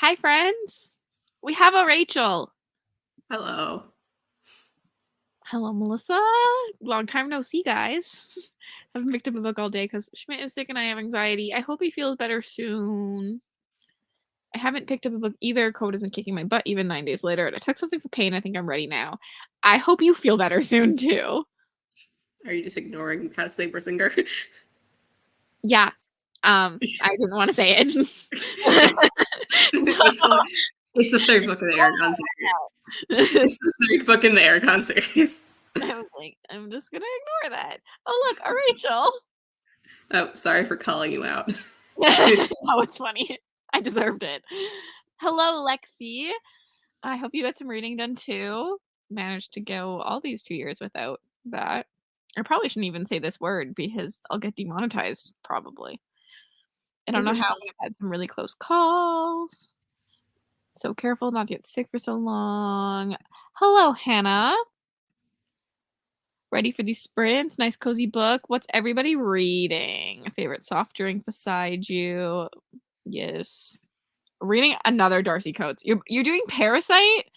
Hi, friends. We have a Rachel. Hello. Hello, Melissa. Long time no see, guys. Haven't picked up a book all day because Schmidt is sick and I have anxiety. I hope he feels better soon. I haven't picked up a book either. COVID isn't kicking my butt even 9 days later, and I took something for pain. I think I'm ready now. I hope you feel better soon, too. Are you just ignoring Cat Saber Singer? Yeah. I didn't want to say it. It's the third book in the Eragon series. It's the third book in the Eragon series. I was like, I'm just gonna ignore that. Oh, look, a Rachel. Oh, sorry for calling you out. Oh, it's funny. I deserved it. Hello, Lexi. I hope you got some reading done too. Managed to go all these 2 years without that. I probably shouldn't even say this word because I'll get demonetized probably. I don't know how I've had some really close calls. So careful not to get sick for so long. Hello, Hannah. Ready for these sprints? Nice cozy book. What's everybody reading? A favorite soft drink beside you? Yes. Reading another Darcy Coates. You're doing Parasite?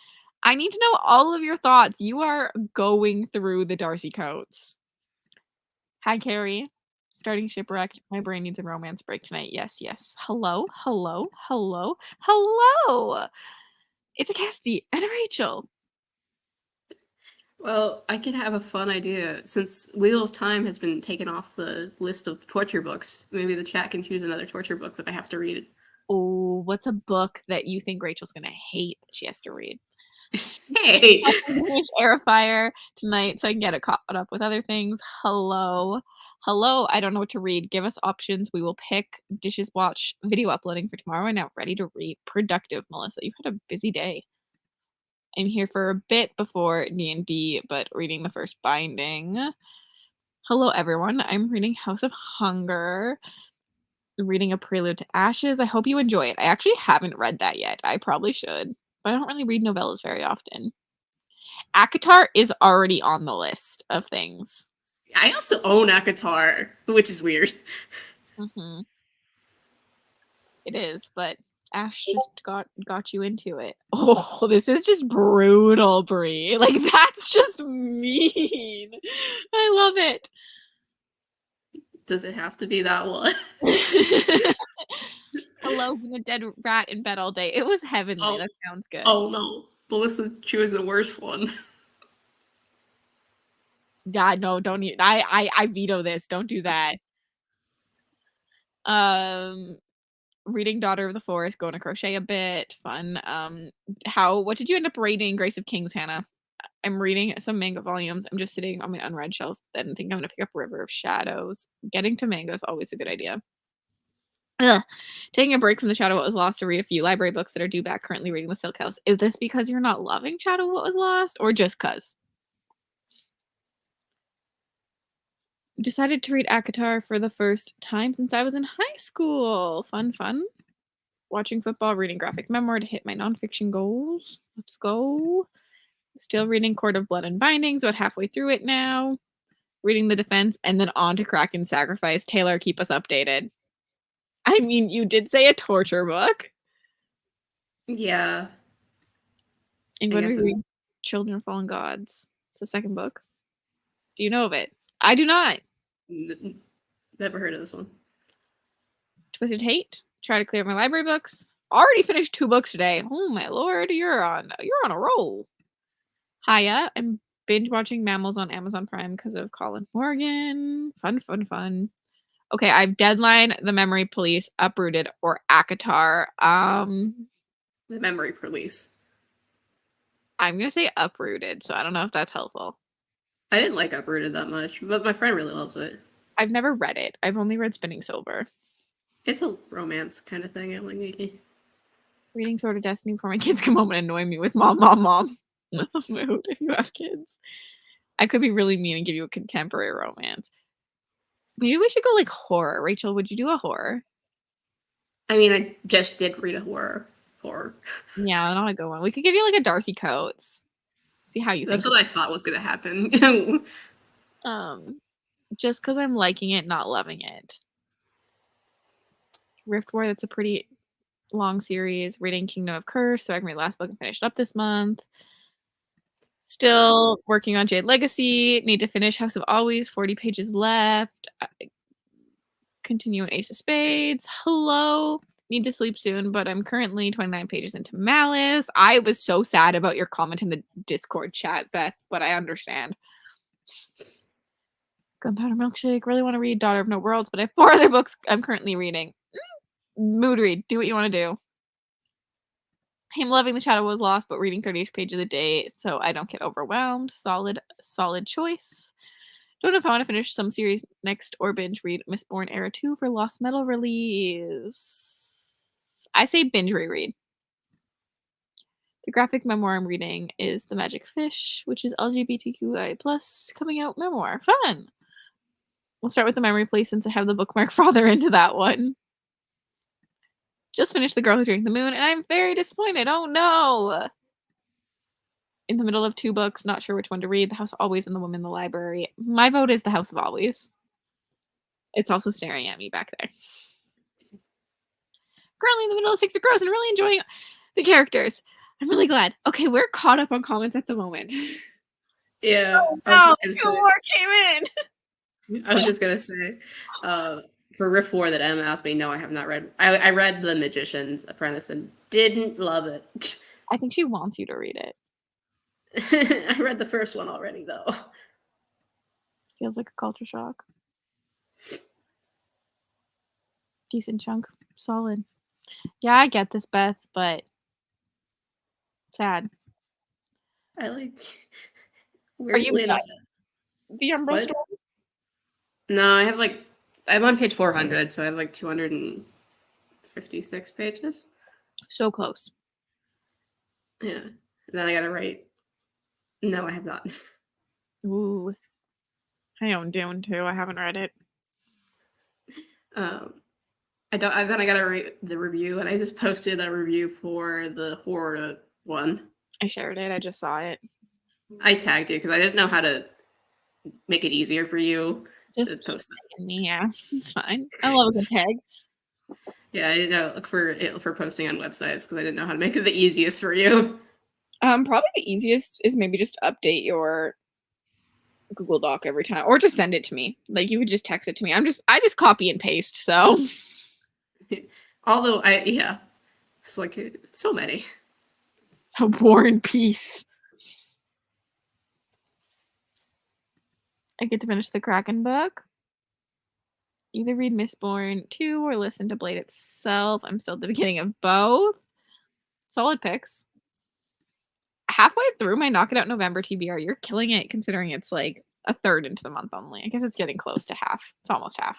I need to know all of your thoughts. You are going through the Darcy Coates. Hi, Carrie. Starting Shipwreck. My brain needs a romance break tonight. Yes, yes. Hello, hello, hello, hello. It's a Cassidy and a Rachel. Well, I could have a fun idea. Since Wheel of Time has been taken off the list of torture books, maybe the chat can choose another torture book that I have to read. Oh, what's a book that you think Rachel's gonna hate that she has to read? Hey! I can finish Air of Fire tonight so I can get it caught up with other things. Hello. Hello, I don't know what to read. Give us options. We will pick. Dishes watch video uploading for tomorrow. I'm now ready to read. Productive, Melissa. You've had a busy day. I'm here for a bit before D&D, but reading the first binding. Hello, everyone. I'm reading House of Hunger. Reading A Prelude to Ashes. I hope you enjoy it. I actually haven't read that yet. I probably should, but I don't really read novellas very often. ACOTAR is already on the list of things. I also own ACOTAR, which is weird. Mm-hmm. It is, but Ash just got you into it. Oh, this is just brutal, Brie. Like, that's just mean. I love it. Does it have to be that one? Hello, being a dead rat in bed all day. It was heavenly. Oh, That sounds good. oh no. Melissa chose the worst one. Yeah, no, don't eat. I veto this. Don't do that. Reading Daughter of the Forest, going to crochet a bit, fun. What did you end up rating Grace of Kings, Hannah? I'm reading some manga volumes. I'm just sitting on my unread shelf and think I'm gonna pick up River of Shadows. Getting to manga is always a good idea. Ugh. Taking a break from the Shadow What Was Lost to read a few library books that are due back. Currently reading The Silk House. Is this because you're not loving Shadow What Was Lost, or just cause? Decided to read ACOTAR for the first time since I was in high school. Fun, fun. Watching football, reading graphic memoir to hit my nonfiction goals. Let's go. Still reading Court of Blood and Bindings, about halfway through it now. Reading The Defense, and then on to Kraken Sacrifice. Taylor, keep us updated. I mean, you did say a torture book. Yeah. I'm going to read Children of Fallen Gods. It's the second book. Do you know of it? I do not. Never heard of this one. Twisted Hate. Try to clear my library books. Already finished 2 books today. Oh my lord, you're on a roll. Hiya. I'm binge watching Mammals on Amazon Prime because of Colin Morgan. Fun, fun, fun. Okay, I have Deadline, The Memory Police, Uprooted, or ACOTAR. The Memory Police. I'm gonna say Uprooted, so I don't know if that's helpful. I didn't like Uprooted that much, but my friend really loves it. I've never read it. I've only read Spinning Silver. It's a romance kind of thing. I'm like, Reading Sword of Destiny before my kids come home and annoy me with mom, mom, mom. Mood if you have kids. I could be really mean and give you a contemporary romance. Maybe we should go like horror. Rachel, would you do a horror? I mean, I just did read a horror. Yeah, not a good one. We could give you like a Darcy Coates. See how you think. That's what I thought was gonna happen. Just because I'm liking it, not loving it. Rift War, that's a pretty long series, reading Kingdom of Curse, so I can read the last book and finish it up this month. Still working on Jade Legacy. Need to finish House of Always. 40 pages left. Continue Ace of Spades. Hello. Need to sleep soon, but I'm currently 29 pages into Malice. I was so sad about your comment in the Discord chat, Beth, but I understand. Gunpowder Milkshake. Really want to read Daughter of No Worlds, but I have 4 other books I'm currently reading. Mood read. Do what you want to do. I'm loving The Shadow Was Lost, but reading 30 pages a day so I don't get overwhelmed. Solid choice. Don't know if I want to finish some series next or binge read Mistborn Era 2 for Lost Metal release. I say binge reread. The graphic memoir I'm reading is The Magic Fish, which is LGBTQI plus coming out memoir. Fun! We'll start with The Memory Place since I have the bookmark farther into that one. Just finished The Girl Who Drank the Moon, and I'm very disappointed. Oh no! In the middle of 2 books, not sure which one to read. The House of Always and The Woman in the Library. My vote is The House of Always. It's also staring at me back there. Currently in the middle of Six of Crows and really enjoying the characters. I'm really glad. Okay, we're caught up on comments at the moment. Yeah. Oh, no, 2 more came in. I was just gonna say, for Rift 4 that Emma asked me, no, I have not read. I read The Magician's Apprentice and didn't love it. I think she wants you to read it. I read the first one already, though. Feels like a culture shock. Decent chunk. Solid. Yeah, I get this, Beth, but sad. I like. Are you enough. The Umbral Storm? No, I'm on page 400, so I have like 256 pages. So close. Yeah. And then I gotta write. No, I have not. Ooh. I own Dune too. I haven't read it. Then I gotta write the review, and I just posted a review for the horror one. I shared it. I just saw it. I tagged you because I didn't know how to make it easier for you to post it. Me, yeah, it's fine. I love a good tag. Yeah, I didn't know look for posting on websites because I didn't know how to make it the easiest for you. Probably the easiest is maybe just update your Google Doc every time, or just send it to me. Like you could just text it to me. I just copy and paste. So, although it's like so many. A War and Peace. I get to finish the Kraken book. Either read Mistborn 2 or listen to Blade itself. I'm still at the beginning of both. Solid picks. Halfway through my Knock It Out November TBR. You're killing it considering it's like a third into the month only. I guess it's getting close to half. It's almost half.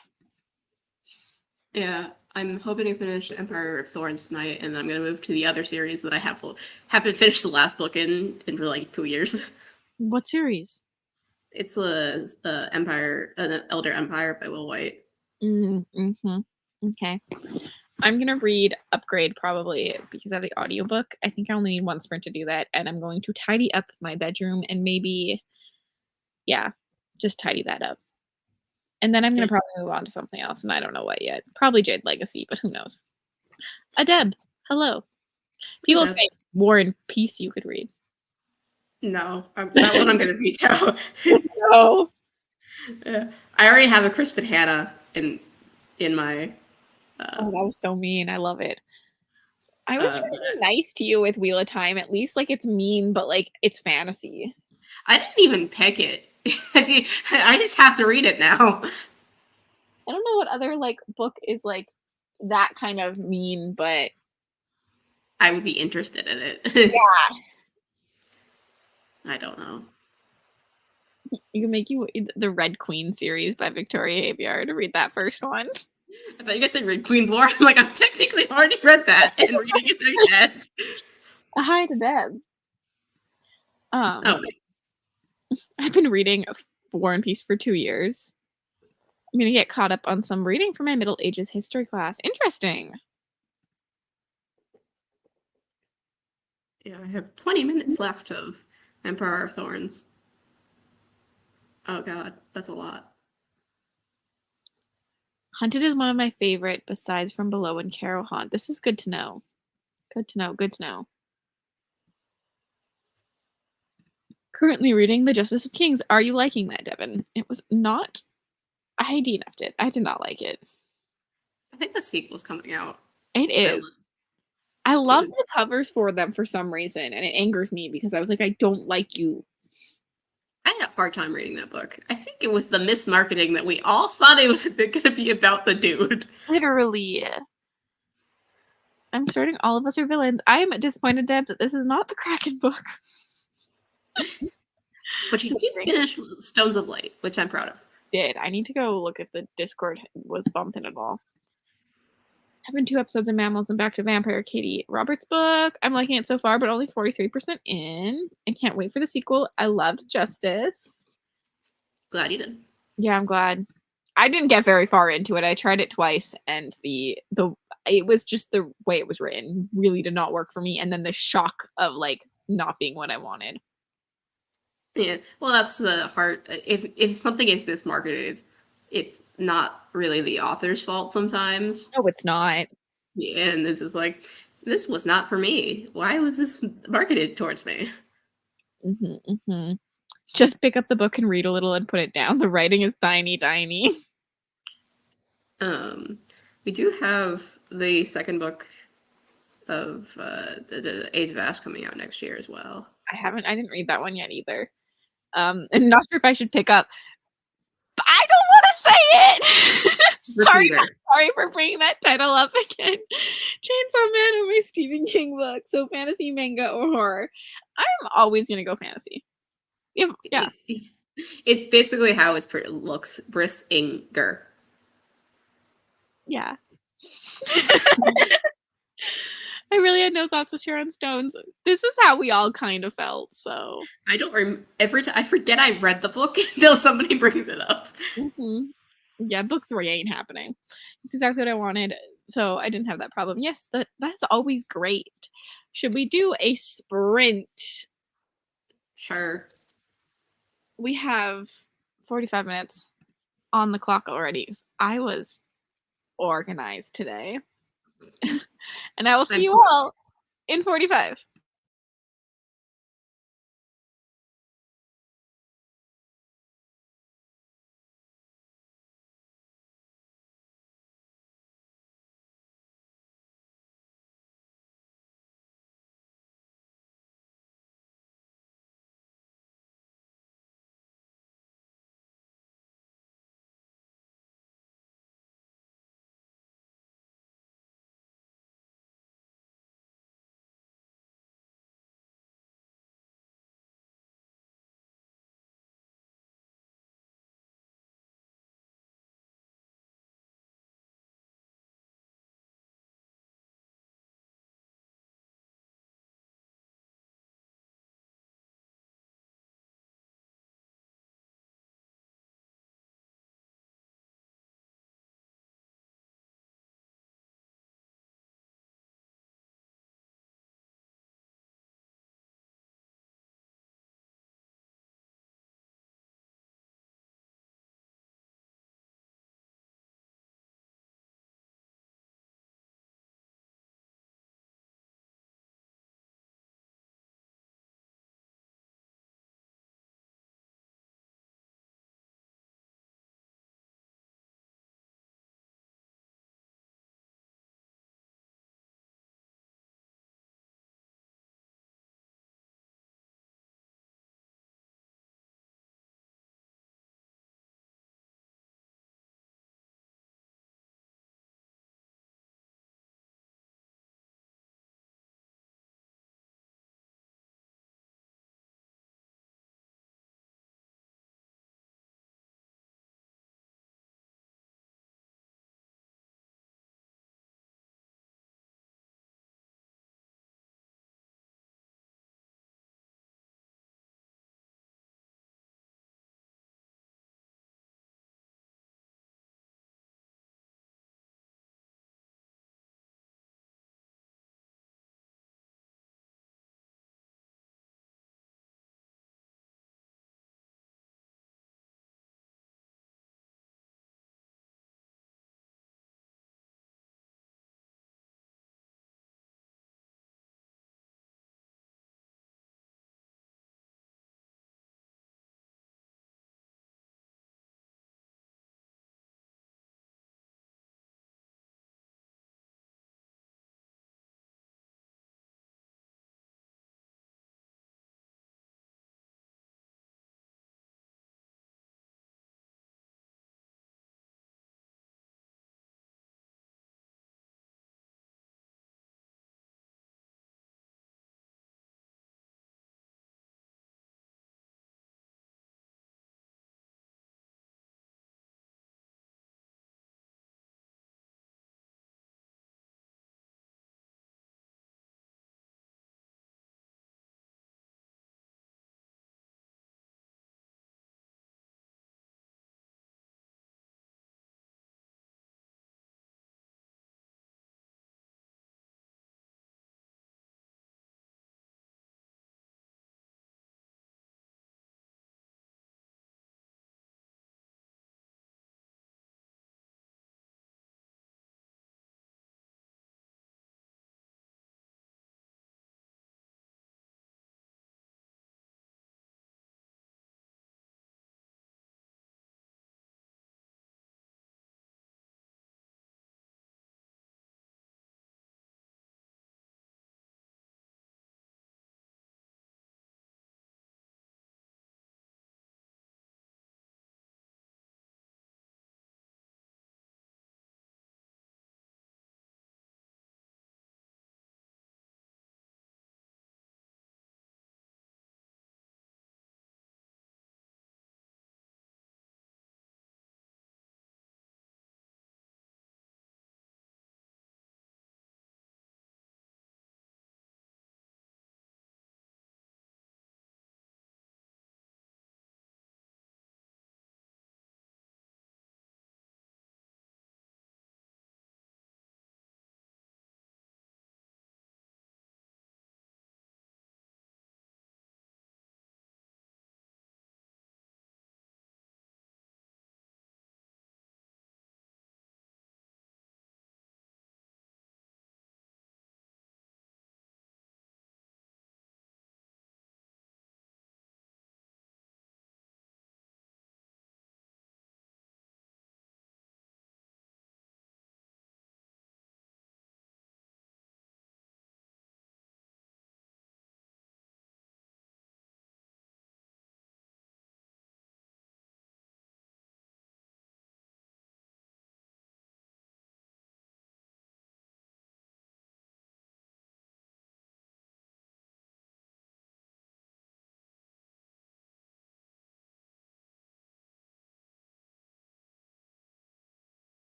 Yeah, I'm hoping to finish Empire of Thorns tonight, and then I'm going to move to the other series that I haven't finished the last book in for like 2 years. What series? It's the Elder Empire by Will White. Mm-hmm. Okay. I'm going to read Upgrade probably because I have the audiobook. I think I only need 1 sprint to do that, and I'm going to tidy up my bedroom and maybe, yeah, just tidy that up. And then I'm going to probably move on to something else, and I don't know what yet. Probably Jade Legacy, but who knows. Adeb, hello. People say War and Peace you could read. No, that one I'm going to veto. No. I already have a Kristen Hanna in my... oh, that was so mean. I love it. I was trying to be nice to you with Wheel of Time. At least, like, it's mean, but, like, it's fantasy. I didn't even pick it. I just have to read it now. I don't know what other, like, book is, like, that kind of mean, but... I would be interested in it. Yeah. I don't know. You can make the Red Queen series by Victoria Aveyard to read that first one. I thought you guys said Red Queen's War. I'm like, I've technically already read that and reading it again. Hi to Deb. Oh, I've been reading War and Peace for 2 years. I'm going to get caught up on some reading for my Middle Ages history class. Interesting. Yeah, I have 20 minutes left of Empire of Thorns. Oh god, that's a lot. Hunted is one of my favorite besides From Below and Carol Haunt. This is good to know. Good to know, good to know. Currently reading The Justice of Kings. Are you liking that, Devin? It was not. I DNF'd it. I did not like it. I think the sequel's coming out. It is. I love Soon. the covers for them for some reason, and it angers me because I was like, I don't like you. I had a hard time reading that book. I think it was the mismarketing that we all thought it was going to be about the dude. Literally. I'm starting All of Us Are Villains. I am disappointed, Deb, that this is not the Kraken book. But you did finish Stones of Light, which I'm proud of. Did. I need to go look if the Discord was bumping at all. I've been 2 episodes of Mammals and back to Vampire. Katie Roberts' book. I'm liking it so far, but only 43% in. I can't wait for the sequel. I loved Justice. Glad you did. Yeah, I'm glad. I didn't get very far into it. I tried it twice, and it was just the way it was written really did not work for me. And then the shock of like not being what I wanted. Yeah, well, that's the heart. If something is mismarketed, it's not really the author's fault sometimes. No, it's not. Yeah, and this is like, this was not for me. Why was this marketed towards me? Just pick up the book and read a little and put it down. The writing is tiny, tiny. We do have the second book of the Age of Ash coming out next year as well. I didn't read that one yet either. And not sure if I should pick up. But I don't want to say it. Sorry for bringing that title up again. Chainsaw Man or my Stephen King book. So fantasy, manga, or horror. I'm always gonna go fantasy. Yeah. It's basically how it looks. Brissinger. Yeah. I really had no thoughts with Sharon Stones. This is how we all kind of felt, so. I don't every time I forget I read the book until somebody brings it up. Yeah, book 3 ain't happening. It's exactly what I wanted, so I didn't have that problem. Yes, that's always great. Should we do a sprint? Sure. We have 45 minutes on the clock already. I was organized today. And I will see you all in 45.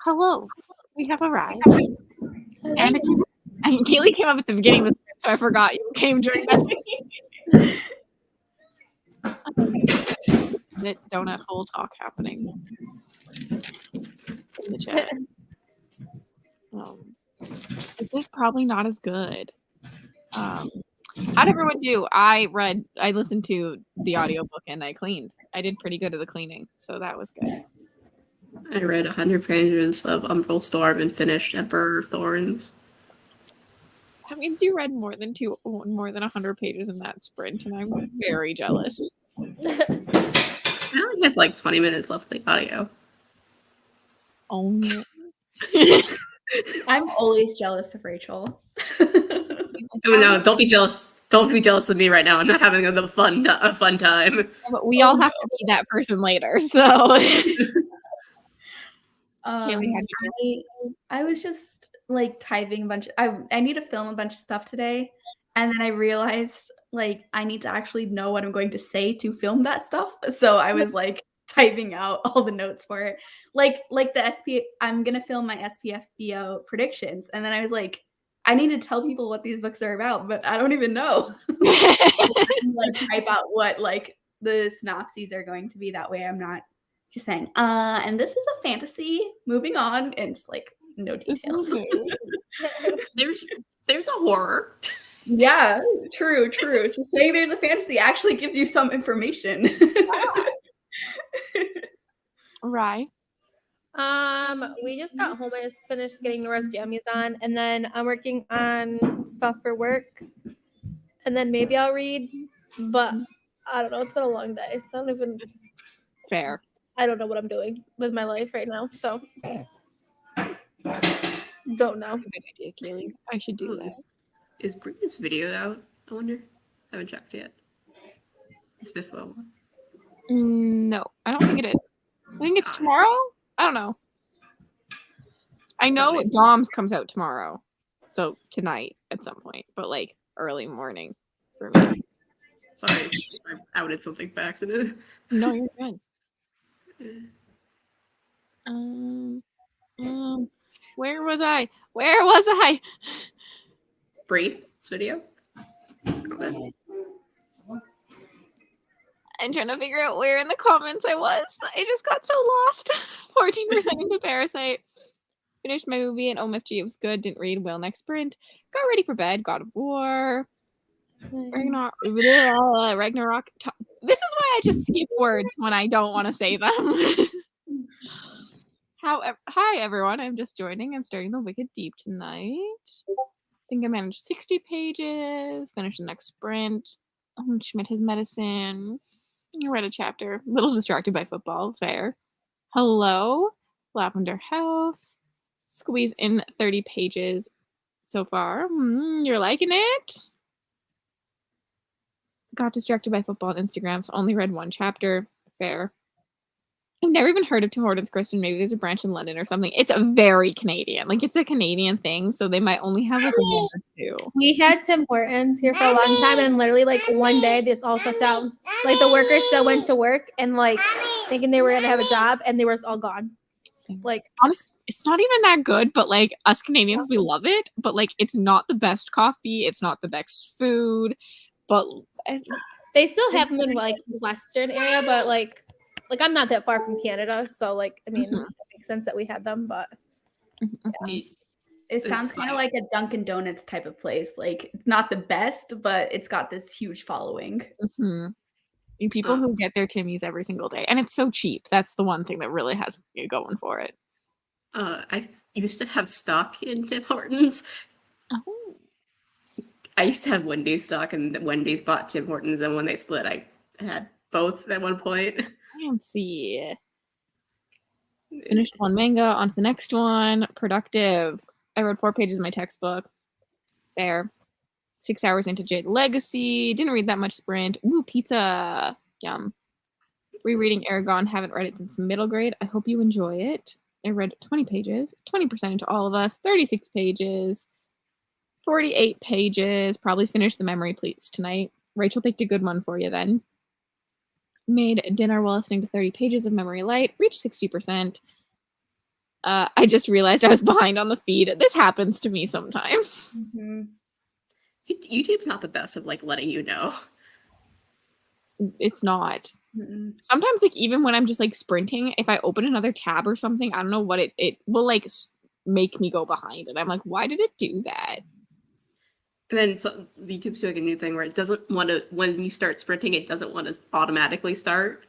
Hello, we have arrived. And Kaylee came up at the beginning of the script, so I forgot you came during that. That donut hole talk happening in the chat. This is probably not as good. How'd everyone do? I listened to the audiobook and I cleaned. I did pretty good at the cleaning, so that was good. I read 100 pages of Umbral Storm and finished Emperor of Thorns. That means you read more than 100 pages in that sprint, and I'm very jealous. I only had like 20 minutes left of the audio. Oh no. I'm always jealous of Rachel. No, don't be jealous. Don't be jealous of me right now. I'm not having a fun time. Yeah, but we all have to be that person later, so. I was just like typing a bunch. I need to film a bunch of stuff today, and then I realized like I need to actually know what I'm going to say to film that stuff. So I was like typing out all the notes for it, like the SP. I'm gonna film my SPFBO predictions, and then I was like, I need to tell people what these books are about, but I don't even know. Like type out what like the synopses are going to be. That way, I'm not just saying, and this is a fantasy. Moving on, and it's like no details. There's a horror. Yeah, true. So saying there's a fantasy actually gives you some information. Right. We just got home. I just finished getting Nora's jammies on, and then I'm working on stuff for work, and then maybe I'll read, but I don't know. It's been a long day. It's not even fair. I don't know what I'm doing with my life right now, so don't know. Good idea, Kaylee. I should do that. Is Bree's video out? I wonder. I haven't checked yet. It's before one. No, I don't think it is. I think it's tomorrow. I don't know. I know Dom's comes out tomorrow, so tonight at some point, but like early morning for me. Sorry, I outed something by accident. No, you're good. Where was I? Bree's video. I'm trying to figure out where in the comments I was. I just got so lost. 14% into Parasite. Finished my movie and OMFG, it was good. Didn't read Will Next Sprint. Got ready for bed. God of War. Ragnarok. This is why I just skip words when I don't want to say them. Hi everyone. I'm just joining. I'm starting the Wicked Deep tonight. I think I managed 60 pages. Finished the next sprint. Schmidt his medicine. I read a chapter. A little distracted by football. Fair. Hello. Lavender House. Squeeze in 30 pages so far. You're liking it? Got distracted by football on Instagram, so only read one chapter. Fair. I've never even heard of Tim Hortons, Kristen. Maybe there's a branch in London or something. It's a very Canadian. Like, it's a Canadian thing, so they might only have like a one or two. We had Tim Hortons here for a long time, and literally like one day this all shut down. Like the workers still went to work and like thinking they were gonna have a job, and they were all gone. Like, honestly, it's not even that good, but like us Canadians, we love it. But like, it's not the best coffee. It's not the best food. But they still have them in like Western area, but like I'm not that far from Canada, so like I mean, it makes sense that we had them. But yeah. It sounds kind of like a Dunkin' Donuts type of place. Like it's not the best, but it's got this huge following. People who get their Timmies every single day, and it's so cheap. That's the one thing that really has you going for it. I used to have stock in Tim Hortons. Oh. I used to have Wendy's stock, and Wendy's bought Tim Hortons, and when they split, I had both at one point. Fancy. Finished one manga, on to the next one. Productive. I read 4 pages of my textbook. Fair. 6 hours into Jade Legacy. Didn't read that much sprint. Ooh, pizza. Yum. Rereading Aragon. Haven't read it since middle grade. I hope you enjoy it. I read 20 pages. 20% into All of Us. 36 pages. 48 pages. Probably finish the memory please tonight. Rachel picked a good one for you then. Made dinner while listening to 30 pages of Memory Light. Reached 60%. I just realized I was behind on the feed. This happens to me sometimes. Mhm. YouTube's not the best of like letting you know. It's not. Mm-mm. Sometimes, like, even when I'm just like sprinting, if I open another tab or something, I don't know what it will like make me go behind, and I'm like, why did it do that? And then YouTube's doing a new thing where it doesn't want to, when you start sprinting, it doesn't want to automatically start.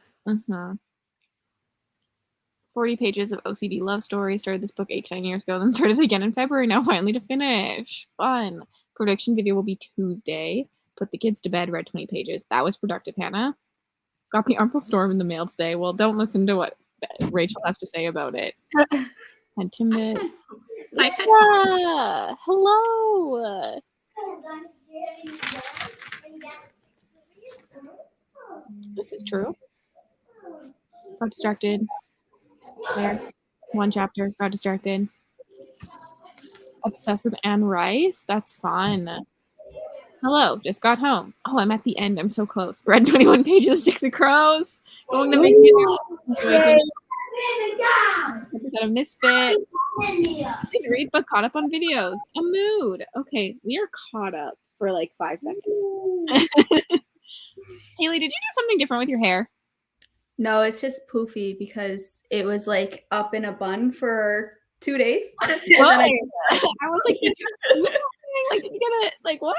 40 pages of OCD love story. Started this book 8-9 years ago, then started again in February. Now finally to finish. Fun. Production video will be Tuesday. Put the kids to bed. Read 20 pages. That was productive, Hannah. Got the Armful Storm in the mail today. Well, don't listen to what Rachel has to say about it. And Timbits. Lisa! Hello! This is true. Got distracted. There. One chapter. Got distracted. Obsessed with Anne Rice? That's fun. Hello. Just got home. Oh, I'm at the end. I'm so close. Read 21 pages of Six of Crows. Going to make dinner. Episode of Misfits. Didn't read, but caught up on videos. A mood. Okay, we are caught up for like 5 seconds. Haley, did you do something different with your hair? No, it's just poofy because it was like up in a bun for 2 days. And then I was like, did you do something? Like, did you get it? Like, what?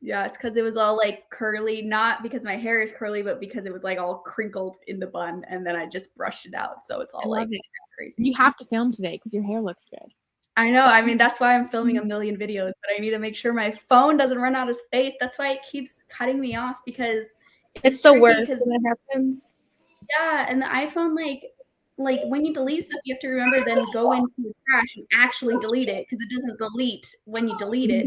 Yeah, it's because it was all like curly, not because my hair is curly, but because it was like all crinkled in the bun, and then I just brushed it out, so it's all like crazy. You have to film today because your hair looks good. I know. I mean, that's why I'm filming a million videos, but I need to make sure my phone doesn't run out of space. That's why it keeps cutting me off because It's the tricky worst 'cause- when it happens. Yeah, and the iPhone, like when you delete stuff, you have to remember then go into the trash and actually delete it because it doesn't delete when you delete it.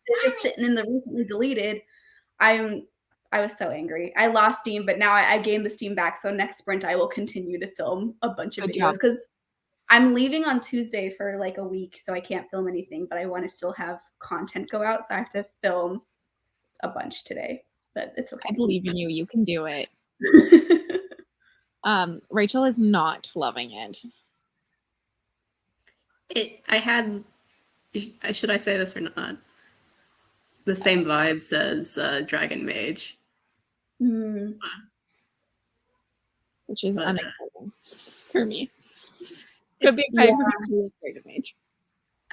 It's just sitting in the recently deleted. I was so angry. I lost steam, but now I gained the steam back. So next sprint, I will continue to film a bunch of videos because I'm leaving on Tuesday for like a week, so I can't film anything, but I want to still have content go out, so I have to film a bunch today. But it's okay. I believe in you. You can do it. Rachel is not loving it. I had, should I say this or not? The same vibes as Dragon Mage. Which is unexciting for me. Could be exciting for people who Dragon Mage.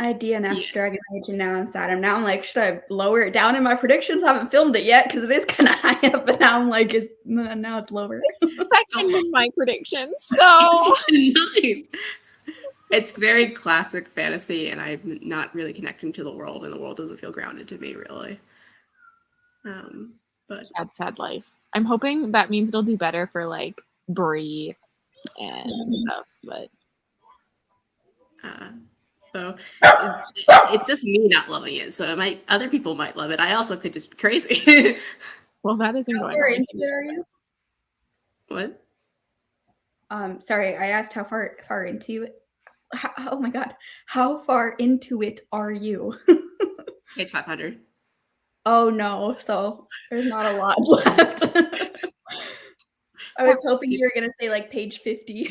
I DNF'd Dragon Age and now I'm sad. Now I'm like, should I lower it down in my predictions? I haven't filmed it yet because it is kind of high up, but now I'm like, now it's lower. Second in my predictions. So it's very classic fantasy, and I'm not really connecting to the world, and the world doesn't feel grounded to me, really. But sad life. I'm hoping that means it'll do better for like Bree and stuff, but so it's just me not loving it. So other people might love it. I also could just be crazy. Well, that isn't How going far on. into it are you? What? Sorry, I asked how far into it. Oh my god, how far into it are you? Page 500. Oh no, so there's not a lot left. I was hoping you were gonna say like page 50.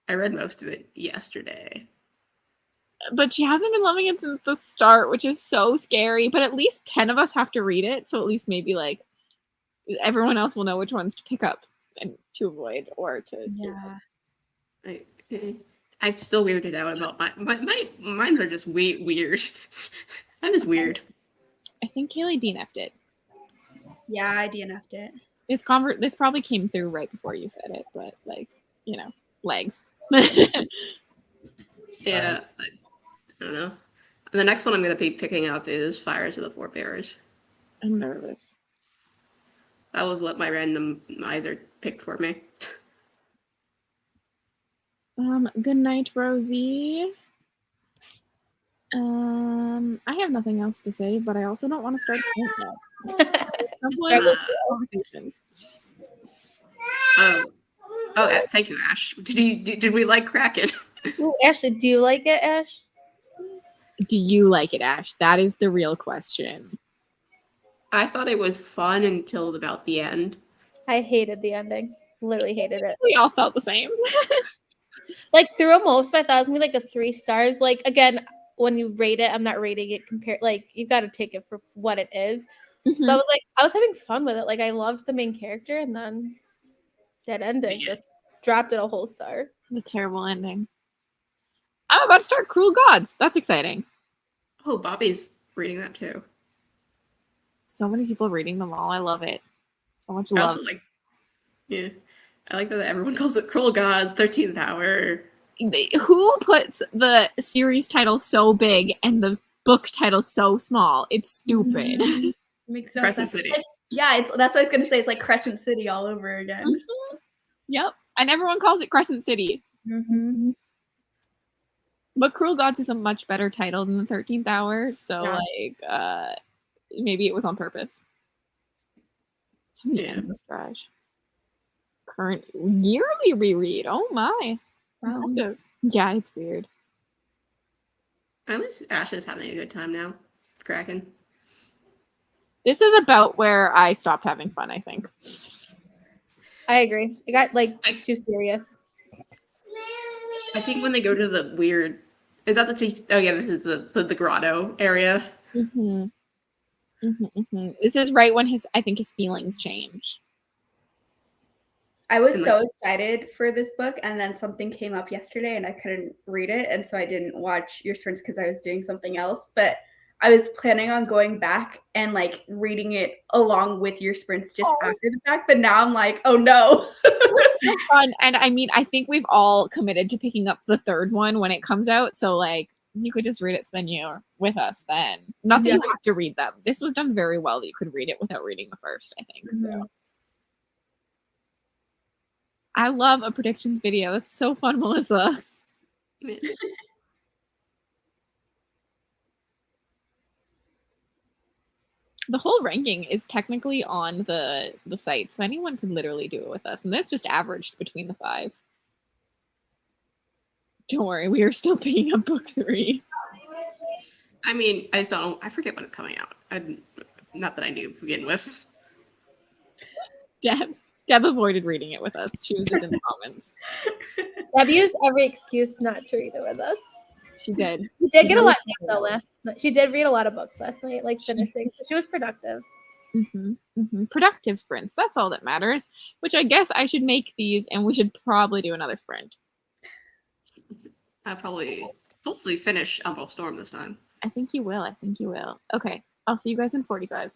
I read most of it yesterday. But she hasn't been loving it since the start, which is so scary. But at least 10 of us have to read it, so at least maybe like everyone else will know which ones to pick up and to avoid or to. Yeah. I'm still weirded out about mine are just weird. That is weird. I think Kaylee DNF'd it. Yeah, I DNF'd it. This probably came through right before you said it, but like, you know, legs. Yeah, I don't know. And the next one I'm going to be picking up is Fire to the Forebears. I'm nervous. That was what my randomizer picked for me. Good night, Rosie. I have nothing else to say, but I also don't want to start sprint yet. Conversation. Oh, thank you, Ash. Did we like Kraken? Ooh, Ashley, do you like it, Ash? Do you like it, Ash? That is the real question. I thought it was fun until about the end. I hated the ending. literally hated it. We all felt the same. Like through most of it, I thought it was gonna be like a 3 stars. Like again, when you rate it, I'm not rating it compared. Like you got to take it for what it is. So I Mhm. was like, I was having fun with it. Like I loved the main character, and then that ending just dropped it a whole star. The terrible ending. I'm about to start Cruel Gods. That's exciting. Oh, Bobby's reading that too. So many people reading them all. I love it. So much I love. also like, yeah, I like that everyone calls it Cruel Gods, 13th Hour. Who puts the series title so big and the book title so small? It's stupid. Makes no Crescent sense. City. Like, yeah, that's what I was gonna say. It's like Crescent City all over again. Yep. And everyone calls it Crescent City. Mm-hmm. But Cruel Gods is a much better title than the 13th Hour, so Yeah. like maybe it was on purpose. The Yeah. end was trash. Current yearly reread. Oh my. Wow. Also, yeah, it's weird. At least Ash is having a good time now. With Kraken. This is about where I stopped having fun, I think. I agree. It got like too serious. I think when they go to the weird, is that oh yeah, this is the grotto area. Mm-hmm. Mm-hmm, mm-hmm. This is right when I think his feelings change. I was And, so excited for this book, and then something came up yesterday, and I couldn't read it, and so I didn't watch Your Sprints because I was doing something else. But I was planning on going back and like reading it along with Your Sprints just after the fact. But now I'm like, oh no. Fun. And I mean, I think we've all committed to picking up the third one when it comes out. So like, you could just read it, so then you're with us then. Not that you have to read them. This was done very well that you could read it without reading the first, I think. Mm-hmm. So I love a predictions video. That's so fun, Melissa. Yeah. The whole ranking is technically on the site, so anyone could literally do it with us. And this just averaged between the 5. Don't worry, we are still picking up book 3. I mean, I just don't know. I forget when it's coming out. Not that I knew to begin with. Deb avoided reading it with us. She was just in the comments. Deb used every excuse not to read it with us. She did. She did get a lot done though last night. She did read a lot of books last night, like finishing. So she was productive. Productive sprints. That's all that matters. Which I guess I should make these, and we should probably do another sprint. I'll probably, hopefully, finish Umbral Storm this time. I think you will. Okay. I'll see you guys in 45.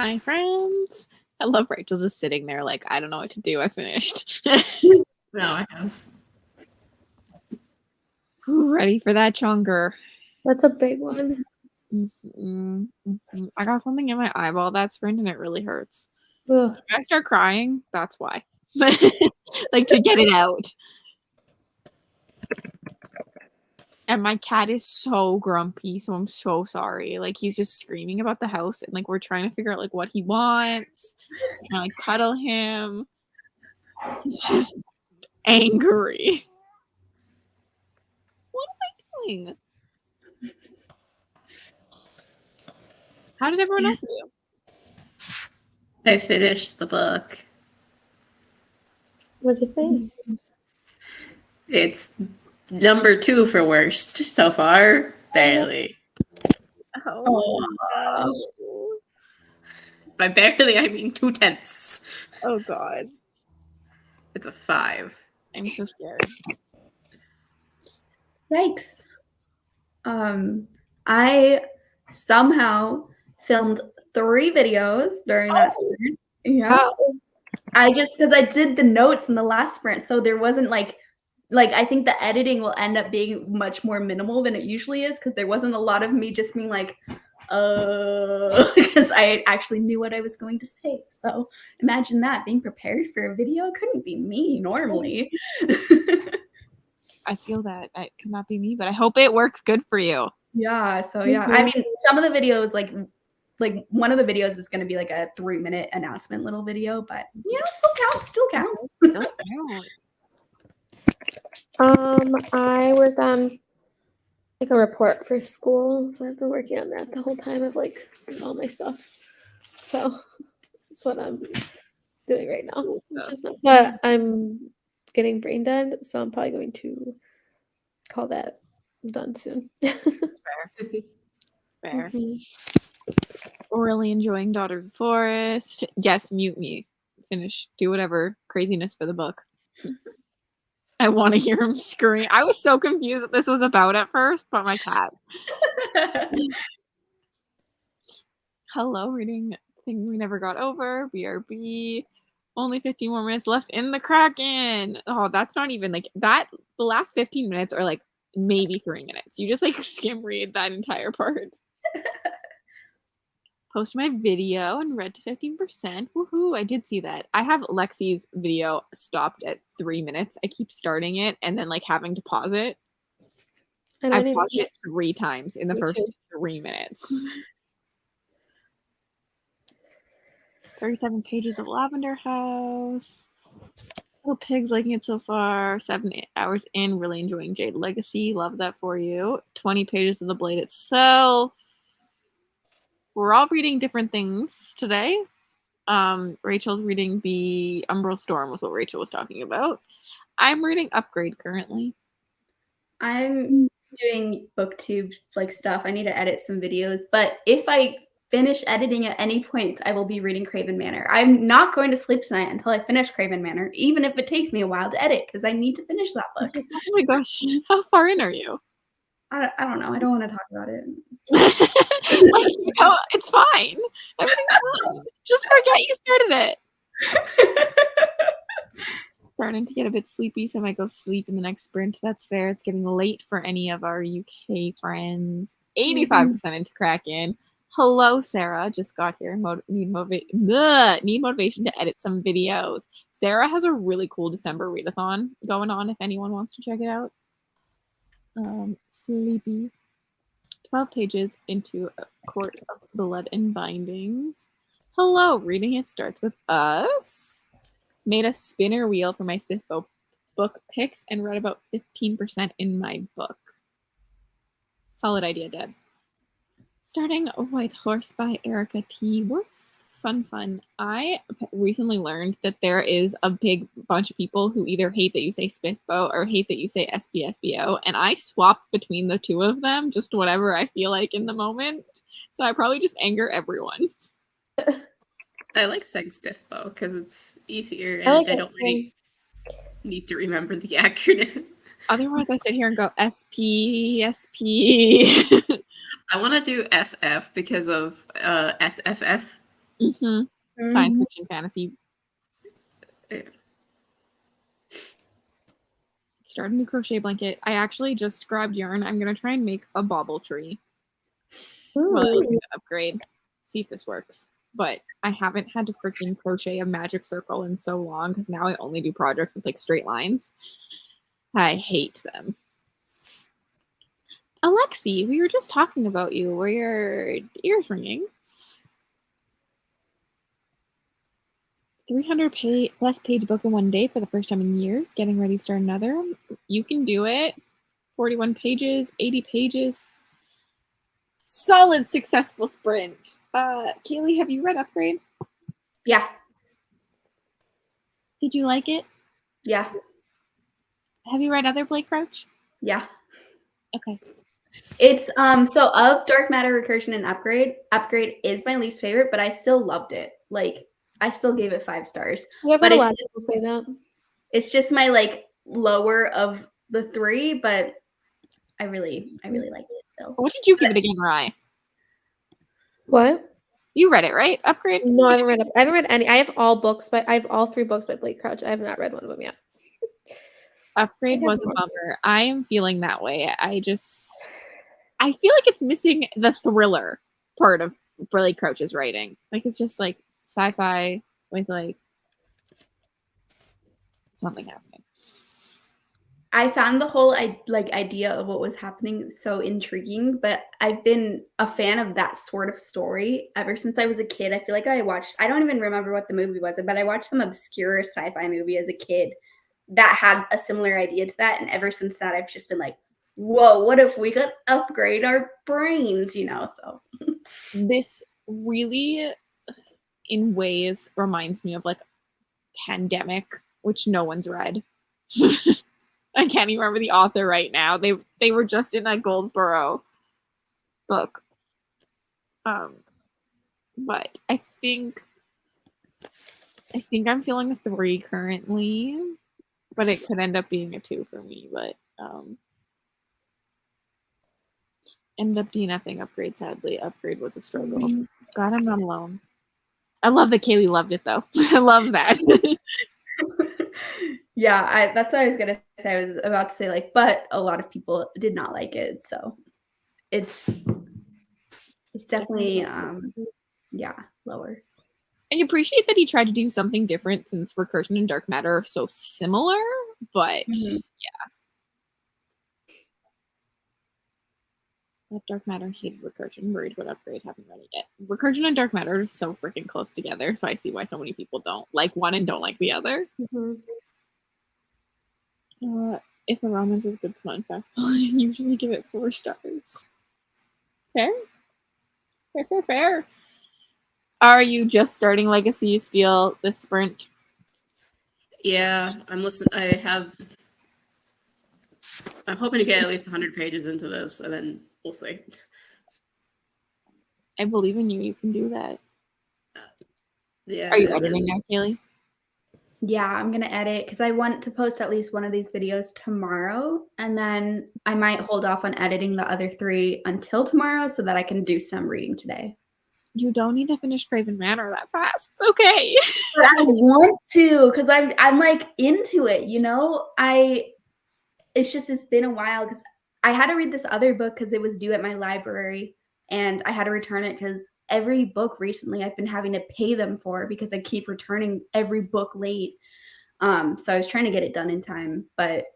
Hi, friends. I love Rachel just sitting there like, I don't know what to do. I finished. No, I have. Ready for that chonker. That's a big one. I got something in my eyeball that sprint and it really hurts. Ugh. If I start crying, that's why. Like to get it out. And my cat is so grumpy, so I'm so sorry. Like he's just screaming about the house and like we're trying to figure out like what he wants. We're trying to cuddle him. He's just angry. What am I doing? How did everyone else do? I finished the book. What'd you think? It's number 2 for worst so far. Barely. Oh. By barely, I mean 2/10. Oh god. It's a 5. I'm so scared. Yikes. I somehow filmed 3 videos during that sprint. Yeah. Because I did the notes in the last sprint, so there wasn't like I think the editing will end up being much more minimal than it usually is because there wasn't a lot of me just being like, because I actually knew what I was going to say. So imagine that, being prepared for a video couldn't be me normally. I feel that it cannot be me, but I hope it works good for you. Yeah, so yeah. I mean, some of the videos like one of the videos is going to be like a 3-minute announcement little video, but you know, still counts. I work on like a report for school, so I've been working on that the whole time of like all my stuff. So that's what I'm doing right now. But I'm getting brain dead, so I'm probably going to call that done soon. Fair. Really enjoying Daughter of the Forest. Yes, mute me. Finish. Do whatever craziness for the book. I want to hear him scream. I was so confused what this was about at first, but my cat. Hello, reading Thing We Never Got Over. BRB. Only 15 more minutes left in the Kraken. Oh, that's not even like that. The last 15 minutes are like maybe 3 minutes. You just like skim read that entire part. Post my video and read to 15%. Woohoo, I did see that. I have Lexi's video stopped at 3 minutes. I keep starting it and then like having to pause it. And I paused it 3 times in the first 3 minutes. 37 pages of Lavender House. Little Pigs liking it so far. 7 hours in, really enjoying Jade Legacy. Love that for you. 20 pages of The Blade itself. We're all reading different things today. Rachel's reading The Umbral Storm was what Rachel was talking about. I'm reading Upgrade currently. I'm doing booktube like stuff. I need to edit some videos, but if I finish editing at any point, I will be reading Craven Manor. I'm not going to sleep tonight until I finish Craven Manor, even if it takes me a while to edit, because I need to finish that book. Oh my gosh, how far in are you? I don't know. I don't want to talk about it. Like, you know, it's fine. Everything's fine. Just forget you started it. Starting to get a bit sleepy, so I might go sleep in the next sprint. That's fair. It's getting late for any of our UK friends. 85% into Kraken. Hello, Sarah. Just got here. Need motivation to edit some videos. Sarah has a really cool December readathon going on if anyone wants to check it out. Sleepy. 12 pages into A Court of Blood and Bindings. Hello, reading it starts with us. Made a spinner wheel for my Spiffbo book picks and read about 15% in my book. Solid idea, Deb. Starting A White Horse by Erica T. Worth. Fun. I recently learned that there is a big bunch of people who either hate that you say Spiffbo or hate that you say SPFBO, and I swap between the two of them, just whatever I feel like in the moment. So I probably just anger everyone. I like saying Spiffbo because it's easier and I don't really need to remember the acronym. Otherwise, I sit here and go SP. I want to do SF because of SFF. Mm-hmm. Science fiction, fantasy. Yeah. Start a new crochet blanket. I actually just grabbed yarn. I'm gonna try and make a bauble tree. Well, at least an upgrade. See if this works. But I haven't had to freaking crochet a magic circle in so long because now I only do projects with like straight lines. I hate them. Alexi, we were just talking about you. Were your ears ringing? 300 plus page book in one day for the first time in years. Getting ready to start another. You can do it. 41 pages, 80 pages. Solid, successful sprint. Kaylee, have you read Upgrade? Yeah. Did you like it? Yeah. Have you read other Blake Crouch? Yeah. Okay. It's so of Dark Matter, Recursion, and Upgrade is my least favorite, but I still loved it. Like I still gave it 5 stars. Yeah, but but a lot of people say that. It's just my like lower of the 3, but I really liked it still. What did you give it again, Rye? What? You read it, right? Upgrade? No, I haven't read. I haven't read any. I have all books, but I have all 3 books by Blake Crouch. I have not read one of them yet. Upgrade was a bummer. I am feeling that way. I feel like it's missing the thriller part of Blake Crouch's writing. Like it's just like sci-fi with like something happening. I found the whole idea of what was happening so intriguing, but I've been a fan of that sort of story ever since I was a kid. I feel like I don't even remember what the movie was, but I watched some obscure sci-fi movie as a kid that had a similar idea to that. And ever since that, I've just been like, whoa, what if we could upgrade our brains, so. This really, in ways, reminds me of like Pandemic, which no one's read. I can't even remember the author right now. They were just in that Goldsboro book. But I think I'm feeling a 3 currently, but it could end up being a 2 for me. But ended up DNFing Upgrade. Sadly, Upgrade was a struggle. God, I'm not alone. I love that Kaylee loved it though. I love that. Yeah, that's what I was gonna say. I was about to say like, but a lot of people did not like it, so it's definitely lower. I appreciate that he tried to do something different since Recursion and Dark Matter are so similar, but yeah. I love Dark Matter and hated Recursion. Worried about Upgrade, haven't read it yet. Recursion and Dark Matter are so freaking close together, so I see why so many people don't like one and don't like the other. If a romance is good, smart, and fast followed, I usually give it 4 stars. Fair? Fair. Are you just starting Legacy Steel this sprint? Yeah, I'm hoping to get at least 100 pages into this, and then we'll see. I believe in you. You can do that. Yeah. Are you editing now, Kaylee? Yeah, I'm gonna edit because I want to post at least one of these videos tomorrow, and then I might hold off on editing the other 3 until tomorrow so that I can do some reading today. You don't need to finish Craven Manor that fast. It's okay. But I want to because I'm like into it, It's been a while because I had to read this other book because it was due at my library, and I had to return it because every book recently I've been having to pay them for because I keep returning every book late. So I was trying to get it done in time, but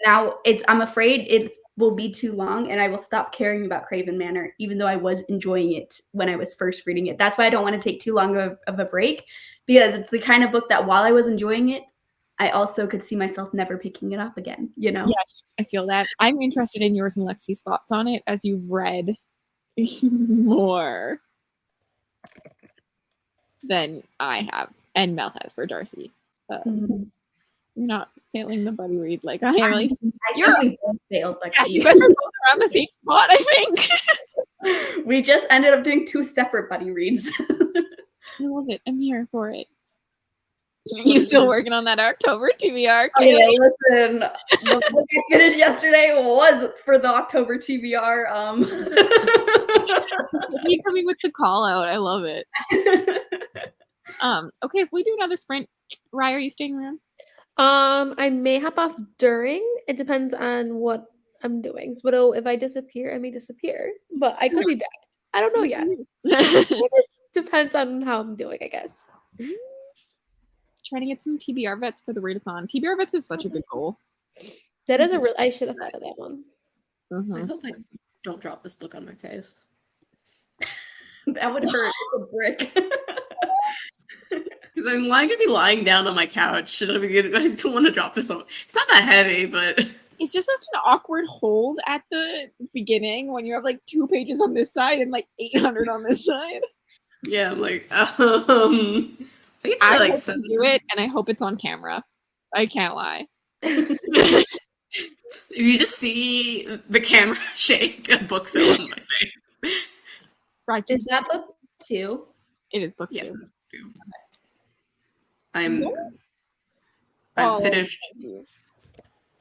now I'm afraid it will be too long and I will stop caring about Craven Manor, even though I was enjoying it when I was first reading it. That's why I don't want to take too long of a break, because it's the kind of book that while I was enjoying it, I also could see myself never picking it up again, Yes, I feel that. I'm interested in yours and Lexi's thoughts on it as you've read more than I have and Mel has for Darcy. You're not failing the buddy read like I am. We both failed. You guys are both around the same spot, I think. We just ended up doing 2 separate buddy reads. I love it. I'm here for it. You still working on that October TBR? Oh, yeah, listen, the book I finished yesterday was for the October TBR. Tell me starting with the call out. I love it. Okay, if we do another sprint, Rye, are you staying around? I may hop off during. It depends on what I'm doing. So if I disappear, I may disappear, but I could be back. I don't know yet. It just depends on how I'm doing, I guess. Trying to get some TBR vets for the readathon. TBR vets is such a good goal. That is a real. I should have thought of that one. I hope I don't drop this book on my face. That would hurt. It's a brick. Because I'm gonna be lying down on my couch, and I don't want to drop this on. It's not that heavy, but It's just such an awkward hold at the beginning when you have like 2 pages on this side and like 800 on this side. yeah, I'm like, I like hope you do it, and I hope it's on camera. I can't lie. If you just see the camera shake, a book fell in my face. Right, Is that book 2? it is book Yes. 2. I'm Oh, finished you.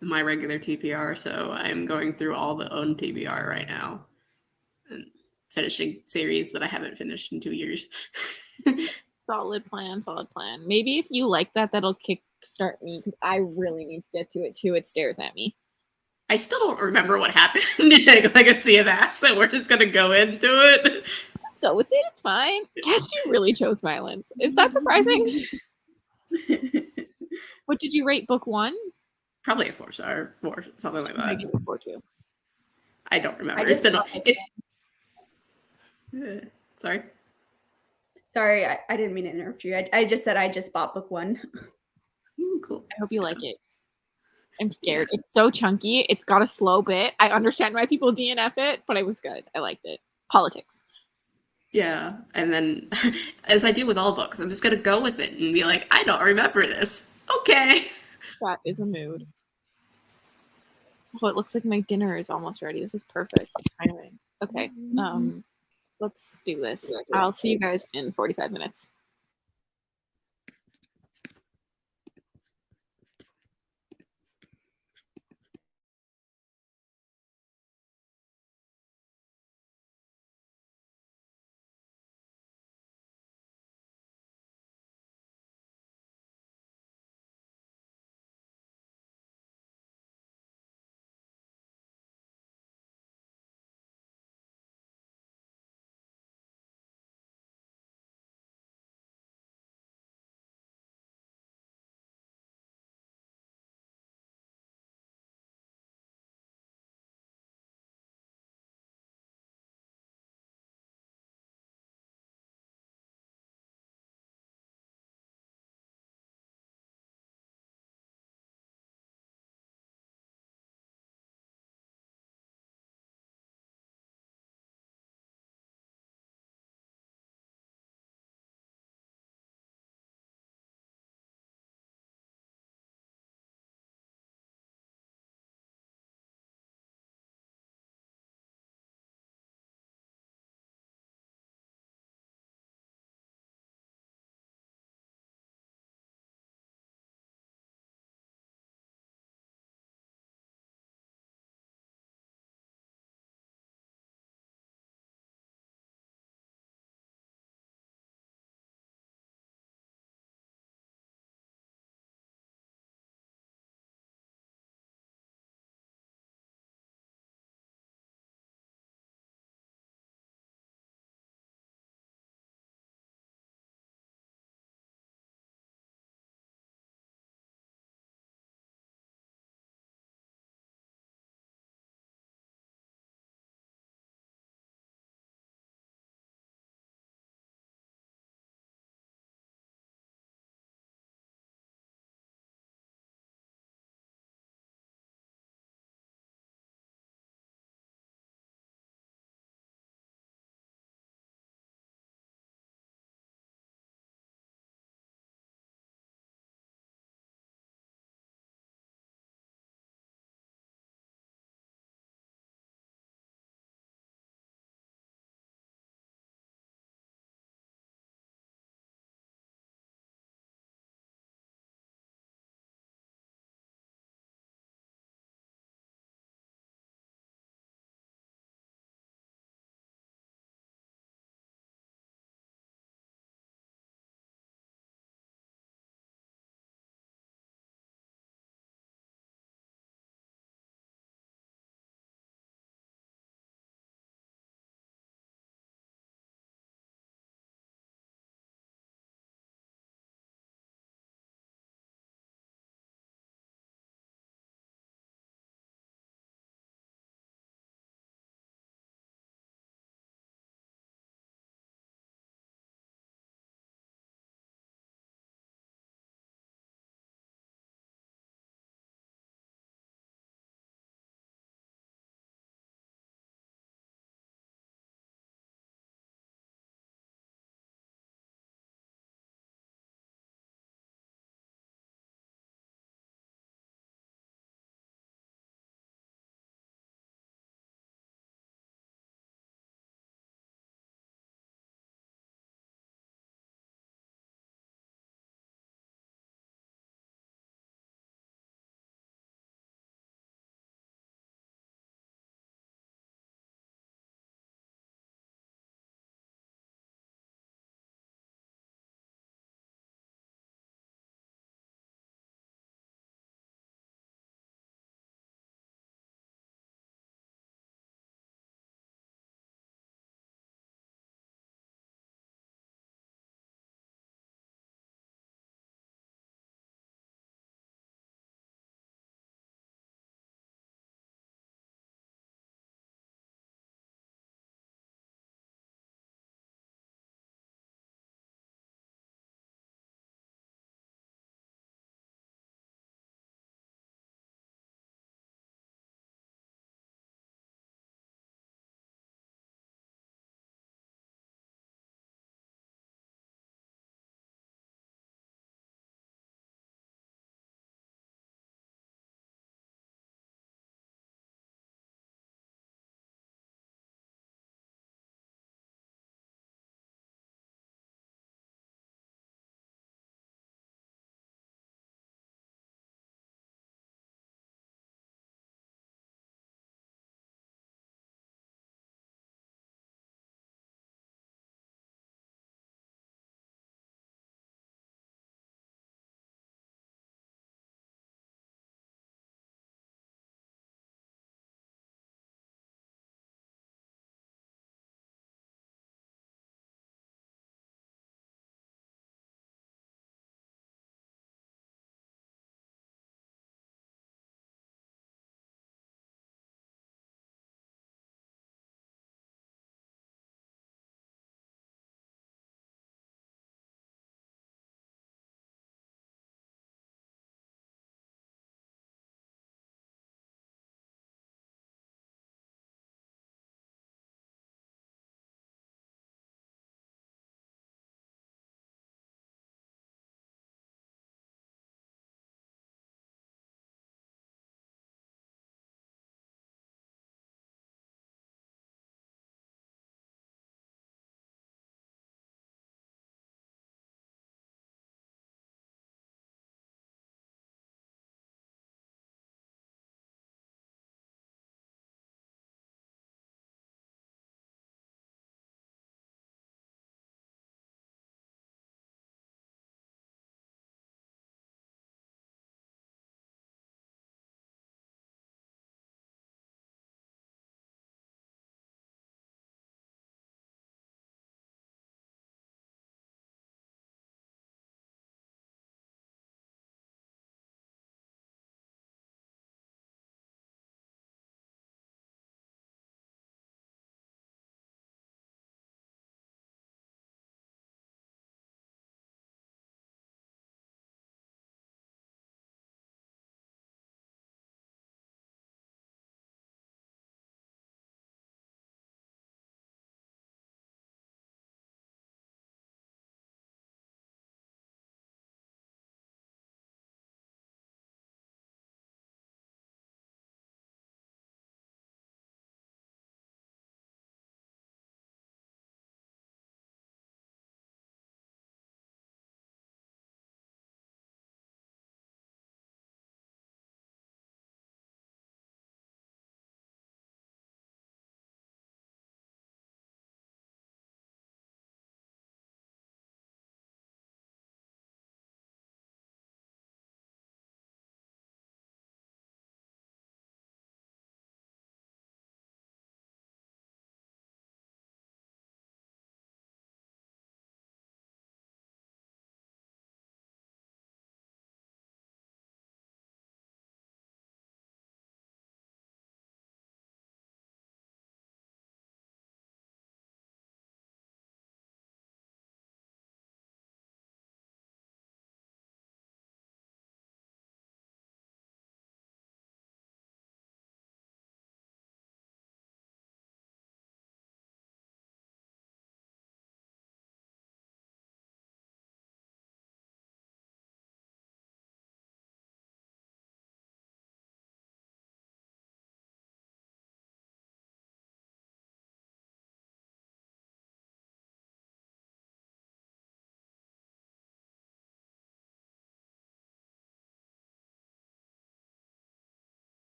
my regular TPR, so I'm going through all the own TBR right now. And finishing series that I haven't finished in 2 years. Solid plan, solid plan. Maybe if you like that, that'll kickstart me because I really need to get to it too. It stares at me. I still don't remember what happened in Legacy of Ash, so we're just gonna go into it. Let's go with it. It's fine. Guess you really chose violence. Is that surprising? What did you rate book 1? Probably a 4-star, 4, something like I that. give it 4 too. I don't remember. I It's just been. thought Sorry. Sorry, I didn't mean to interrupt you. I just said I just bought book 1. Ooh, cool. I hope you like it. I'm scared. It's so chunky. It's got a slow bit. I understand why people DNF it, but it was good. I liked it. Politics. Yeah, and then as I do with all books, I'm just gonna go with it and be like, I don't remember this. Okay. That is a mood. Oh, it looks like my dinner is almost ready. This is perfect timing. Okay. Let's do this. I'll see you guys in 45 minutes.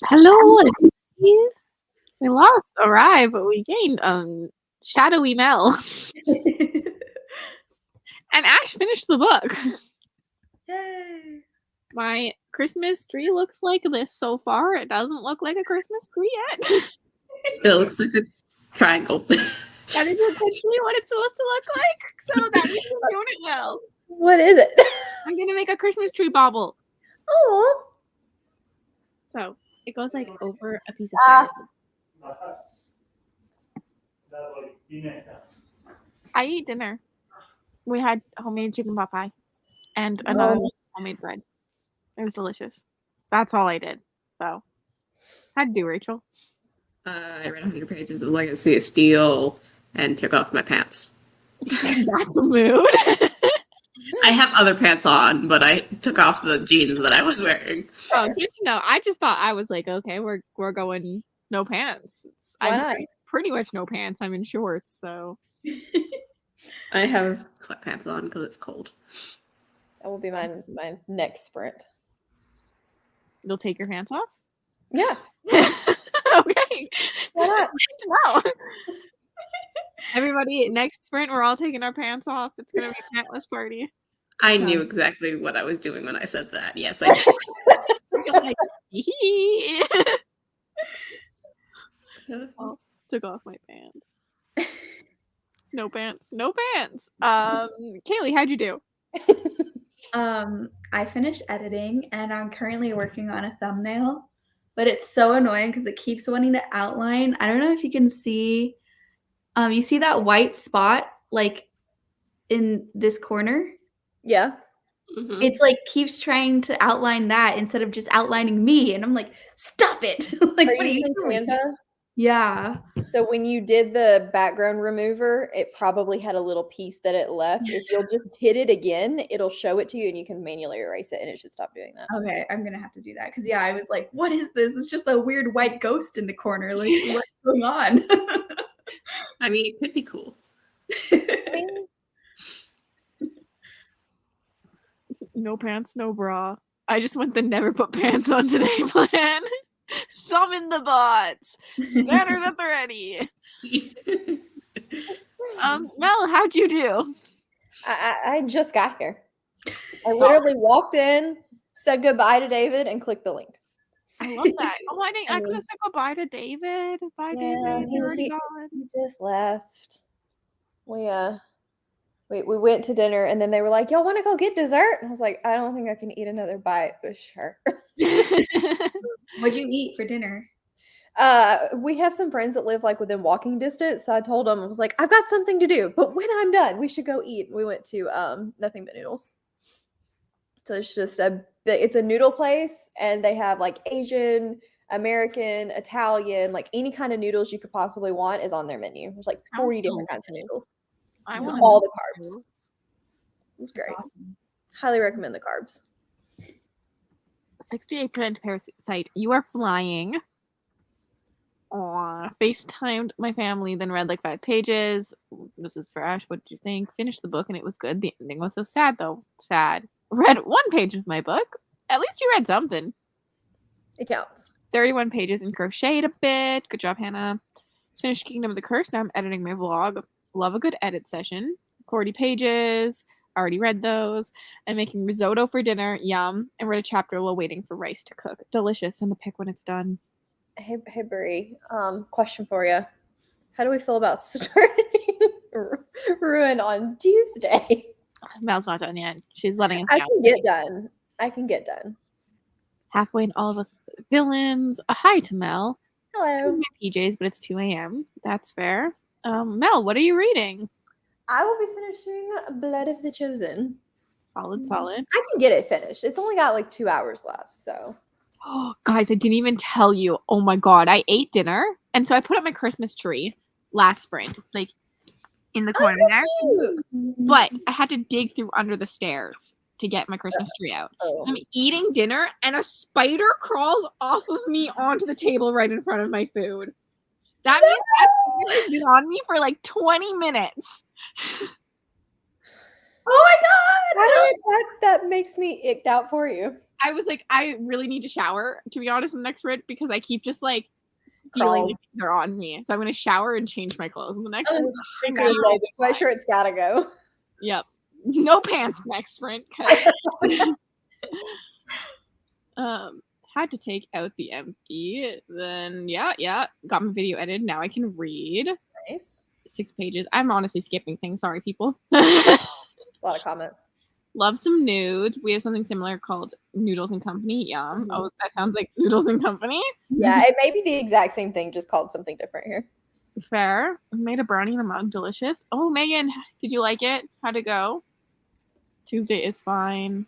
Hello, everybody. We lost Arai, but we gained Shadowy Mel. And Ash finished the book. Yay! My Christmas tree looks like this so far. It doesn't look like a Christmas tree yet. It looks like a triangle. That is essentially what it's supposed to look like. So that means I'm doing it well. What is it? I'm gonna make a Christmas tree bauble. Oh, So it goes like over a piece of Ah. styrofoam. I ate dinner. We had homemade chicken pot pie and another homemade bread. It was delicious. That's all I did. So how'd you do, Rachel? I read 100 pages of Legacy of Steel and took off my pants. That's a mood. I have other pants on, but I took off the jeans that I was wearing. Oh, good to know. I just thought, I was like, okay, we're going no pants. Why I'm not? pretty much no pants. I'm in shorts, so I have sweatpants on because it's cold. That will be my next sprint. you'll take your pants off. Yeah. Okay. Why not? Good to know. Everybody, next sprint, we're all taking our pants off. It's gonna be a pantless party. I knew exactly what I was doing when I said that. Yes, I did. Just like, hee. Oh, took off my pants. No pants. No pants. Kaylee, how'd you do? I finished editing and I'm currently working on a thumbnail, but it's so annoying because it keeps wanting to outline. I don't know if you can see. You see that white spot like in this corner? Yeah. Mhm. It's like keeps trying to outline that instead of just outlining me, and I'm like, stop it! Like, Are what are you you using doing? Canva? Yeah. So when you did the background remover, it probably had a little piece that it left. If you'll just hit it again, it'll show it to you and you can manually erase it and it should stop doing that. Okay, I'm gonna have to do that because yeah, I was like, what is this? It's just a weird white ghost in the corner. Like, what's going on? I mean, it could be cool. I mean, No pants, no bra. I just went the never put pants on today plan. Summon the bots. Scatter the thready. Mel, how'd you do? I just got here. I literally walked in, said goodbye to David, and clicked the link. I love that. Oh, I could have said goodbye to David. Bye, Yeah, David. You're already he- gone. He just left. We went to dinner and then they were like, y'all want to go get dessert? And I was like, I don't think I can eat another bite, but sure. What'd you eat for dinner? We have some friends that live like within walking distance. So I told them, I was like, I've got something to do, but when I'm done, we should go eat. We went to Nothing But Noodles. So it's just it's a noodle place and they have like Asian, American, Italian, like any kind of noodles you could possibly want is on their menu. There's like 40 different kinds of noodles. I With want all the carbs. It's That's great. awesome. Highly recommend the carbs. 68% Parasite. You are flying. Aw, FaceTimed my family, then read like 5 pages. This is for Ash. What did you think? Finished the book and it was good. The ending was so sad though. Sad. Read 1 page of my book. At least you read something. It counts. 31 pages and crocheted a bit. Good job, Hannah. Finished Kingdom of the Curse. Now I'm editing my vlog. Love a good edit session. 40 pages. Already read those. I'm making risotto for dinner. Yum. And read a chapter while waiting for rice to cook. Delicious. And to pick when it's done. Hey Brie, question for you. How do we feel about starting Ruin on Tuesday? Mel's not done yet. She's letting us I know. can get done. Halfway in all of us villains. A hi to Mel. Hello. I'm in my PJs, but it's 2 a.m. That's fair. Mel, what are you reading? I will be finishing Blood of the Chosen. Solid, solid. I can get it finished. It's only got like 2 hours left, so. Oh, guys, I didn't even tell you. Oh my god, I ate dinner, and so I put up my Christmas tree last sprint, like in the corner there. Cute. But I had to dig through under the stairs to get my Christmas tree out. So I'm eating dinner, and a spider crawls off of me onto the table right in front of my food. That means that spider has been on me for like 20 minutes. Oh my god! That makes me icked out for you. I was like, I really need to shower, to be honest, in the next sprint because I keep just like feeling Crawls. like things are on me. So I'm gonna shower and change my clothes in the next. I was sprint. gonna say the sweatshirt's gotta go. Yep. No pants next sprint. 'Cause had to take out the empty. Then yeah, got my video edited. Now I can read. Nice. 6 pages. I'm honestly skipping things. Sorry, people. A lot of comments. Love some nudes. We have something similar called Noodles and Company. Yum. Mhm. Oh, that sounds like Noodles and Company. Yeah, it may be the exact same thing, just called something different here. Fair. Made a brownie in a mug. Delicious. Oh, Megan, did you like it? How'd it go? Tuesday is fine.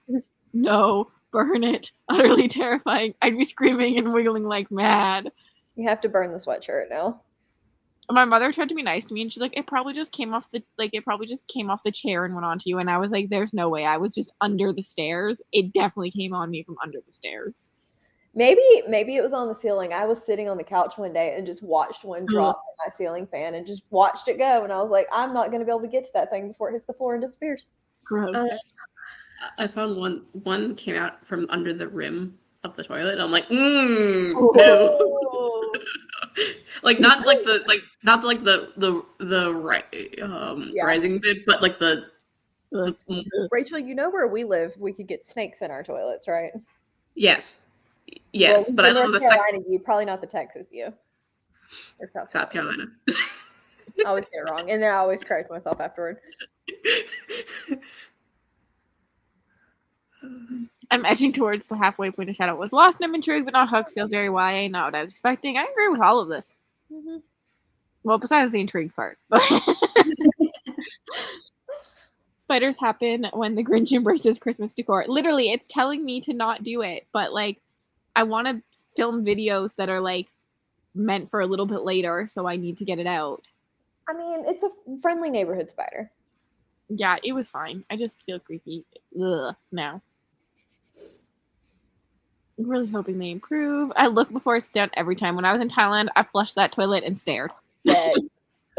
No, burn it. Utterly terrifying. I'd be screaming and wiggling like mad. You have to burn the sweatshirt now. My mother tried to be nice to me and she's like, it probably just came off the chair and went onto you. And I was like, there's no way. I was just under the stairs. It definitely came on me from under the stairs. Maybe it was on the ceiling. I was sitting on the couch one day and just watched one drop in my ceiling fan and just watched it go. And I was like, I'm not going to be able to get to that thing before it hits the floor and disappears. Gross. I found one came out from under the rim of the toilet. I'm like, no. Like not like the rising bit, but like the Rachel, you know where we live, we could get snakes in our toilets, right? yes, Well, but I the live in North the second Carolina you, probably not the Texas you. Or South Carolina. I always get it wrong. And then I always correct myself afterward. I'm edging towards the halfway point of Shadow was lost and I'm intrigued but not hooked. Feels very YA, not what I was expecting. I agree with all of this. Mm-hmm. Well, besides the intrigue part. Spiders happen when the Grinch embraces Christmas decor. Literally, it's telling me to not do it. But like, I want to film videos that are like meant for a little bit later, so I need to get it out. I mean, it's a friendly neighborhood spider. Yeah, it was fine. I just feel creepy. Ugh, now. I'm really hoping they improve. I look before I sit down every time. When I was in Thailand, I flushed that toilet and stared. Dead.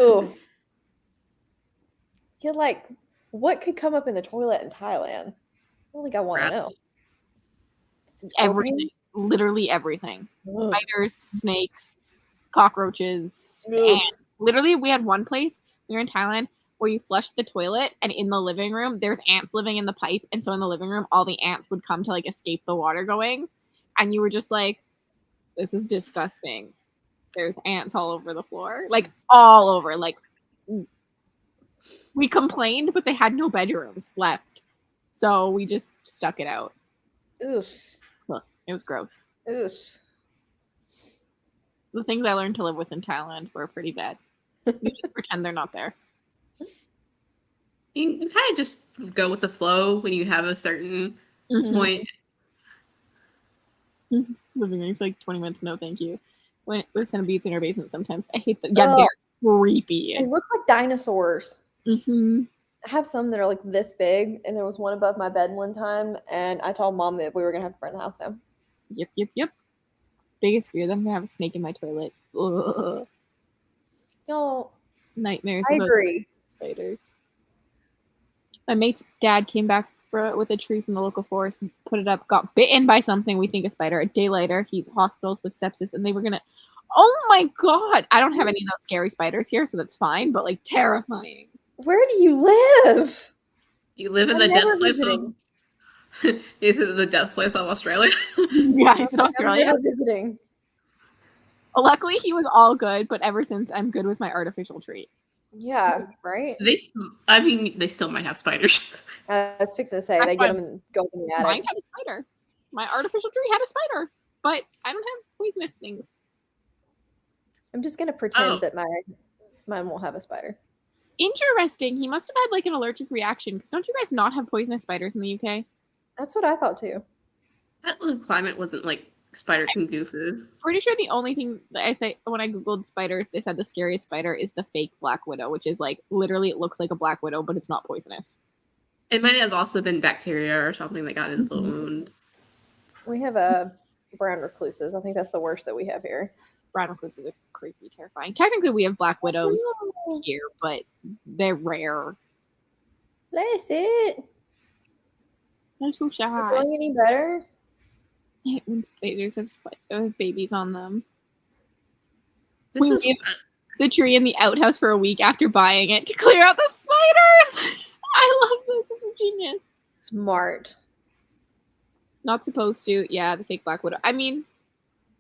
Ooh. You're like, what could come up in the toilet in Thailand? I don't think I want to know. Everything. Literally everything. Ugh. Spiders, snakes, cockroaches, Ugh. ants. Literally, we had one place, we were in Thailand, where you flushed the toilet and in the living room, there's ants living in the pipe. And so in the living room, all the ants would come to like escape the water going. And you were just like, this is disgusting. There's ants all over the floor. Like all over. Like we complained, but they had no bedrooms left. So we just stuck it out. Ugh. Look, it was gross. Ugh. The things I learned to live with in Thailand were pretty bad. You just pretend they're not there. You kind of just go with the flow when you have a certain Mhm. point. Living room for like 20 minutes, no thank you. When there's some beats in our basement sometimes. I hate them. Yeah, Oh. they're creepy. They look like dinosaurs. Mm-hmm. I have some that are like this big, and there was one above my bed one time, and I told Mom that we were gonna have to burn the house down. Yep. Biggest fear, I'm gonna have a snake in my toilet. Ugh. Y'all, Nightmares I about agree. spiders. My mate's dad came back with a tree from the local forest, put it up, got bitten by something we think a spider. A day later, he's hospitals with sepsis, and they were gonna. Oh my god! I don't have any of those scary spiders here, so that's fine. But like terrifying. Where do you live? You live in I'm the never death place visiting. of Is it the death place of Australia? Yeah, he's in I'm Australia. never visiting. Well, luckily, he was all good, but ever since, I'm good with my artificial tree. Yeah, right. they still might have spiders. I was fixing to say That's they get fine. them and go in the Mine attic. had a spider. My artificial tree had a spider, but I don't have poisonous things. I'm just gonna pretend Oh. that mine won't have a spider. Interesting. He must have had like an allergic reaction. Because don't you guys not have poisonous spiders in the UK? That's what I thought too. That little climate wasn't like spider conducive. Pretty sure the only thing that I think when I googled spiders, they said the scariest spider is the fake black widow, which is like literally it looks like a black widow, but it's not poisonous. It might have also been bacteria or something that got into the wound. We have a brown recluses. I think that's the worst that we have here. Brown recluses are creepy, terrifying. Technically, we have black widows No. here, but they're rare. Bless it. They're so Is it shy. going any better? I hate when spiders have babies on them. This We is leave the tree in the outhouse for a week after buying it to clear out the spiders. I love this. This is genius. Smart. Not supposed to. Yeah, the fake black widow. I mean,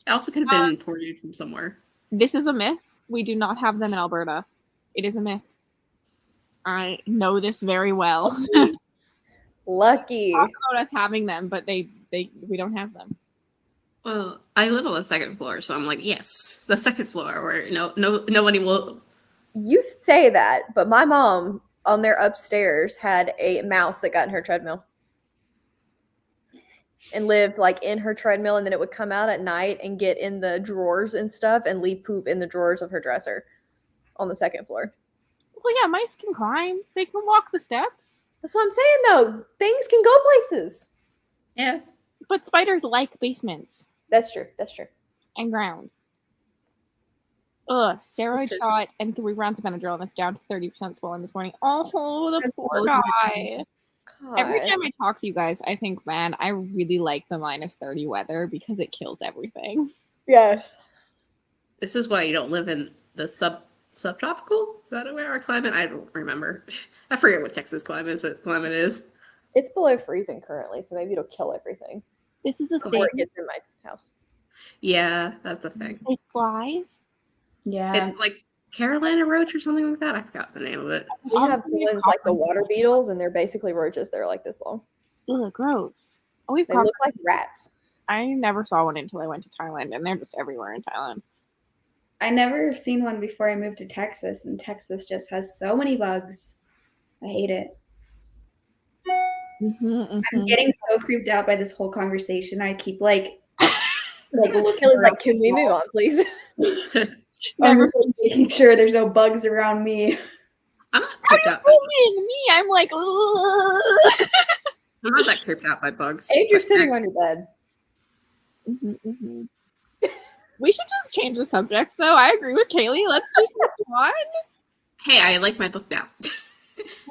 it also could have been imported from somewhere. this is a myth. We do not have them in Alberta. It is a myth. I know this very well. Lucky. Talk about us having them, but we don't have them. Well, I live on the second floor, so I'm like, yes, the second floor where nobody will. You say that, but my mom on their upstairs had a mouse that got in her treadmill and lived like in her treadmill, and then it would come out at night and get in the drawers and stuff and leave poop in the drawers of her dresser on the second floor. Well, yeah, mice can climb. They can walk the steps. That's what I'm saying, though. Things can go places. Yeah. But spiders like basements That's true. That's true. and ground. Ugh, steroid shot and 3 rounds of Benadryl, and it's down to 30% swollen this morning. Oh, the That's poor so guy. God. Every time I talk to you guys, I think, man, I really like the -30 weather because it kills everything. Yes. This is why you don't live in the subtropical. Is that where our climate? I don't remember. I forget what Texas climate is. It's below freezing currently, so maybe it'll kill everything This is a before thing. it gets in my house. Yeah, that's the thing. It flies. Yeah. It's like Carolina roach or something like that. I forgot the name of it. We have Honestly, ones like the water beetles, and they're basically roaches. They're like this long. Ugh, gross. Oh, we've They got. look like rats. I never saw one until I went to Thailand, and they're just everywhere in Thailand. I never seen one before I moved to Texas, and Texas just has so many bugs. I hate it. I'm getting so creeped out by this whole conversation. I keep like looking. Kelly's like, can we move on, please? I'm just like, making sure there's no bugs around me. I'm not How are creeped you out. fooling me? I'm like, ugh. I'm not that creeped out by bugs. Andrew's but sitting on your bed. We should just change the subject, though. I agree with Kaylee. Let's just move on. Hey, I like my book now.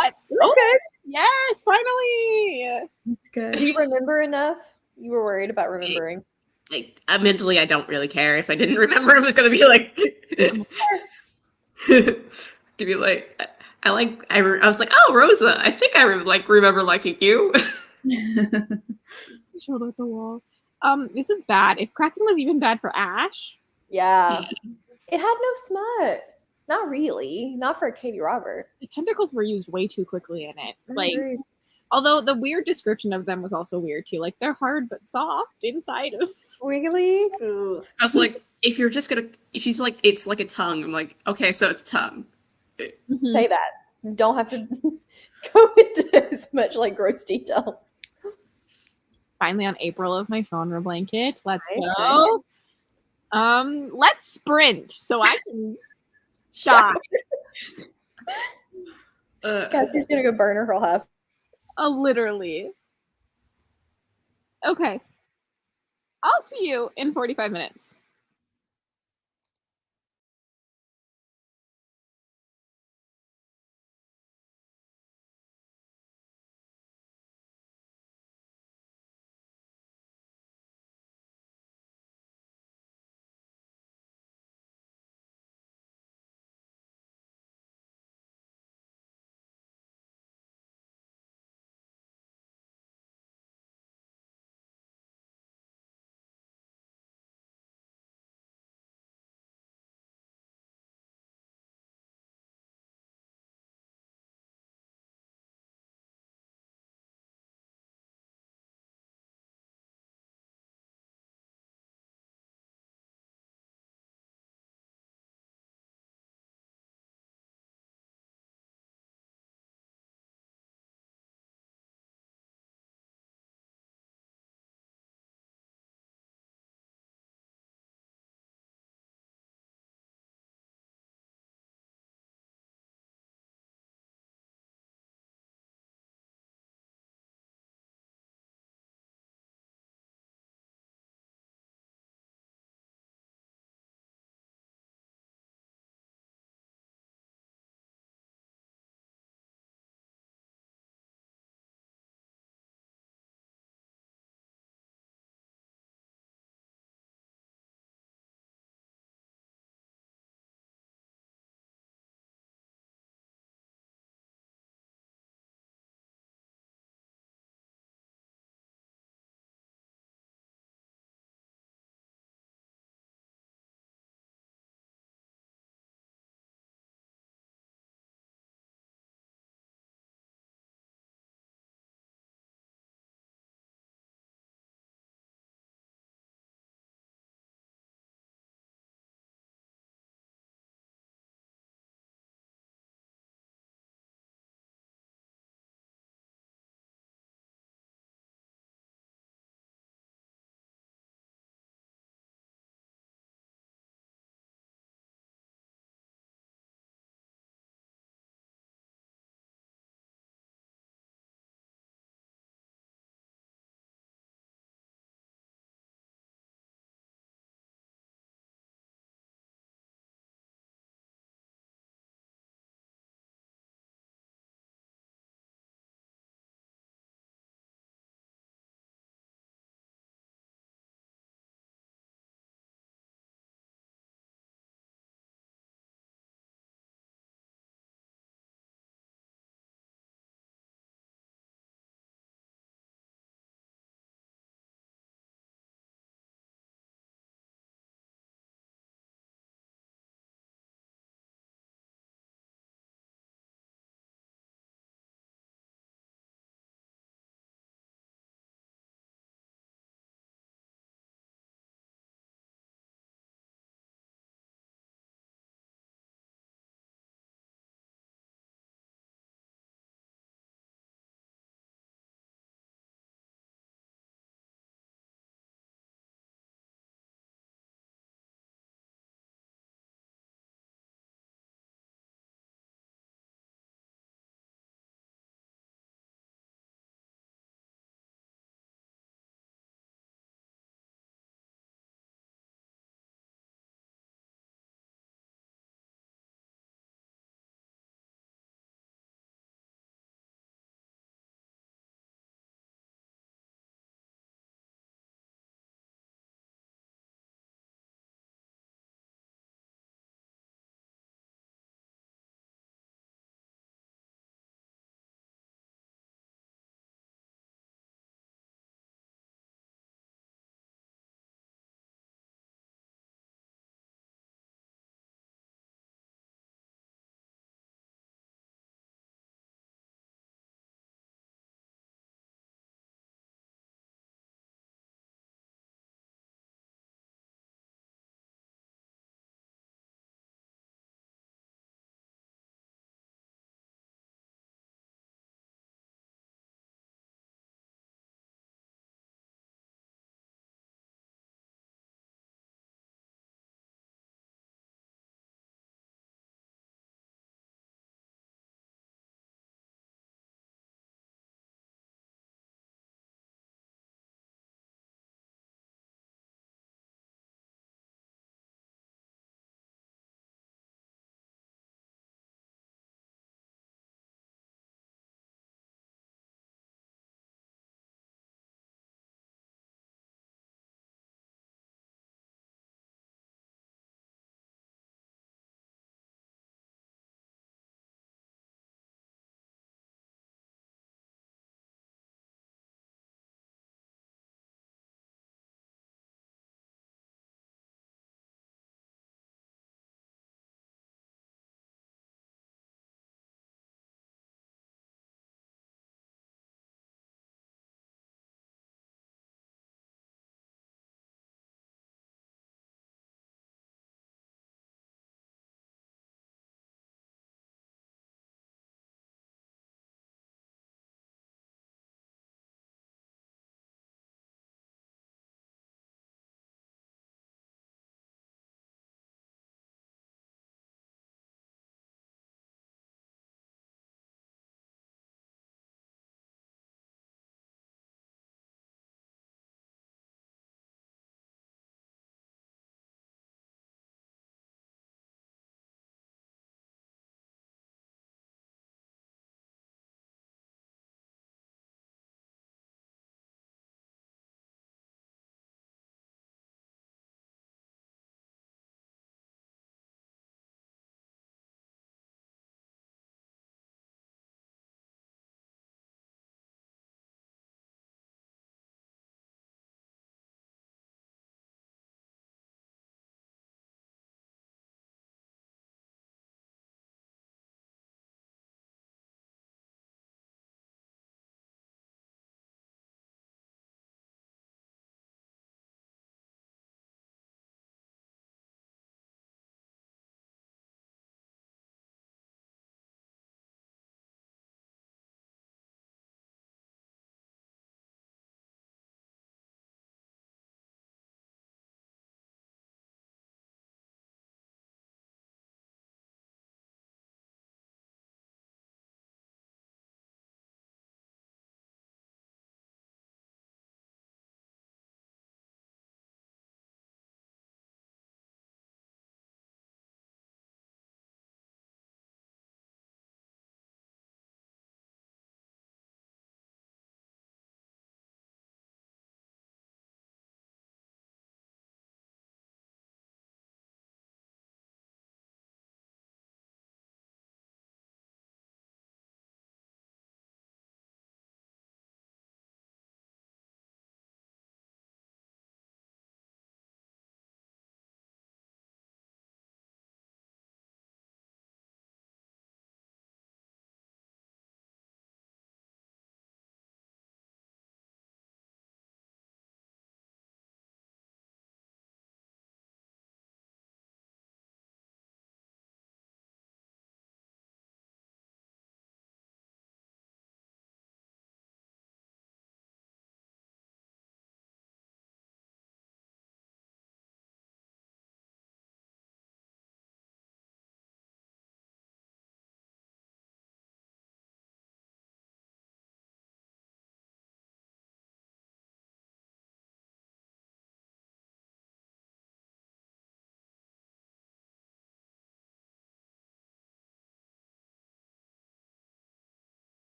Let's. Okay. Yes, finally. It's good. Do you remember enough? You were worried about remembering. Like, mentally, I don't really care. If I didn't remember, it was gonna be like, to be like, I was like, oh, Rosa, I think I remember liking you. Showed at the wall. This is bad. If Kraken was even bad for Ash, Yeah. It had no smut. Not really. Not for Katie Robert. the tentacles were used way too quickly in it. I Like, agree. although the weird description of them was also weird too. Like, they're hard but soft inside of. Wiggly. Ugh. I was like, if she's like, it's like a tongue. I'm like, okay, so it's tongue. Say that. You don't have to go into as much like gross detail. Finally on April of my genre blanket. Let's Nice, go. Let's sprint so I can die. Cassie's gonna go burn her whole house. Literally. Okay. I'll see you in 45 minutes.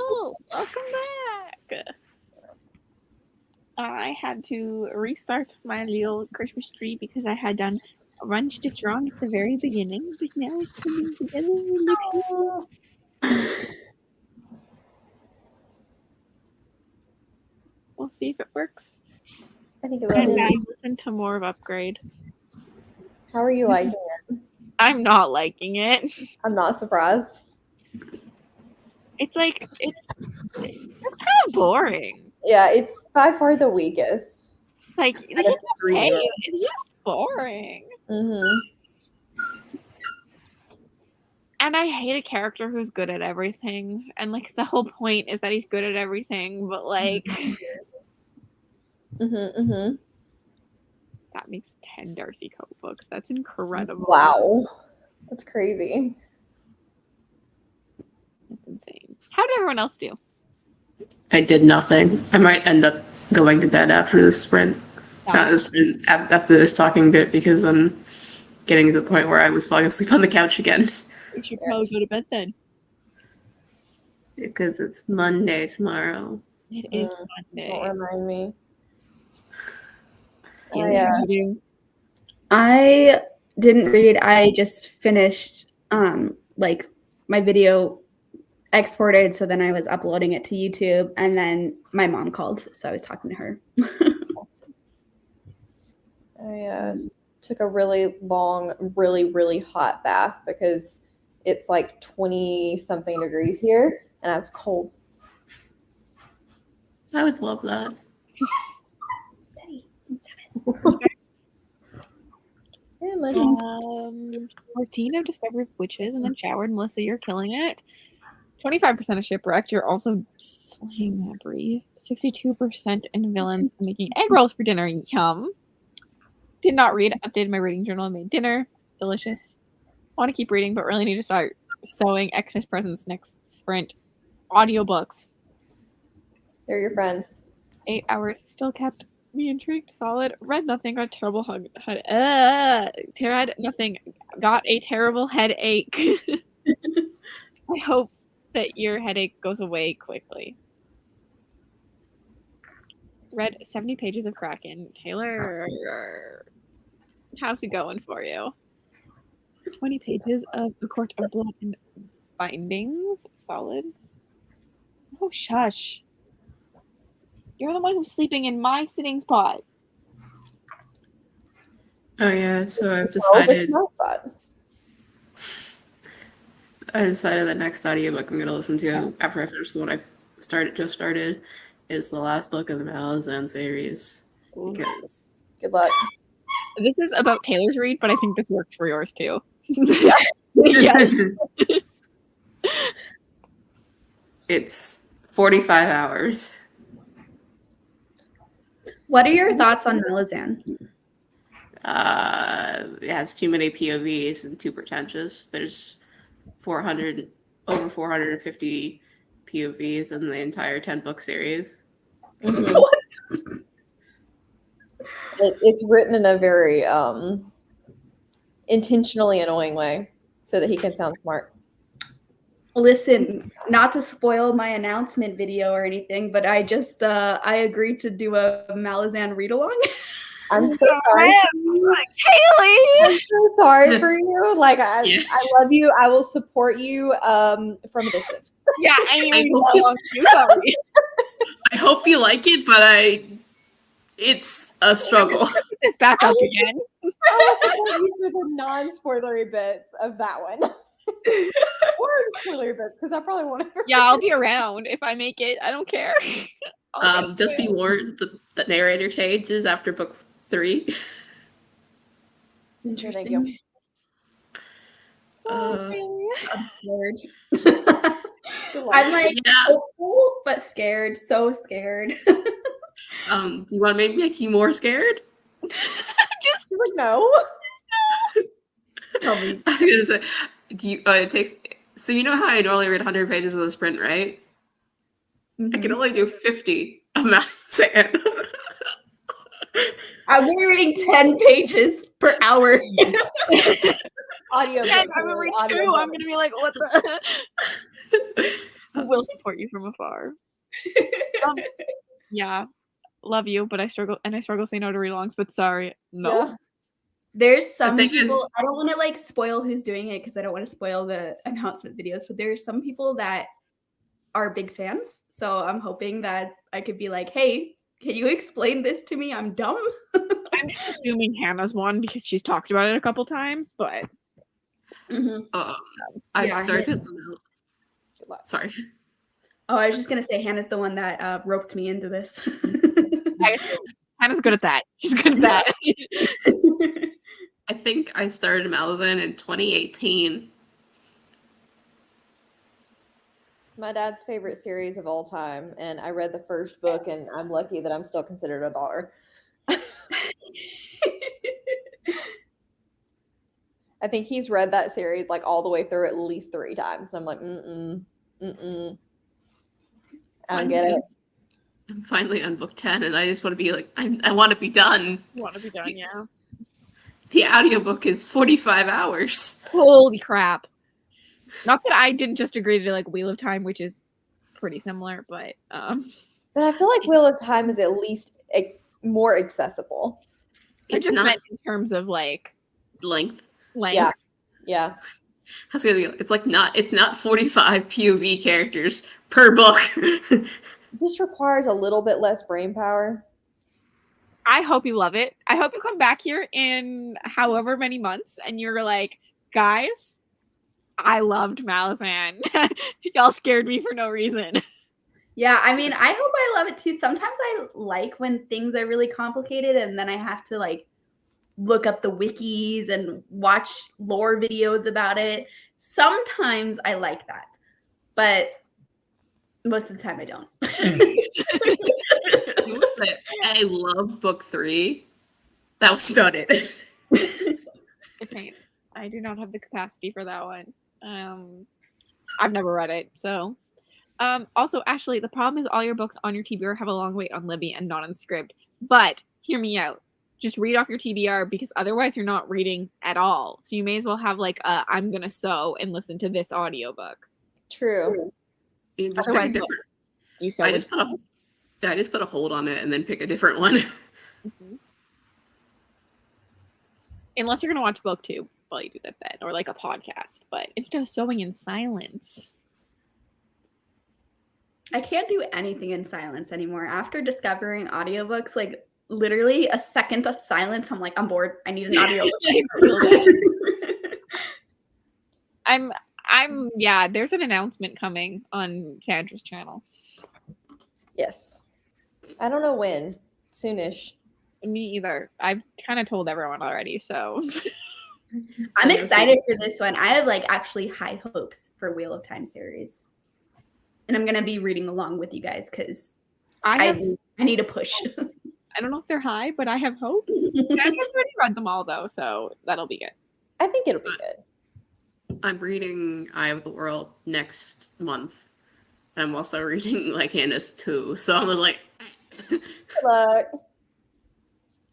Hello, welcome back. I had to restart my little Christmas tree because I had done a run stitch wrong at the very beginning, but now it's coming together. It looks We'll see if it works. I think it And will. I listen to more of Upgrade. How are you liking it? I'm not liking it. I'm not surprised. It's like it's just kind of boring. Yeah, it's by far the weakest. Like Out of the three hey, books. it's just boring. Mm-hmm. And I hate a character who's good at everything. And like the whole point is that he's good at everything, but like Mm-hmm. Mm-hmm. that makes 10 Darcy Cope books. That's incredible. Wow. That's crazy. That's insane. How did everyone else do? I did nothing. I might end up going to bed after this sprint. Not this sprint, after this talking bit, because I'm getting to the point where I was falling asleep on the couch again. We should probably go to bed then. Because it's Monday tomorrow. It is Don't Monday. remind me. Oh, What yeah. did you do? I didn't read. I just finished like my video exported, so then I was uploading it to YouTube, and then my mom called, so I was talking to her. I took a really long, really, really hot bath because it's like 20-something degrees here, and I was cold. I would love that. Yeah, my 14 of Discovery of Witches, and then showered. Melissa, you're killing it. 25% of Shipwrecked. You're also slaying that brief. 62% in Villains. I'm making egg rolls for dinner. Yum. Did not read. Updated my reading journal and made dinner. Delicious. Want to keep reading, but really need to start sewing Xmas presents next sprint. Audiobooks. They're your friend. 8 hours. Still kept me intrigued. Solid. Read nothing. Got a terrible hug. Read nothing. Got a terrible headache. I hope that your headache goes away quickly. Read 70 pages of Kraken. Taylor, how's it going for you? 20 pages of The Court of Blood and Bindings. Solid. Oh, shush. You're the one who's sleeping in my sitting spot. Oh yeah, so I've Oh, decided it's my spot. the next audiobook I'm gonna listen to after I finish the one I just started is the last book of the Malazan series. Because Good luck. This is about Taylor's read, but I think this works for yours too. Yes. It's 45 hours. What are your thoughts on Malazan? It has too many POVs and too pretentious. There's over 450 POVs in the entire 10-book series. Mhm. It's written in a very intentionally annoying way so that he can sound smart. Listen, not to spoil my announcement video or anything, but I just I agreed to do a Malazan read along. I'm so sorry. Kaylee! I'm so sorry for you. Like I love you. I will support you from a distance. Yeah, I mean, I hope sorry. I hope you like it, but it's a struggle. Put this back up again. I will support you for the non-spoilery bits of that one. Or the spoilery bits, because I probably won't ever. Yeah, I'll be around if I make it. I don't care. I'll get Just be spoiled. warned, the narrator changes after book 3. Interesting. Oh, really? I'm scared. Good luck. I'm like Yeah. hopeful but scared. So scared. Do you want to make you more scared? Just He's like, no. Tell me. I was gonna say, do you? It takes. So you know how I normally read 100 pages of a sprint, right? I can only do 50 of Malazan. I'm reading 10 pages per hour. Audio. yeah, book, I'm gonna read audio 2. book. I'm gonna be like, what the? We'll support you from afar. Yeah, love you, but I struggle to say no to read-alongs, but sorry, no. Yeah. There's some think it- people, I don't want to like spoil who's doing it because I don't want to spoil the announcement videos, but there's some people that are big fans. So I'm hoping that I could be like, hey, can you explain this to me? I'm dumb. I'm just assuming Hannah's one because she's talked about it a couple times, but Mhm. I Yeah, started. Good luck. Sorry. Oh, I was just going to say Hannah's the one that roped me into this. Hannah's good at that. She's good at that. I think I started Malazan in 2018. It's my dad's favorite series of all time, and I read the first book, and I'm lucky that I'm still considered a daughter. I think he's read that series like all the way through at least 3 times. And I'm like, I don't get it. I'm finally on book 10, and I just want to be like, I want to be done. You want to be done, yeah. The audiobook is 45 hours. Holy crap. Not that I didn't just agree to like Wheel of Time, which is pretty similar, but But I feel like Wheel of Time is at least more accessible. I It's just not meant in terms of like length. length. Yeah. I was gonna be. It's not 45 POV characters per book. It just requires a little bit less brain power. I hope you love it. I hope you come back here in however many months and you're like, guys, I loved Malazan. Y'all scared me for no reason. Yeah, I mean, I hope I love it too. Sometimes I like when things are really complicated and then I have to like look up the wikis and watch lore videos about it. Sometimes I like that, but most of the time I don't. I love book 3. That was about it. The same. I do not have the capacity for that one. I've never read it, so. Also, Ashley, the problem is all your books on your TBR have a long wait on Libby and not on Scribd. But hear me out. Just read off your TBR because otherwise you're not reading at all. So you may as well have like a I'm gonna sew and listen to this audiobook. True. You just pick a Otherwise, different. You sew I with- just put a hold on it and then pick a different one. Mhm. Unless you're gonna watch BookTube while you do that then, or like a podcast. But instead of sewing in silence. I can't do anything in silence anymore. After discovering audiobooks, like literally a second of silence, I'm like, I'm bored. I need an audiobook. Yeah, there's an announcement coming on Sandra's channel. Yes. I don't know when. Soonish. Me either. I've kind of told everyone already, so I'm excited for this one. I have like actually high hopes for Wheel of Time series. And I'm gonna be reading along with you guys because I need a push. I don't know if they're high, but I have hopes. I just already read them all though, so that'll be good. I think it'll be good. I'm reading Eye of the World next month. I'm also reading like Hannah's 2. So I was like, Good luck.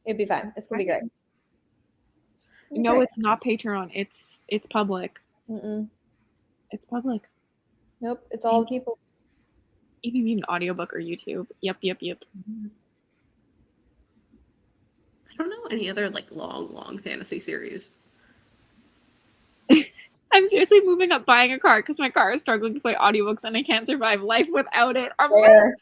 It'll be fine. It's gonna be great. No, it's not Patreon. It's public. Mm-mm. It's public. Nope. It's all the people's. You can read an audiobook or YouTube. Yep. I don't know any other like long fantasy series. I'm seriously moving up buying a car because my car is struggling to play audiobooks and I can't survive life without it. Fair.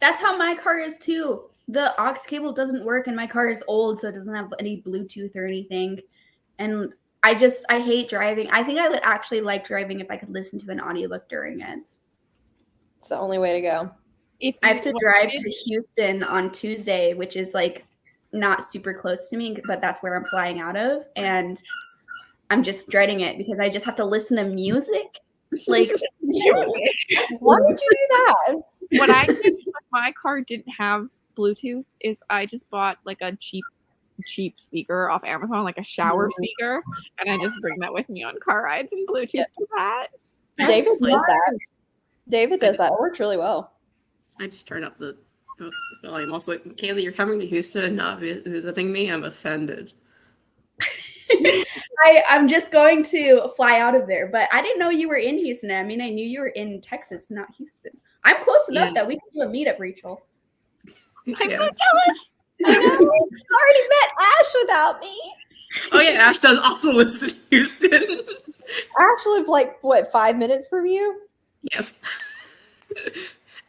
That's how my car is too. The aux cable doesn't work and my car is old, so it doesn't have any Bluetooth or anything. And I hate driving. I think I would actually like driving if I could listen to an audiobook during it. It's the only way to go. I have to drive to Houston on Tuesday, which is like not super close to me, but that's where I'm flying out of. And I'm just dreading it because I just have to listen to music. Like, Why would you do that? What I did when my car didn't have Bluetooth is I just bought like a cheap speaker off Amazon, like a shower speaker, and I just bring that with me on car rides and Bluetooth to that. David does smart. that. David does that. It works really well. I just turn up the volume. Also, Kaylee, you're coming to Houston and not visiting me. I'm offended. I'm just going to fly out of there, but I didn't know you were in Houston. I mean, I knew you were in Texas, not Houston. I'm close enough Yeah. that we can do a meetup, Rachel. I'm Yeah. so jealous. I know. You already met Ash without me. Oh yeah, Ash does also lives in Houston. Ash lived like what 5 minutes from you? Yes.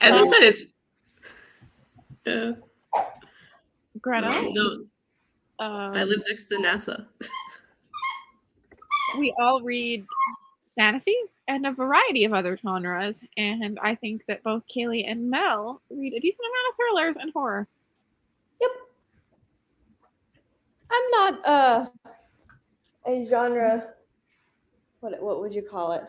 As I said, it's Greta, no. I um, live next to NASA. we all read fantasy and a variety of other genres, and I think that both Kaylee and Mel read a decent amount of thrillers and horror. I'm not a genre. What would you call it?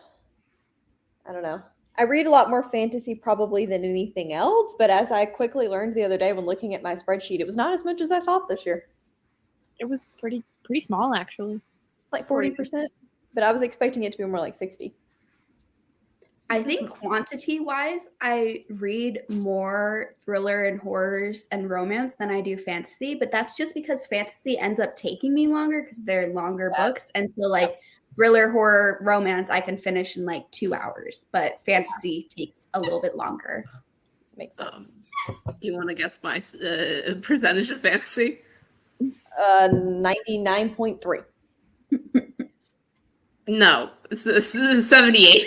I don't know. I read a lot more fantasy probably than anything else, but as I quickly learned the other day when looking at my spreadsheet, it was not as much as I thought this year. It was pretty small, actually. It's like 40%, but I was expecting it to be more like 60. I think quantity wise, I read more thriller and horrors and romance than I do fantasy, but that's just because fantasy ends up taking me longer because they're longer books. And so, like, thriller, horror, romance, I can finish in like 2 hours, but fantasy takes a little bit longer. Makes sense. Do you want to guess my percentage of fantasy? 99.3. No, this is 78.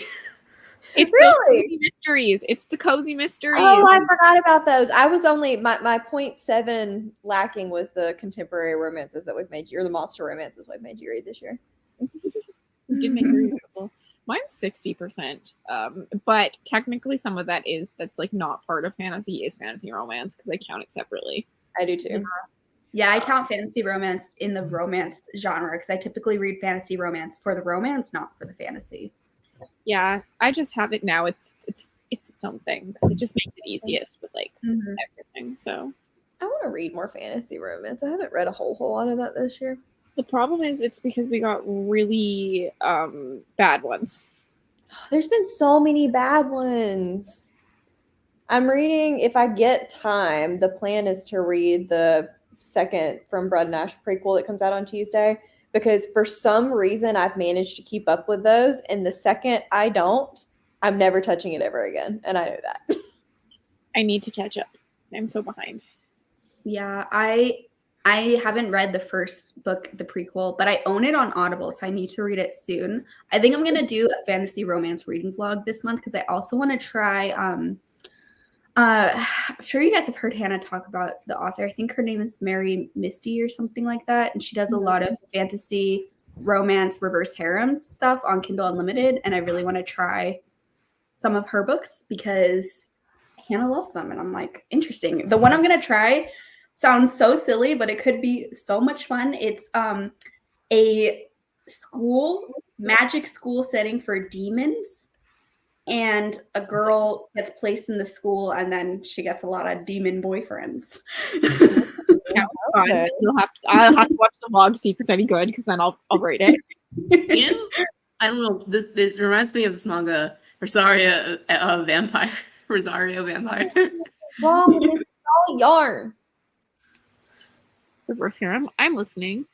It's Really? the cozy mysteries. It's the cozy mysteries. Oh, I forgot about those. I was only my 0.7 lacking was the contemporary romances that we've made you, or the monster romances we've made you read this year. You did make it readable. Mine's 60%. But technically some of that's like not part of fantasy is fantasy romance because I count it separately. I do too. Yeah, I count fantasy romance in the romance genre because I typically read fantasy romance for the romance, not for the fantasy. Yeah, I just have it now. It's its own thing because it just makes it easiest with like everything. So I want to read more fantasy romance. I haven't read a whole lot of that this year. the problem is it's because we got really bad ones. There's been so many bad ones. I'm reading, if I get time, the plan is to read the second From Blood and Ash prequel that comes out on Tuesday, because for some reason I've managed to keep up with those, and the second I don't, I'm never touching it ever again, and I know that. I need to catch up. I'm so behind. Yeah, I haven't read the first book, the prequel, but I own it on Audible, so I need to read it soon. I think I'm gonna do a fantasy romance reading vlog this month because I also want to try. I'm sure you guys have heard Hannah talk about the author. I think her name is Mary Misty or something like that, and she does a lot of fantasy romance reverse harems stuff on Kindle Unlimited, and I really want to try some of her books because Hannah loves them, and I'm like, interesting. The one I'm gonna try sounds so silly, but it could be so much fun. It's a magic school setting for demons, and a girl gets placed in the school, and then she gets a lot of demon boyfriends. Sounds fun. Okay. I'll have to watch the vlog to see if it's any good because then I'll rate it. You know, I don't know. This reminds me of this manga, Rosario Vampire. Rosario Vampire. Wrong, this is all yarn. Reverse here. I'm listening.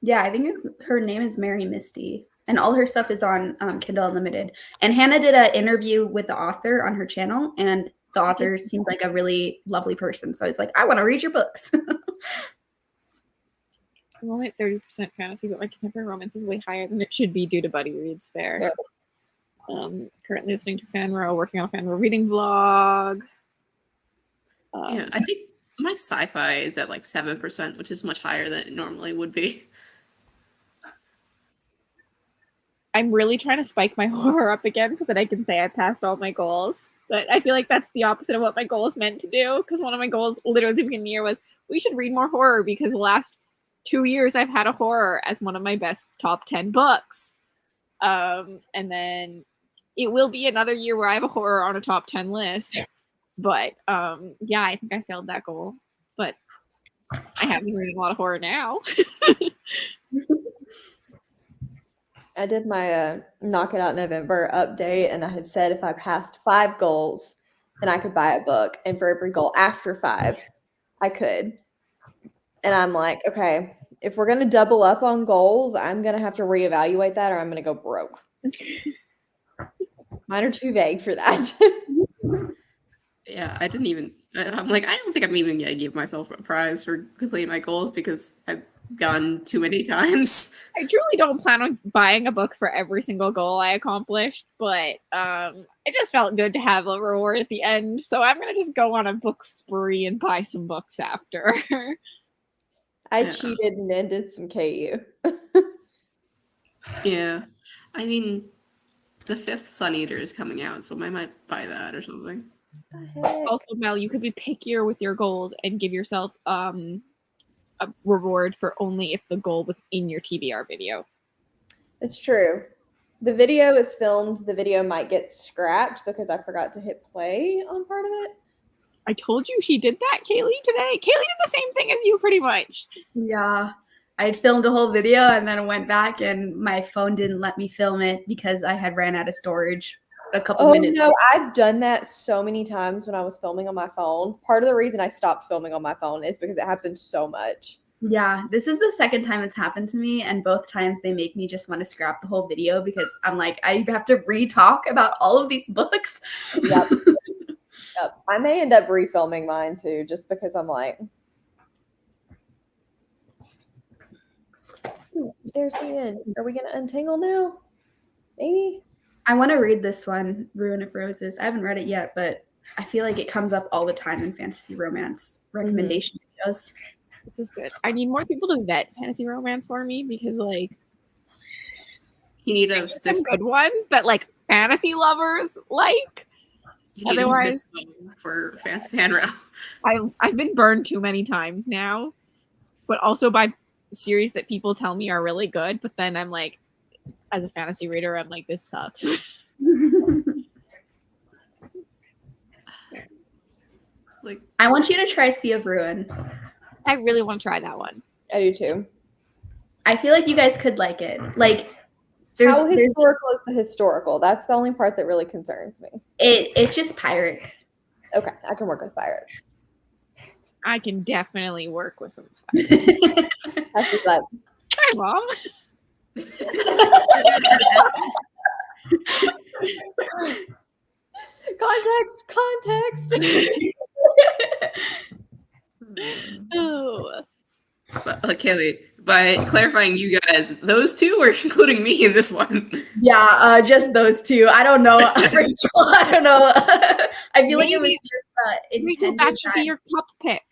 Yeah, I think her name is Mary Misty, and all her stuff is on Kindle Unlimited. And Hannah did an interview with the author on her channel, and the author seemed like a really lovely person. So it's like, I want to read your books. I'm only at 30% fantasy, but my contemporary romance is way higher than it should be due to Buddy Reads Fair. Yeah. Currently listening to Fanro, working on a Fanro reading vlog. Yeah, I think my sci-fi is at like 7%, which is much higher than it normally would be. I'm really trying to spike my horror up again so that I can say I passed all my goals. But I feel like that's the opposite of what my goal is meant to do. Because one of my goals literally at the beginning of the year was we should read more horror because the last 2 years I've had a horror as one of my best top 10 books. And then it will be another year where I have a horror on a top 10 list. But yeah, I think I failed that goal. But I have been reading a lot of horror now. I did my Knock It Out November update, and I had said if I passed 5 goals, then I could buy a book. And for every goal after 5, I could. And I'm like, okay, if we're gonna double up on goals, I'm gonna have to reevaluate that, or I'm gonna go broke. Mine are too vague for that. Yeah, I didn't even. I'm like, I don't think I'm even gonna give myself a prize for completing my goals because I've gone too many times. I truly don't plan on buying a book for every single goal I accomplished, but it just felt good to have a reward at the end. So I'm gonna just go on a book spree and buy some books after. I Yeah. cheated and then did some KU. Yeah, I mean, the 5th Sun Eater is coming out, so I might buy that or something. Also, Mel, you could be pickier with your goals and give yourself a reward for only if the goal was in your TBR video. It's true. The video is filmed. The video might get scrapped because I forgot to hit play on part of it. I told you she did that, Kaylee, today. Kaylee did the same thing as you, pretty much. Yeah. I filmed a whole video and then went back and my phone didn't let me film it because I had ran out of storage a couple Oh minutes. no, I've done that so many times when I was filming on my phone. Part of the reason I stopped filming on my phone is because it happened so much. Yeah, this is the second time it's happened to me, and both times they make me just want to scrap the whole video because I'm like, I have to re-talk about all of these books. Yep. Yep. I may end up refilming mine too, just because I'm like, there's the end. Are we gonna untangle now? Maybe. I want to read this one, Ruin of Roses. I haven't read it yet, but I feel like it comes up all the time in fantasy romance recommendation videos. This is good. I need more people to vet fantasy romance for me because, like, You need a some good ones that, like, fantasy lovers like. Otherwise- for fan rail. I've been burned too many times now, but also by series that people tell me are really good. But then I'm like, as a fantasy reader, I'm like, this sucks. Like, I want you to try Sea of Ruin. I really want to try that one. I do too. I feel like you guys could like it. Like, there's How historical is the historical? That's the only part that really concerns me. it's just pirates. Okay, I can work with pirates. I can definitely work with some. That's what's up. Hi, Mom. Context. Oh. but, Kaylee, by clarifying you guys, those two were including me in this one. Yeah, just those two. I don't know, Rachel. I don't know. I feel like it was Maybe- just Rachel, intended. that should be your cup pick.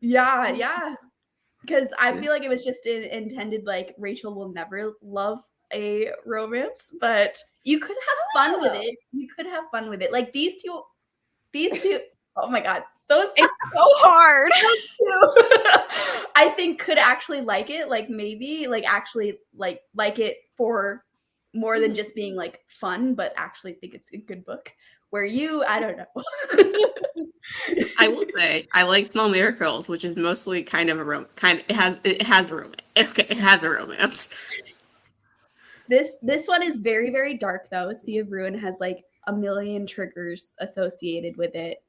Yeah. Because I feel like it was just intended like Rachel will never love a romance, but you could have fun with it. You could have fun with it. Like these two, oh my god, those It's so hard. two, I think could actually like it. Like maybe like actually like it for more than just being like fun, but actually think it's a good book. Where you, I don't know. I will say I like Small Miracles, which is mostly kind of a it has a romance. Okay, it has a romance. This one is very, very dark though. Sea of Ruin has like a million triggers associated with it.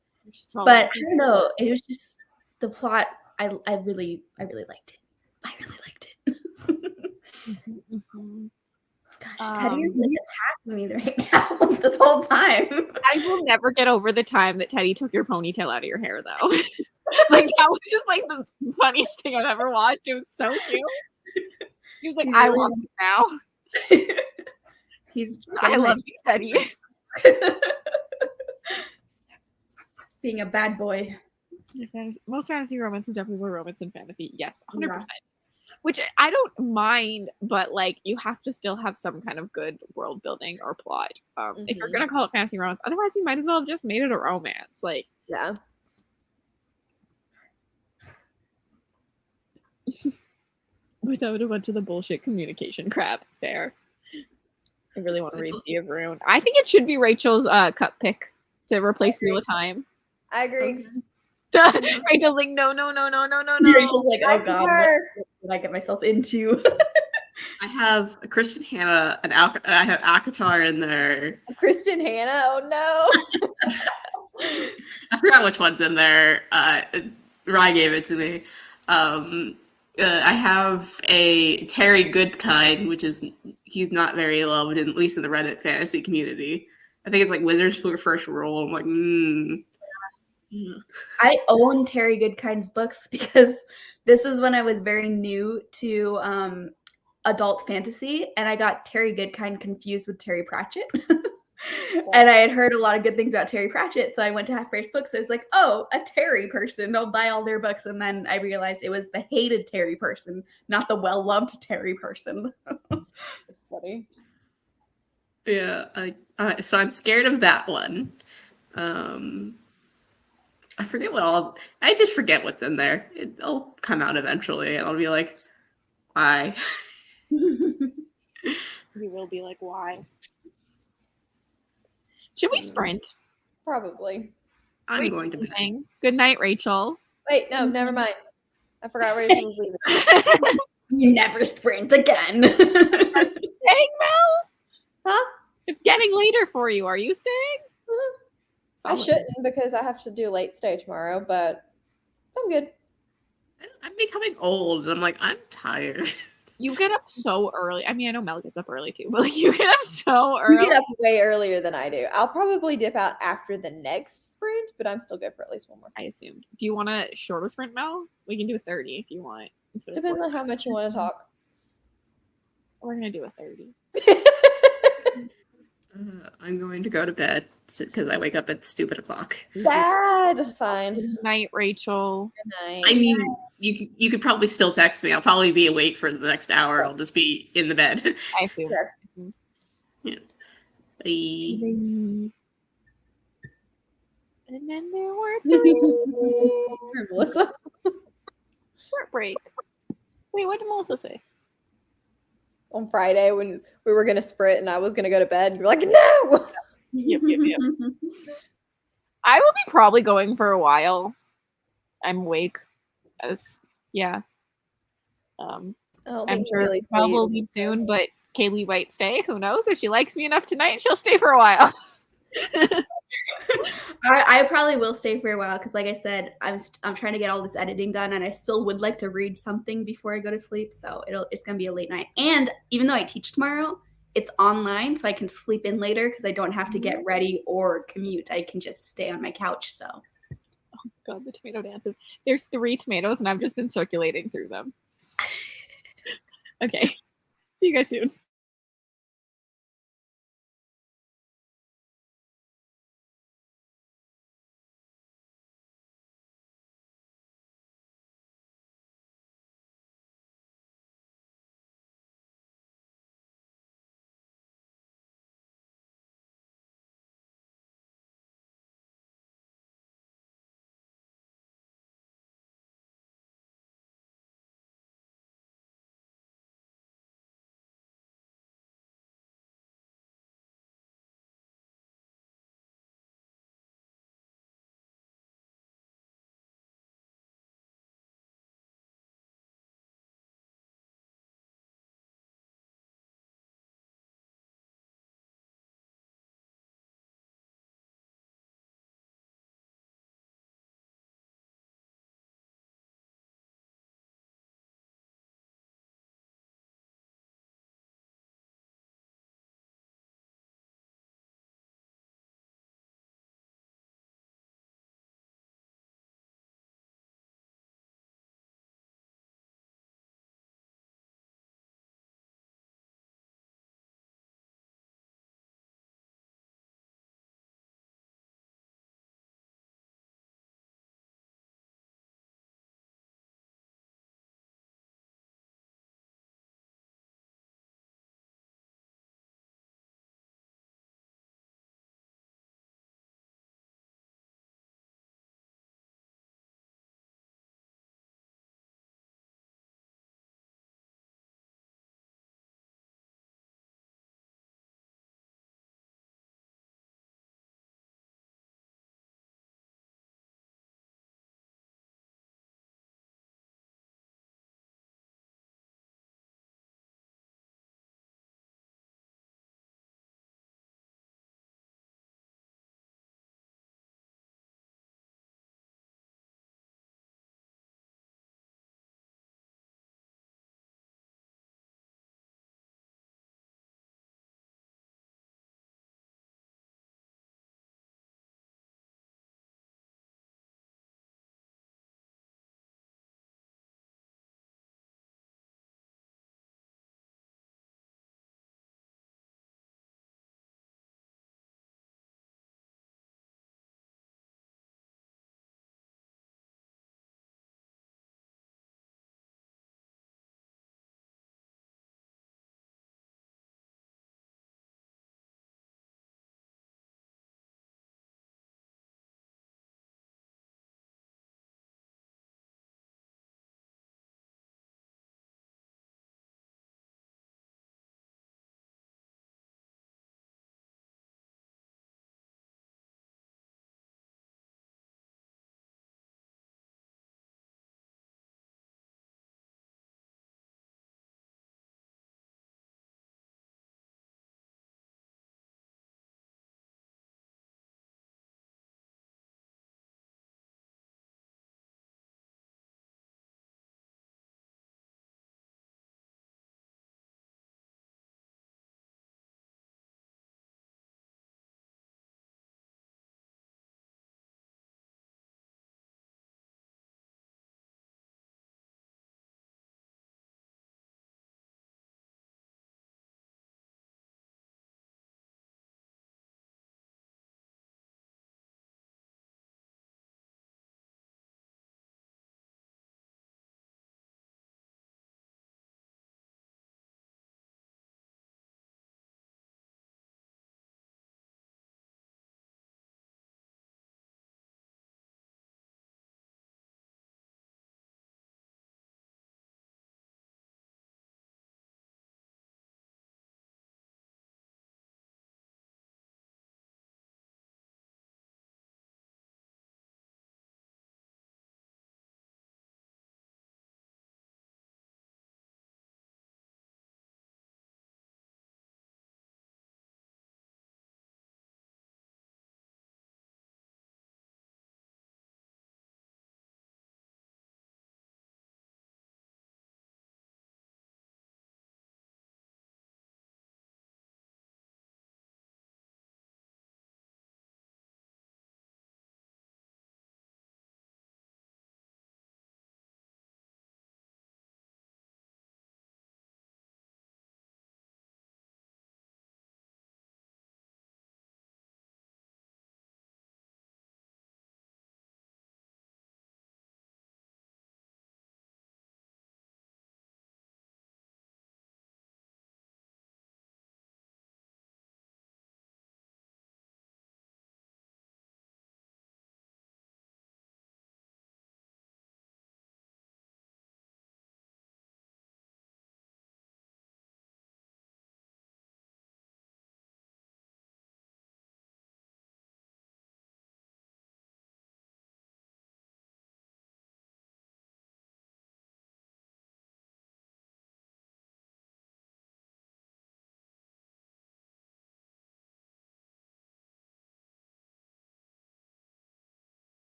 But I don't know. It was just the plot. I really liked it. I really liked it. Gosh, Teddy is like attacking me right now this whole time. I will never get over the time that Teddy took your ponytail out of your hair, though. Like that was just like the funniest thing I've ever watched. It was so cute. He was like, He "I really love you now. He's I love you, Teddy." being a bad boy. Most fantasy romances definitely were romance and fantasy. Yes, 100%. Which I don't mind, but like you have to still have some kind of good world building or plot. If you're gonna call it fantasy romance, otherwise you might as well have just made it a romance. Like, Yeah. without a bunch of the bullshit communication crap. Fair. I really want to read Sea of Ruin. I think it should be Rachel's cup pick to replace Wheel of Time. I agree. Rachel's like, no. Rachel's like, oh god, what did I get myself into? I have a Kristen Hanna, I have Akatar in there. Kristen Hanna. Oh no. I forgot which one's in there. Rye gave it to me. I have a Terry Goodkind, which is he's not very loved, at least in the Reddit fantasy community. I think it's like Wizards for First Roll. I'm like, yeah. I own Terry Goodkind's books because this is when I was very new to adult fantasy, and I got Terry Goodkind confused with Terry Pratchett. And I had heard a lot of good things about Terry Pratchett, so I went to Half Price Books. So I was like, oh, a Terry person. I'll buy all their books. And then I realized it was the hated Terry person, not the well-loved Terry person. It's funny. Yeah, so I'm scared of that one. I forget I just forget what's in there. It'll come out eventually, and I'll be like, why? You will be like, why? Should we sprint? Probably. I'm Rachel's going to bed. leaving. Good night, Rachel. Wait, no, never mind. I forgot Rachel was leaving. You never sprint again. Staying, Mel? Huh? It's getting later for you. Are you staying? I Solid. shouldn't because I have to do late stay tomorrow, but I'm good. I'm becoming old, and I'm like, I'm tired. You get up so early. I mean, I know Mel gets up early too, but like you get up so early. You get up way earlier than I do. I'll probably dip out after the next sprint, but I'm still good for at least one more. I assumed. Do you want a shorter sprint, Mel? We can do a 30 if you want. Depends on how much you want to talk. We're gonna do a 30. I'm going to go to bed because I wake up at stupid o'clock. Sad. Fine. Good night, Rachel. Good night. I mean, you could probably still text me. I'll probably be awake for the next hour. I'll just be in the bed. I assume. Sure. Bye. And then there were three. Melissa. Short break. Wait, what did Melissa say? On Friday when we were gonna sprint and I was gonna go to bed, you're like, no. Yep. I will be probably going for a while. I'm awake. Yeah. I'm sure Mel will leave soon, but Kaylee might stay. Who knows? If she likes me enough tonight, she'll stay for a while. I probably will stay for a while because, like I said, I'm trying to get all this editing done, and I still would like to read something before I go to sleep. So it's gonna be a late night. And even though I teach tomorrow, it's online, so I can sleep in later because I don't have to get ready or commute. I can just stay on my couch. So. Oh God, the tomato dances. There's 3 tomatoes, and I've just been circulating through them. Okay. See you guys soon.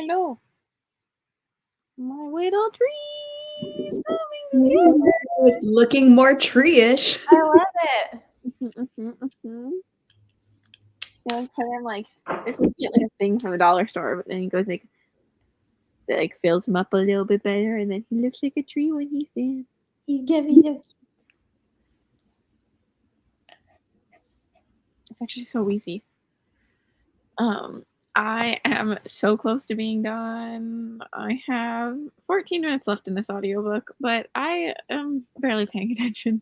know. My little tree. It's looking more tree-ish. I love it. Yeah, I'm like, this is like a thing from the dollar store, but then he goes like, it like fills him up a little bit better, and then he looks like a tree when he stands. He's gonna be so cute. It's actually so easy. I am so close to being done. I have 14 minutes left in this audiobook, but I am barely paying attention.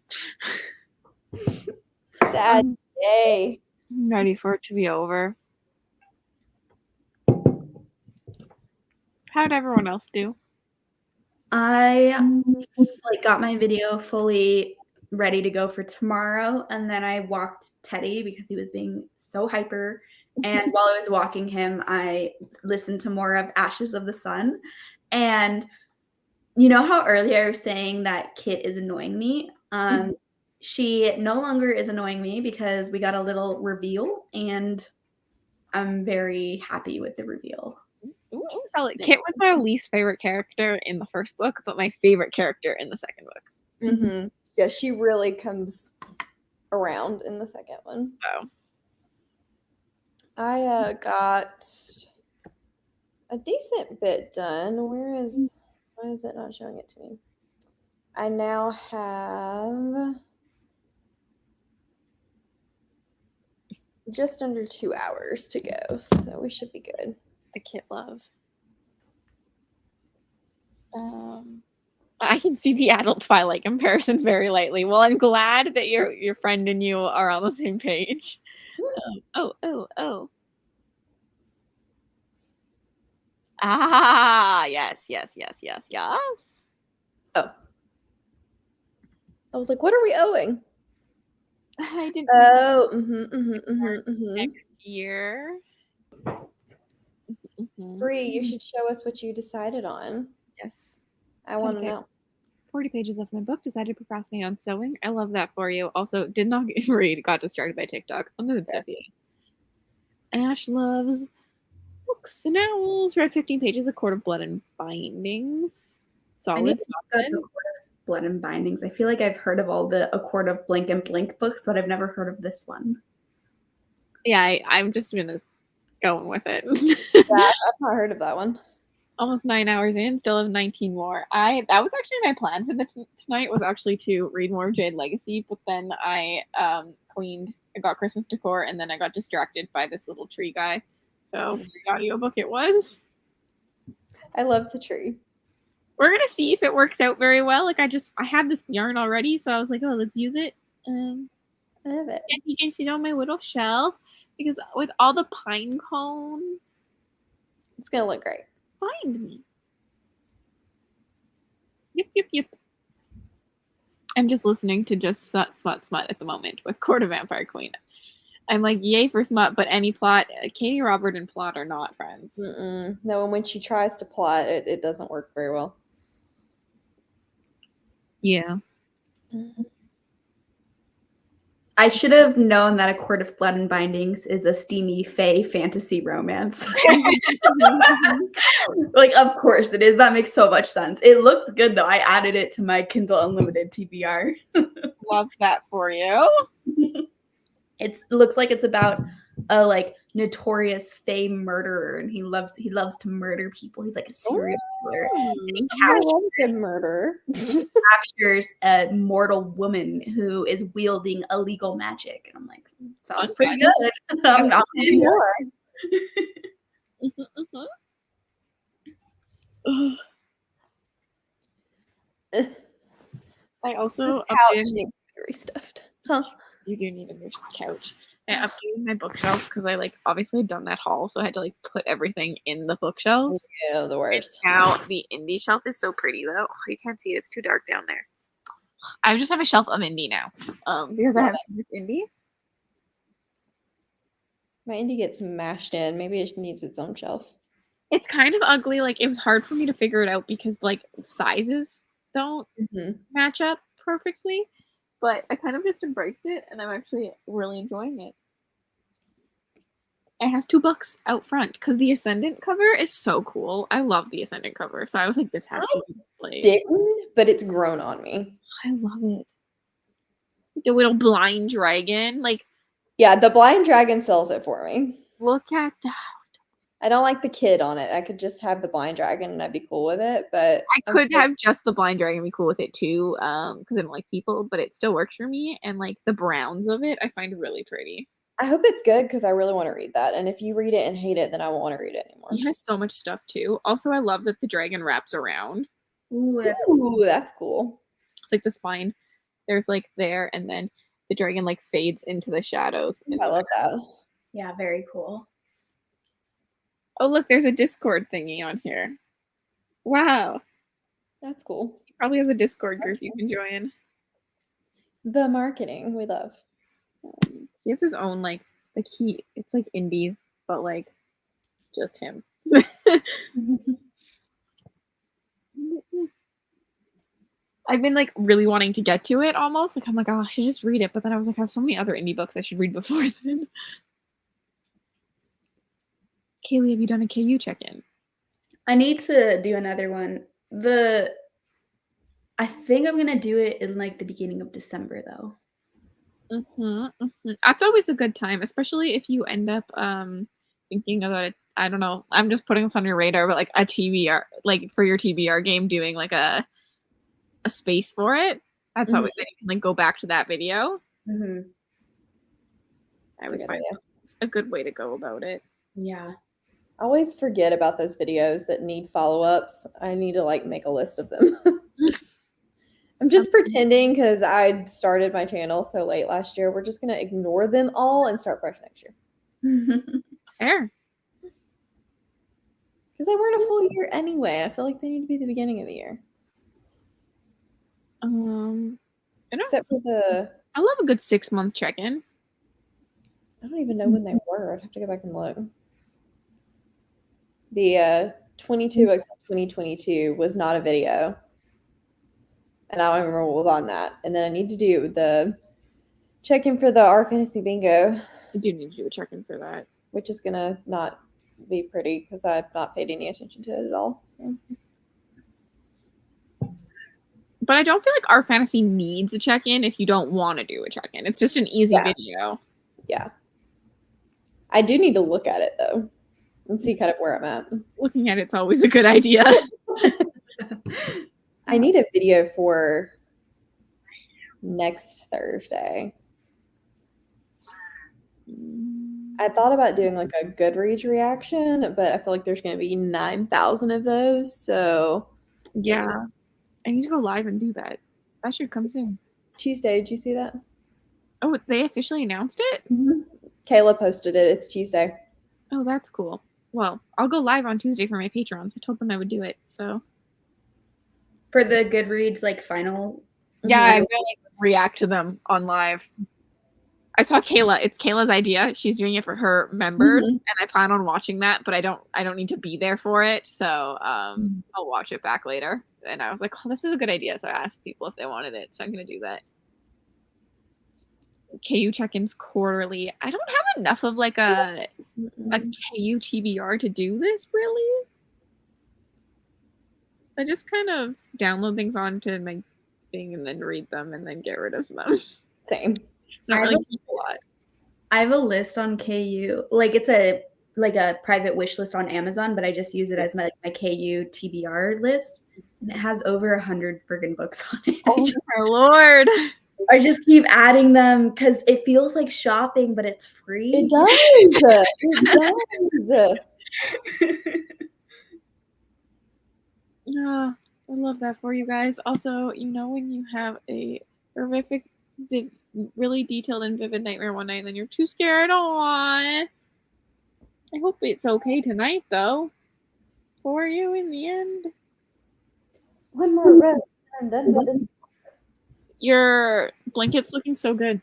Sad day. I'm ready for it to be over. How'd everyone else do? I like got my video fully ready to go for tomorrow, and then I walked Teddy because he was being so hyper. And while I was walking him, I listened to more of Ashes of the Sun. And you know how earlier I was saying that Kit is annoying me? She no longer is annoying me because we got a little reveal, and I'm very happy with the reveal. Kit was my least favorite character in the first book, but my favorite character in the second book. Mm-hmm. Yeah, she really comes around in the second one. So I got a decent bit done. Why is it not showing it to me? I now have just under 2 hours to go, so we should be good. the Kit love. I can see the adult Twilight comparison very lightly. Well, I'm glad that your friend and you are on the same page. Oh. Ah, yes. Oh. I was like, what are we owing? I didn't Oh, next year. Bree, you should show us what you decided on. Yes. I want to Okay. know. 40 pages left in my book. Decided to procrastinate on sewing. I love that for you. Also, did not read. Got distracted by TikTok. I'm good stuff. Ash loves books and owls. Read 15 pages. A Court of Blood and Bindings. I need Solid. to look up A Court of Blood and Bindings. I feel like I've heard of all the A Court of Blink and Blink books, but I've never heard of this one. Yeah, I'm just gonna going with it. Yeah, I've not heard of that one. Almost 9 hours in, still have 19 more. That was actually my plan for tonight was actually to read more of Jade Legacy, but then I got Christmas decor, and then I got distracted by this little tree guy. So the audiobook it was. I love the tree. We're gonna see if it works out very well. Like I had this yarn already, so I was like, oh, let's use it. I love it. And you can sit on my little shelf because with all the pine cones, It's gonna look great. find me. Yep. I'm just listening to just smut at the moment with Court of Vampire Queen. I'm like, yay for smut, but any plot, Katie, Robert, and plot are not friends. No, and when she tries to plot, it doesn't work very well. Yeah. I should have known that A Court of Blood and Bindings is a steamy fae fantasy romance. Like, of course it is. That makes so much sense. It looks good though. I added it to my Kindle Unlimited TBR. Love that for you. It looks like it's about a like notorious fae murderer, and he loves to murder people. He's like a serial killer. And he I love a good murder. captures a mortal woman who is wielding illegal magic. And I'm like, sounds pretty good. I'm not More. I also This couch updated. needs to be restuffed. Huh? You do need a new couch. I updated my bookshelves because I obviously done that haul, so I had to put everything in the bookshelves. Yeah, the worst. Now the indie shelf is so pretty though. You can't see it; it's too dark down there. I just have a shelf of indie now, because I have too much indie. My indie gets mashed in. Maybe it needs its own shelf. It's kind of ugly. It was hard for me to figure it out because sizes don't match up perfectly. But I kind of just embraced it, and I'm actually really enjoying it. It has 2 books out front because the Ascendant cover is so cool. I love the Ascendant cover, so I was like, this has to be displayed. Didn't, but it's grown on me. I love it. The little blind dragon, like, Yeah, the blind dragon sells it for me. look at that. I don't like the kid on it. I could just have the blind dragon and I'd be cool with it. But I could have just the blind dragon and be cool with it too, because I don't like people, but it still works for me. And like the browns of it, I find really pretty. I hope it's good because I really want to read that. And if you read it and hate it, then I won't want to read it anymore. He has so much stuff too. Also, I love that the dragon wraps around. Ooh, that's Ooh, that's cool. It's like the spine. There's like there, and then the dragon like fades into the shadows. I love that. yeah, very cool. Oh, look, there's a Discord thingy on here. Wow. That's cool. He probably has a Discord group you can join. The marketing we love. He has his own like it's like indie, but like just him. I've been like really wanting to get to it almost. Like I'm like, oh, I should just read it. But then I was like, I have so many other indie books I should read before then. Kaylee, have you done a KU check-in? I need to do another one. I think I'm gonna do it in like the beginning of December though. That's always a good time, especially if you end up thinking about it. I don't know. I'm just putting this on your radar, but like a TBR, like for your TBR game, doing like a space for it. That's always you can like go back to that video. Mm-hmm. I always find it's a good way to go about it. Yeah. I always forget about those videos that need follow-ups. I need to like make a list of them. I'm just pretending because I started my channel so late last year. We're just going to ignore them all and start fresh next year. Fair. Because they weren't a full year anyway. I feel like they need to be the beginning of the year. Except for I love a good 6-month check-in. I don't even know when they were. I'd have to go back and look. The 22 except 2022 was not a video. And I don't remember what was on that. And then I need to do the check-in for the Our Fantasy Bingo. I do need to do a check-in for that. Which is going to not be pretty because I've not paid any attention to it at all. So. But I don't feel like Our Fantasy needs a check-in if you don't want to do a check-in. It's just an easy video. Yeah. I do need to look at it, though, and see kind of where I'm at. Looking at it's always a good idea. I need a video for next Thursday. I thought about doing like a Goodreads reaction, but I feel like there's going to be 9,000 of those. So yeah, I need to go live and do that. That should come soon. Tuesday, did you see that? Oh, they officially announced it? Mm-hmm. Kayla posted it. It's Tuesday. Oh, that's cool. Well, I'll go live on Tuesday for my patrons. I told them I would do it. So for the Goodreads like final. Yeah, I'm gonna like, react to them on live. I saw Kayla. It's Kayla's idea. She's doing it for her members, and I plan on watching that. But I don't need to be there for it, so I'll watch it back later. And I was like, oh, this is a good idea. So I asked people if they wanted it. So I'm gonna do that. KU check-ins quarterly. I don't have enough of like a KU TBR to do this really. I just kind of download things onto my thing and then read them and then get rid of them. Same. Not really a lot. I have a list on KU. Like it's a private wish list on Amazon, but I just use it as my KU TBR list. And it has over 100 friggin' books on it. Oh my lord. I just keep adding them because it feels like shopping, but it's free. It does. It does. Yeah, I love that for you guys. Also, you know when you have a horrific, really detailed and vivid nightmare one night and then you're too scared? Aww. I hope it's okay tonight, though. For you in the end. One more row. I'm done with this. Your blanket's looking so good.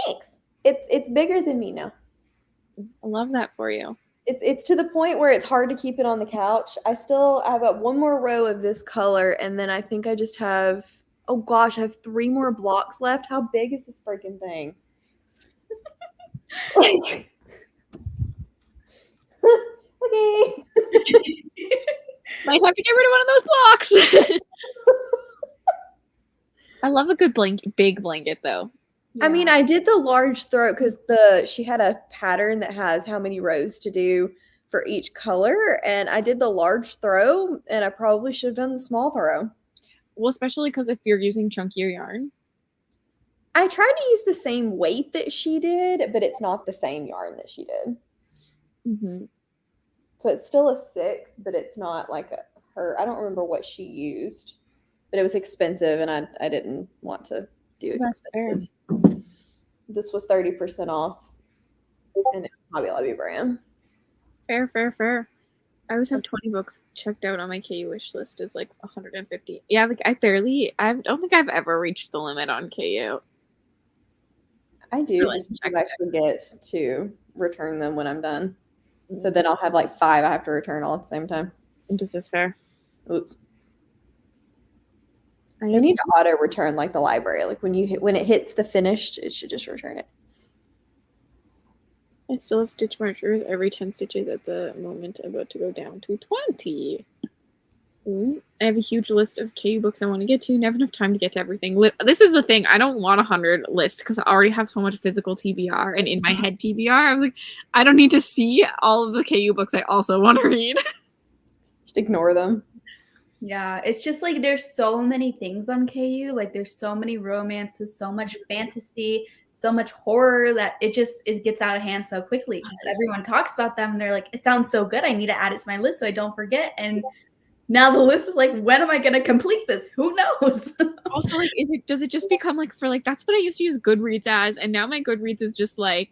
Thanks. It's bigger than me now. I love that for you. It's to the point where it's hard to keep it on the couch. I have got one more row of this color, and then I think I just have, oh gosh, I have 3 more blocks left. How big is this freaking thing? Okay. Might have to get rid of one of those blocks. I love a good big blanket though. I mean, I did the large throw because she had a pattern that has how many rows to do for each color, and I did the large throw, and I probably should have done the small throw. Well, especially because if you're using chunkier yarn. I tried to use the same weight that she did, but it's not the same yarn that she did. Mm-hmm. So it's still a 6, but it's not like her. I don't remember what she used, but it was expensive, and I didn't want to do it. That's fair. This was 30% off, and it's Hobby Lobby brand. Fair. I always have 20 books checked out on my KU wish list as like 150. Yeah, like I don't think I've ever reached the limit on KU. I do, just because I forget to return them when I'm done. So then I'll have like 5 I have to return all at the same time. This is fair. Oops. You need to auto return like the library. Like when it hits the finished, it should just return it. I still have stitch markers every 10 stitches at the moment. I'm about to go down to 20. I have a huge list of KU books I want to get to. Never enough time to get to everything. This is the thing. I don't want 100 lists because I already have so much physical TBR. And in my head TBR, I was like, I don't need to see all of the KU books I also want to read. Just ignore them. Yeah, it's just like there's so many things on KU. Like there's so many romances, so much fantasy, so much horror that it gets out of hand so quickly because everyone talks about them and they're like, it sounds so good. I need to add it to my list so I don't forget. And now the list is like, when am I going to complete this? Who knows? Also, like, does it just become like that's what I used to use Goodreads as, and now my Goodreads is just like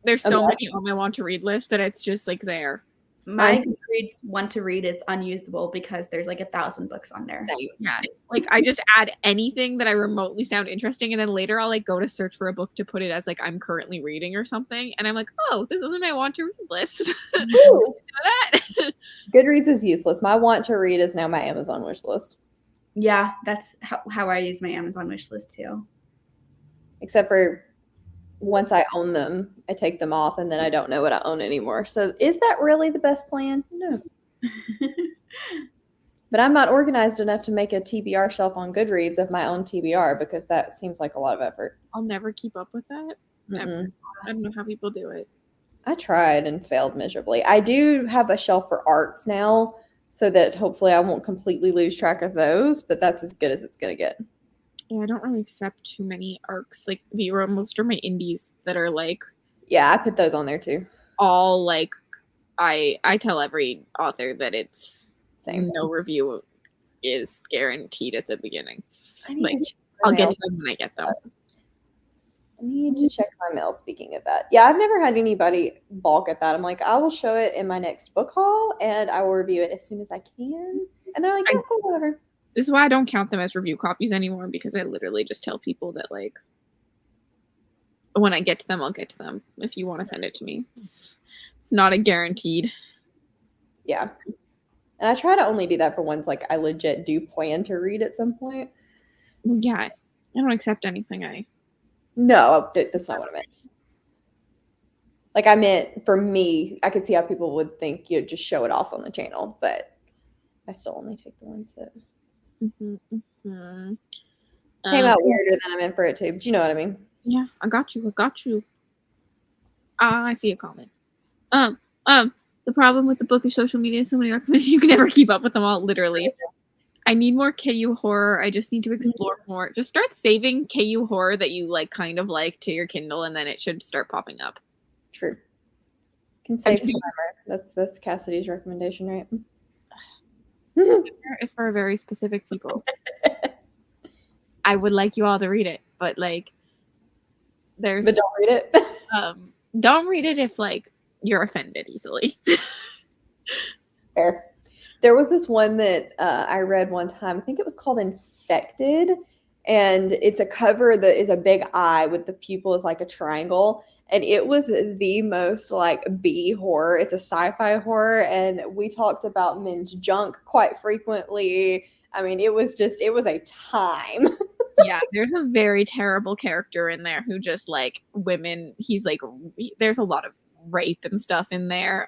there's so many on my want to read list that it's just like there. My Goodreads want to read is unusable because there's like 1,000 books on there. Yeah, like I just add anything that I remotely sound interesting, and then later I'll like go to search for a book to put it as like I'm currently reading or something, and I'm like, oh, this isn't my want to read list. You know that? Goodreads is useless. My want to read is now my Amazon wish list. Yeah, that's how I use my Amazon wish list too. Except for once I own them, I take them off and then I don't know what I own anymore. So is that really the best plan? No. But I'm not organized enough to make a TBR shelf on Goodreads of my own TBR because that seems like a lot of effort. I'll never keep up with that. I don't know how people do it. I tried and failed miserably. I do have a shelf for arcs now so that hopefully I won't completely lose track of those, but that's as good as it's going to get. Yeah, I don't really accept too many arcs. Like most are my indies that are like. Yeah, I put those on there too. All like, I tell every author that it's no review is guaranteed at the beginning. I'll get to them when I get them. I need to check my mail. Speaking of that, yeah, I've never had anybody balk at that. I'm like, I will show it in my next book haul, and I will review it as soon as I can. And they're like, yeah, cool, whatever. This is why I don't count them as review copies anymore, because I literally just tell people that, like, when I get to them, I'll get to them. If you want to send it to me, it's not a guaranteed. Yeah. And I try to only do that for ones like I legit do plan to read at some point. Yeah. I don't accept anything. No, that's not what I meant. Like, I meant for me, I could see how people would think you'd just show it off on the channel, but I still only take the ones that came out weirder than I meant for it to. But you know what I mean? Yeah, I got you. I see a comment. The problem with the bookish social media is so many recommendations, you can never keep up with them all, literally. I need more KU horror. I just need to explore more. Just start saving KU horror that you like kind of like to your Kindle, and then it should start popping up. True. Can save Summer. That's Cassidy's recommendation, right? It's for very specific people. I would like you all to read it, but like But don't read it. Don't read it if like you're offended easily. Fair. There was this one that I read one time. I think it was called Infected. And it's a cover that is a big eye with the pupil is like a triangle. And it was the most like B horror. It's a sci-fi horror. And we talked about men's junk quite frequently. I mean, it was a time. Yeah, there's a very terrible character in there who just like women. He's like, there's a lot of rape and stuff in there.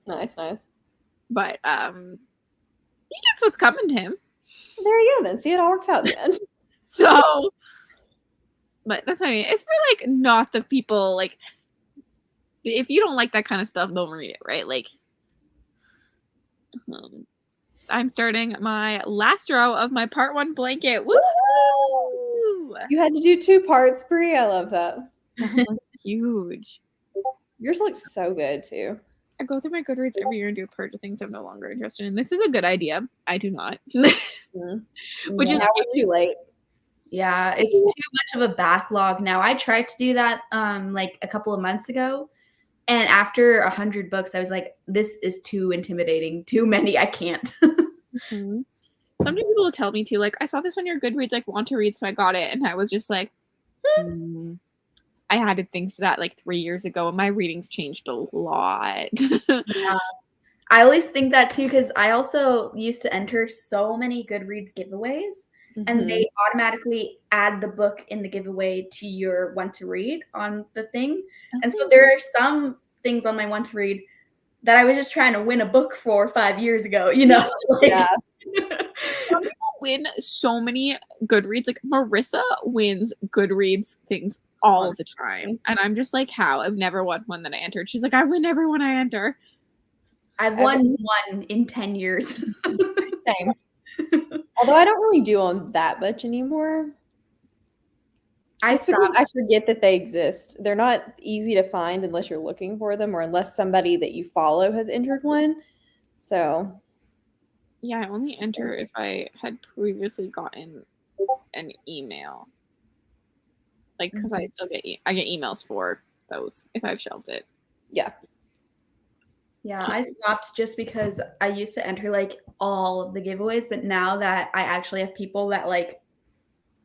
Nice. But he gets what's coming to him. There you go then. See, it all works out in the end. So, but that's what I mean. It's for like not the people like. If you don't like that kind of stuff, don't read it, right? Like, I'm starting my last row of my part 1 blanket. Woo! You had to do 2 parts, Brie. I love that. That was huge. Yours looks so good too. I go through my Goodreads every year and do a purge of things I'm no longer interested in. This is a good idea. I do not. Which is now we're too late. Yeah, it's too much of a backlog now. I tried to do that like a couple of months ago, and after 100 books, I was like, this is too intimidating. Too many. I can't. Sometimes people will tell me to, like, I saw this on your Goodreads, like, want to read, so I got it. And I was just like, I added things to that like 3 years ago, and my readings changed a lot. Yeah. I always think that too, because I also used to enter so many Goodreads giveaways, and they automatically add the book in the giveaway to your want to read on the thing. And so there are some things on my want to read that I was just trying to win a book for 5 years ago, you know? Like, Yeah. Some people win so many Goodreads. Like, Marissa wins Goodreads things all the time. And I'm just like, how? I've never won one that I entered. She's like, I win every one I enter. I've won one in 10 years. Same. Although I don't really do them that much anymore. Just because I forget that they exist. They're not easy to find unless you're looking for them or unless somebody that you follow has entered one. So yeah, I only enter if I had previously gotten an email. Like, because I still get I get emails for those if I've shelved it. Yeah. Yeah, I stopped just because I used to enter like all of the giveaways, but now that I actually have people that like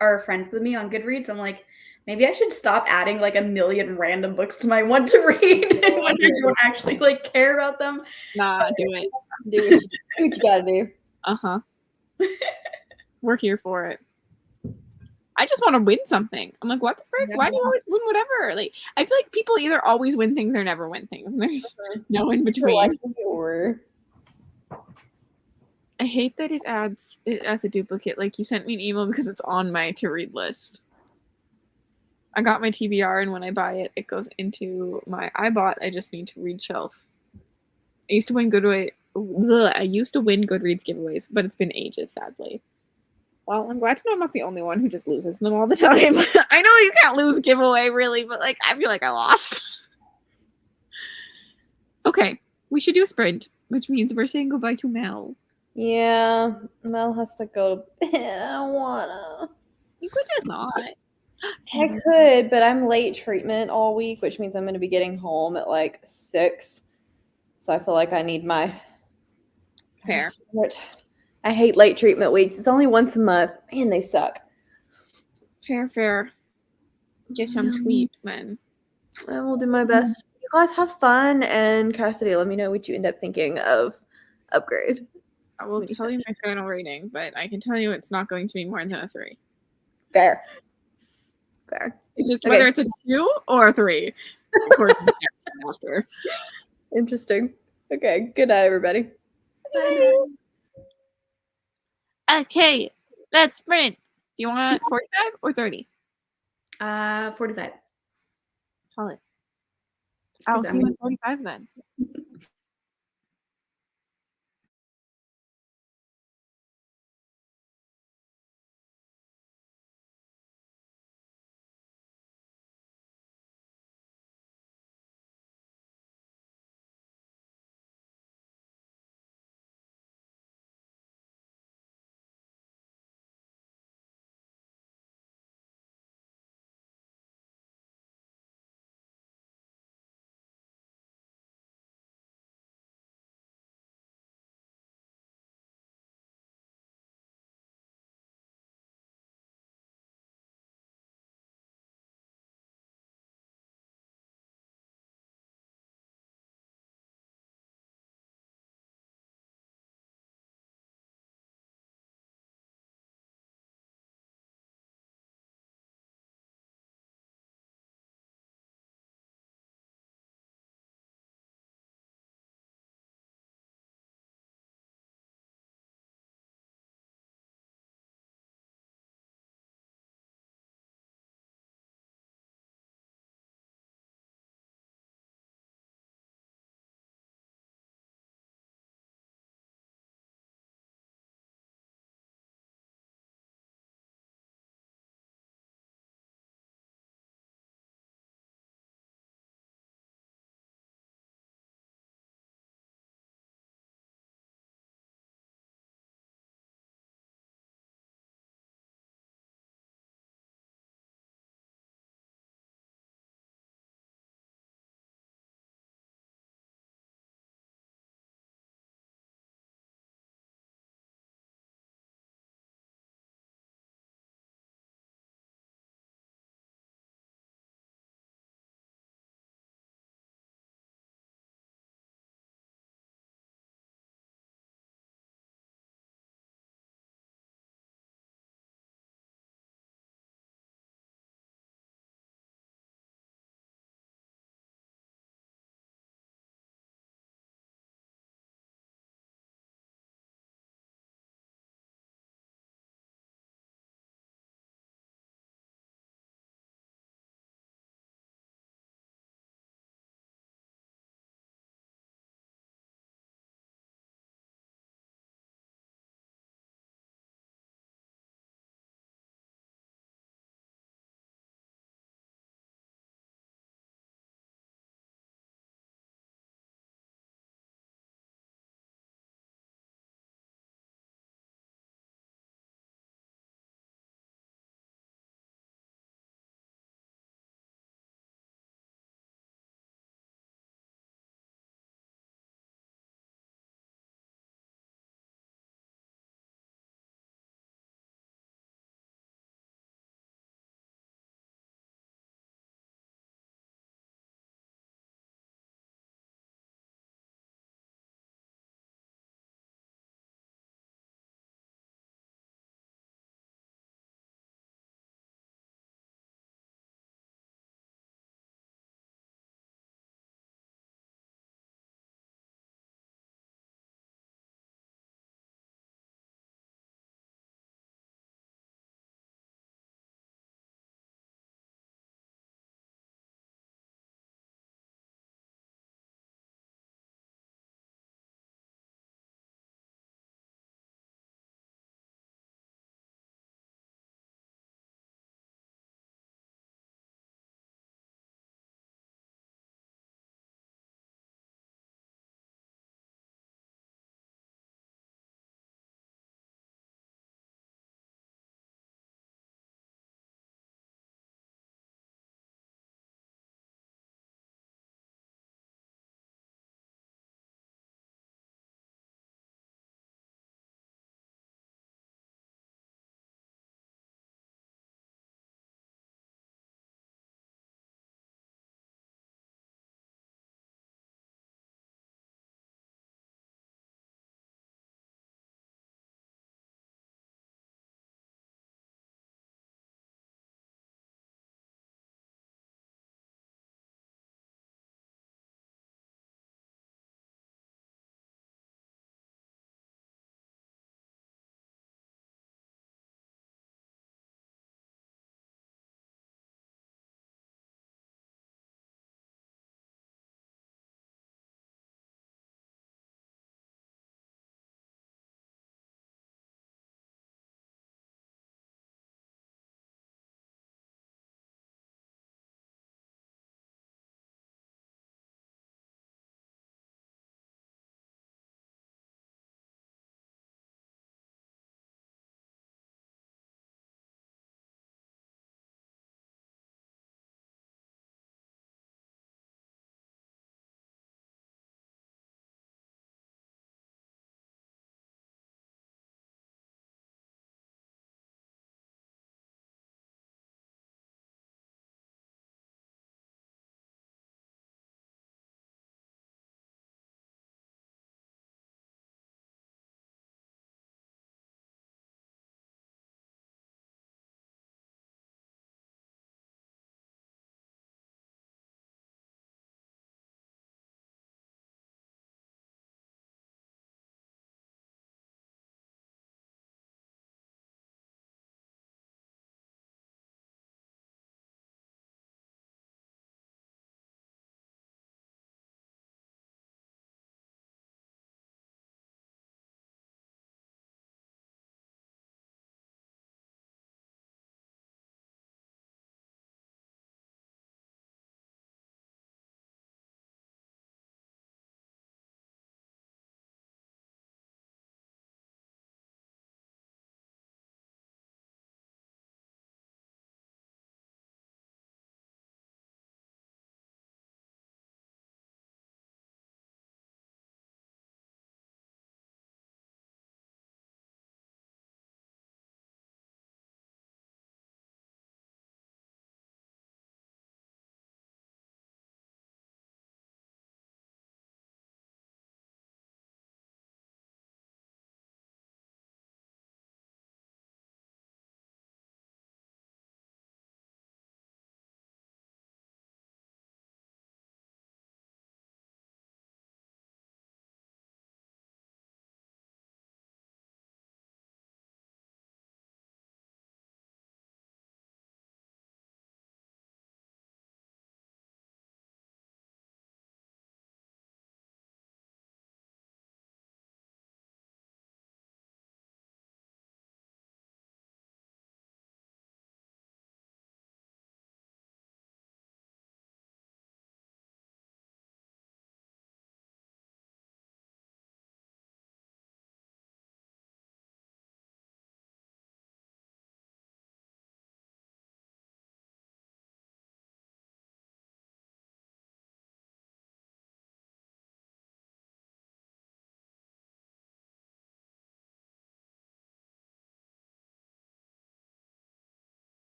are friends with me on Goodreads, I'm like, maybe I should stop adding like a million random books to my want to read when I don't actually like care about them. Nah, do it. Do what you gotta do. We're here for it. I just want to win something. I'm like, what the frick? Why do you always win whatever? Like, I feel like people either always win things or never win things. And there's no in between. I hate that it adds it as a duplicate. Like, you sent me an email because it's on my to-read list. I got my TBR, and when I buy it, it goes into my I just need to read shelf. I used to win Goodreads giveaways, but it's been ages, sadly. Well, I'm glad to know I'm not the only one who just loses them all the time. I know you can't lose giveaway, really, but like I feel like I lost. Okay, we should do a sprint, which means we're saying goodbye to Mel. Yeah, Mel has to go to bed. I don't wanna. You could just not. I could, but I'm late treatment all week, which means I'm going to be getting home at like 6. So I feel like I need my Fair. I hate late treatment weeks. It's only once a month. Man, they suck. Fair. Get some treatment. I will do my best. You guys have fun, and Cassidy, let me know what you end up thinking of Upgrade. I will tell you my final rating, but I can tell you it's not going to be more than a 3. Fair. It's just whether it's a 2 or a 3. According to the master. Interesting. Okay. Good night, everybody. Bye. Okay, let's sprint. Do you want 45 or 30? 45. Solid. I'll see you at 45 then.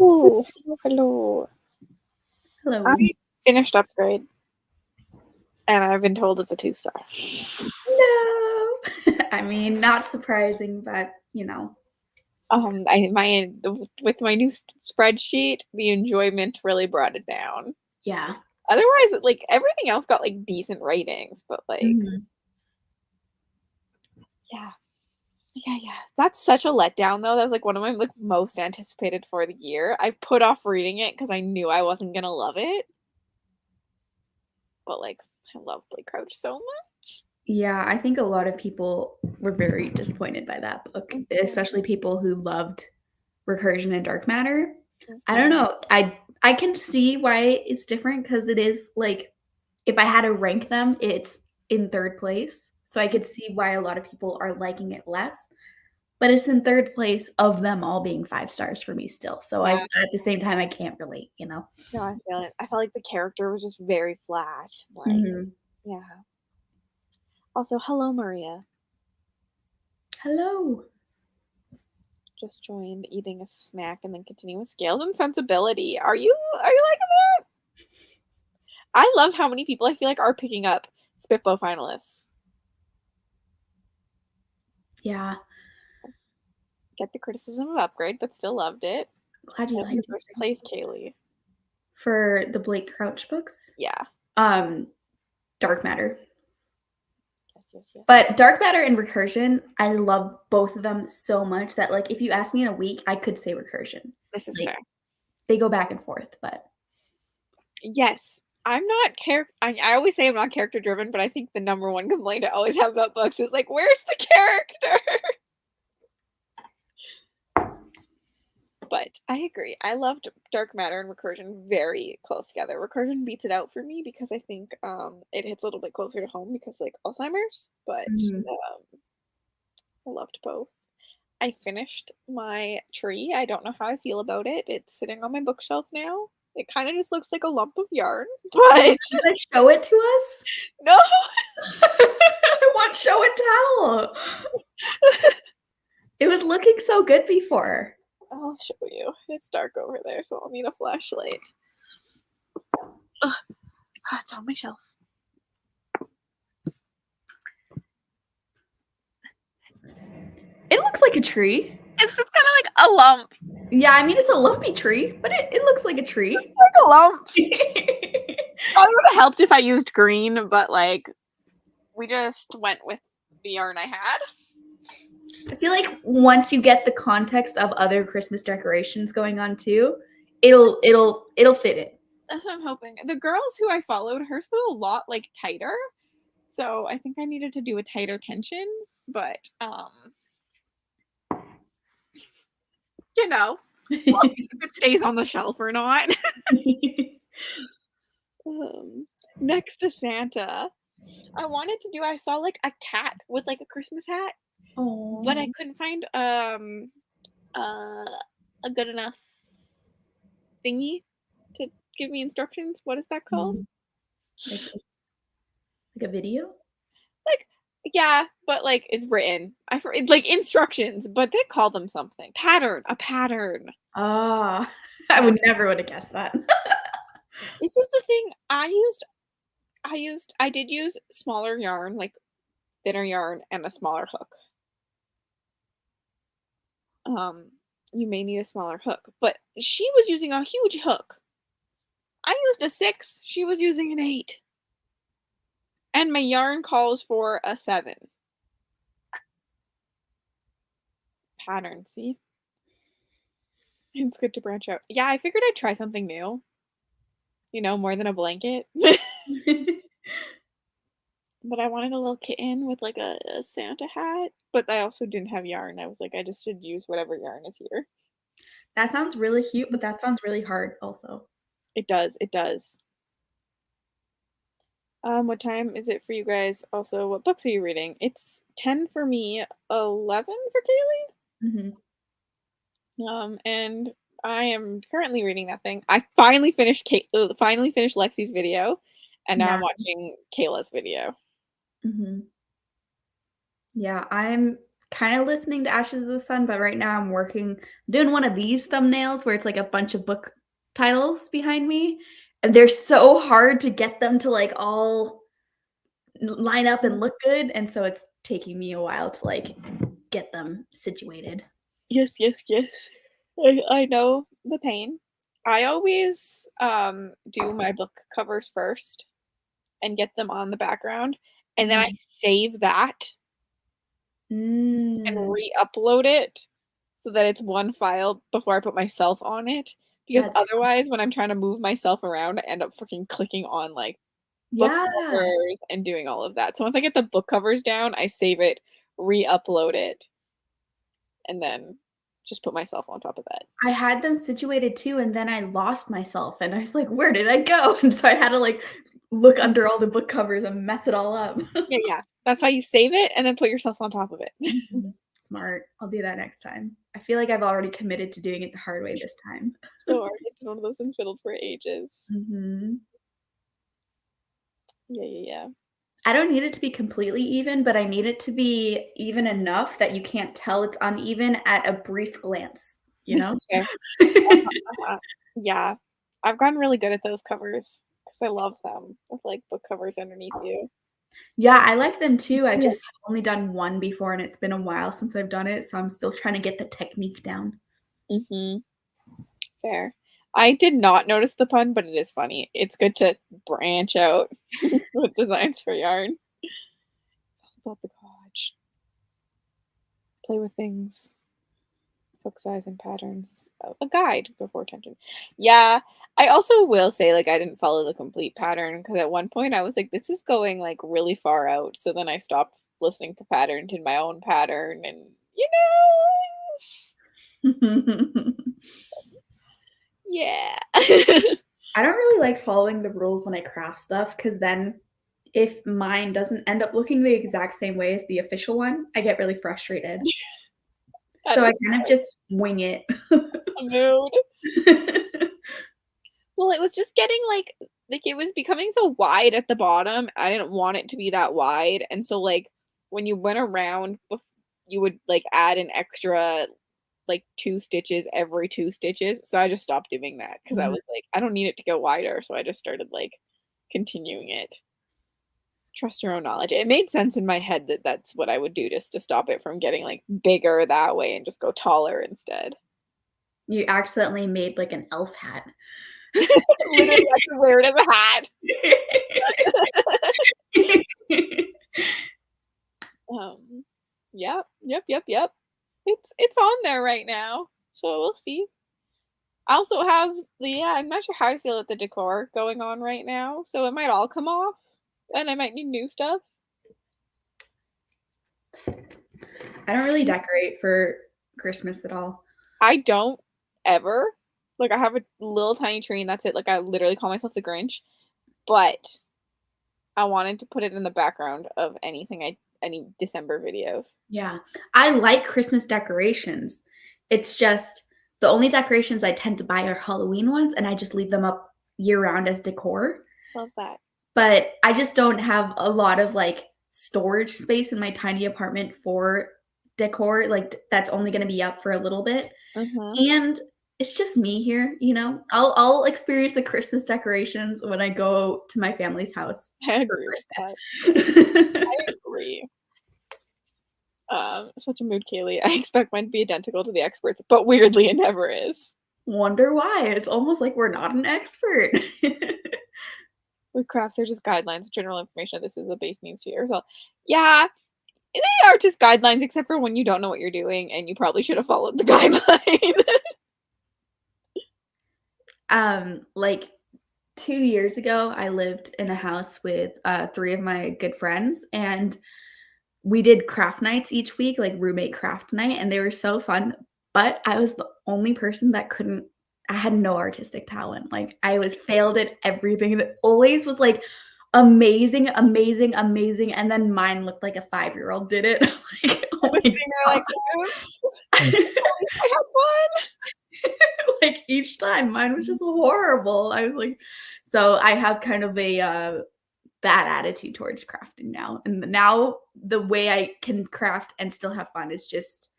Ooh, hello. Hello. I finished Upgrade, and I've been told it's a 2-star. No. I mean, not surprising, but you know. With my new spreadsheet, the enjoyment really brought it down. Yeah. Otherwise, like everything else got like decent ratings, but like Mhm. yeah. That's such a letdown though. That was like one of my like most anticipated for the year. I put off reading it because I knew I wasn't gonna love it. But like I love Blake Crouch so much. Yeah, I think a lot of people were very disappointed by that book, especially people who loved Recursion and Dark Matter. I don't know. I can see why it's different because it is like if I had to rank them, it's in third place. So I could see why a lot of people are liking it less. But it's in third place of them all being 5 stars for me still. So Yeah. at the same time I can't relate, you know. No, I feel it. I felt like the character was just very flat. Like Mhm. yeah. Also, hello Maria. Hello. Just joined eating a snack and then continue with Scales and Sensibility. Are you liking that? I love how many people I feel like are picking up Spitbo finalists. Yeah. Get the criticism of Upgrade, but still loved it. Glad you What's your liked first it. place, Kaylee? For the Blake Crouch books? Yeah. Dark Matter. Yes. But Dark Matter and Recursion, I love both of them so much that like if you ask me in a week, I could say Recursion. This is Like, fair. they go back and forth, but Yes. I'm not I always say I'm not character driven, but I think the number one complaint I always have about books is like, where's the character? But I agree. I loved Dark Matter and Recursion very close together. Recursion beats it out for me because I think it hits a little bit closer to home because like Alzheimer's, but I loved both. I finished my tree. I don't know how I feel about it. It's sitting on my bookshelf now. It kind of just looks like a lump of yarn, but should I show it to us? no. I want show and tell. It was looking so good before. I'll show you. It's dark over there, so I'll need a flashlight. Ugh. It's on my shelf. It looks like a tree. It's just kind of like a lump. Yeah, I mean it's a lumpy tree, but it looks like a tree. It's like a lump. Probably would have helped if I used green, but like we just went with the yarn I had. I feel like once you get the context of other Christmas decorations going on too, it'll fit in. That's what I'm hoping. The girls who I followed, hers was a lot like tighter, so I think I needed to do a tighter tension. But you know, we'll see if it stays on the shelf or not. Next to Santa, I wanted to do. I saw like a cat with like a Christmas hat, but I couldn't find a good enough thingy to give me instructions. What is that called? Like a video? Like, yeah, but like it's written. It's like instructions, but they call them something. A pattern. Ah, I would never have guessed that. This is the thing. I did use smaller yarn, like thinner yarn, and a smaller hook. You may need a smaller hook, but she was using a huge hook. I used a 6. She was using an 8. And my yarn calls for a 7. Pattern, see? It's good to branch out. Yeah, I figured I'd try something new. You know, more than a blanket. But I wanted a little kitten with like a Santa hat. But I also didn't have yarn. I was like, I just should use whatever yarn is here. That sounds really cute, but that sounds really hard also. It does. What time is it for you guys? Also, what books are you reading? It's 10 for me, 11 for Kaylee. And I am currently reading that thing. I finally finished Lexi's video, and now I'm watching Kayla's video. Yeah, I'm kind of listening to Ashes of the Sun, but right now I'm doing one of these thumbnails where it's like a bunch of book titles behind me, and they're so hard to get them to like all line up and look good, and so it's taking me a while to like get them situated. Yes. I know the pain. I always do my book covers first and get them on the background, and then I save that and re-upload it so that it's one file before I put myself on it. Because That's otherwise, when I'm trying to move myself around, I end up freaking clicking on like book yeah. covers and doing all of that. So once I get the book covers down, I save it, re-upload it, and then just put myself on top of that. I had them situated too, and then I lost myself, and I was like, "Where did I go?" And so I had to like look under all the book covers and mess it all up. Yeah. That's why you save it and then put yourself on top of it. Smart. I'll do that next time. I feel like I've already committed to doing it the hard way this time. So it's one of those things fiddled for ages. Mhm. Yeah. I don't need it to be completely even, but I need it to be even enough that you can't tell it's uneven at a brief glance, you This know? is fair. Yeah. I've gotten really good at those covers because I love them with like book covers underneath you. Yeah, I like them too. I just have only done one before, and it's been a while since I've done it, so I'm still trying to get the technique down. Fair. I did not notice the pun, but it is funny. It's good to branch out with designs for yarn. It's all about the collage. Play with things. Hook size and patterns. A guide before attention. Yeah. I also will say, like, I didn't follow the complete pattern because at one point I was like, this is going like really far out. So then I stopped listening to patterns in my own pattern, and yeah. I don't really like following the rules when I craft stuff because then if mine doesn't end up looking the exact same way as the official one, I get really frustrated. So I kind of just wing it. Mood. Well, it was just getting like it was becoming so wide at the bottom. I didn't want it to be that wide, and so like when you went around, you would like add an extra like 2 stitches every 2 stitches. So I just stopped doing that because I was like, I don't need it to go wider. So I just started like continuing it. Trust your own knowledge. It made sense in my head that that's what I would do just to stop it from getting like bigger that way and just go taller instead. You accidentally made like an elf hat. Literally, I could wear it as a hat. Yep. It's on there right now, so we'll see. I also have I'm not sure how I feel at the decor going on right now, so it might all come off, and I might need new stuff. I don't really decorate for Christmas at all. I don't ever. Like, I have a little tiny tree, and that's it. Like, I literally call myself the Grinch, but I wanted to put it in the background of any December videos. Yeah. I like Christmas decorations. It's just the only decorations I tend to buy are Halloween ones, and I just leave them up year round as decor. Love that. But I just don't have a lot of like storage space in my tiny apartment for decor. Like that's only going to be up for a little bit. And it's just me here, you know. I'll experience the Christmas decorations when I go to my family's house for Christmas. I agree. Such a mood, Kaylee. I expect mine to be identical to the experts, but weirdly it never is. Wonder why. It's almost like we're not an expert. With crafts, they're just guidelines, general information. This is a base means to your result. Yeah, they are just guidelines, except for when you don't know what you're doing, and you probably should have followed the guideline. Like 2 years ago, I lived in a house with 3 of my good friends, and we did craft nights each week, like roommate craft night, and they were so fun. But I was the only person that I had no artistic talent. Like I failed at everything, and it always was like amazing. And then mine looked like a 5-year-old did it. Like, I was sitting there like, oops, I had fun. Like each time mine was just horrible. I was like, so I have kind of a bad attitude towards crafting now. And now the way I can craft and still have fun is just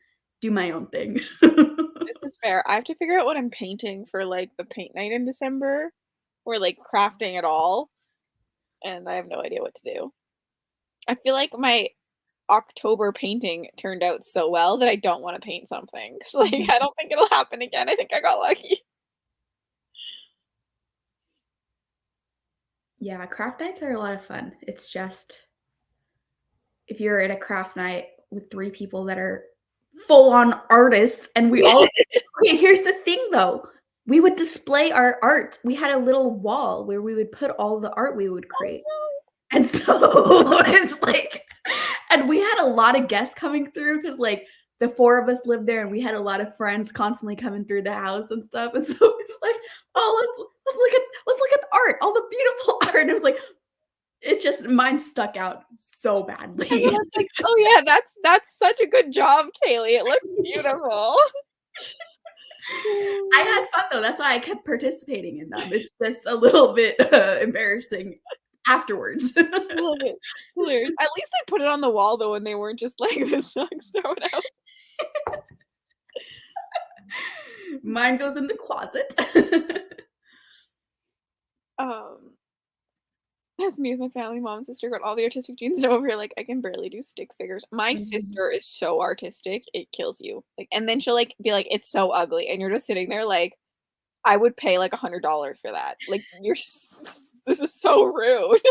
do my own thing. This is fair. I have to figure out what I'm painting for like the paint night in December, or like crafting at all, and I have no idea what to do. I feel like my October painting turned out so well that I don't want to paint something, 'cause like I don't think it'll happen again. I think I got lucky. Yeah, craft nights are a lot of fun. It's just if you're at a craft night with 3 people that are full on artists and we all okay, here's the thing though. We would display our art. We had a little wall where we would put all the art we would create. And so it's like and we had a lot of guests coming through because like the 4 of us lived there and we had a lot of friends constantly coming through the house and stuff. And so it's like, oh, let's look at the art, all the beautiful art. And it was like, it just mine stuck out so badly. Everyone's like, oh yeah, that's such a good job, Kaylee. It looks beautiful. I had fun though. That's why I kept participating in them. It's just a little bit embarrassing afterwards. I love it. It's hilarious. At least I put it on the wall though, and they weren't just like this sucks, throw it out. Mine goes in the closet. As me with my family, mom and sister got all the artistic genes and over here, like I can barely do stick figures. My sister is so artistic, it kills you. Like, and then she'll like be like, it's so ugly, and you're just sitting there like, I would pay like $100 for that. Like, this is so rude.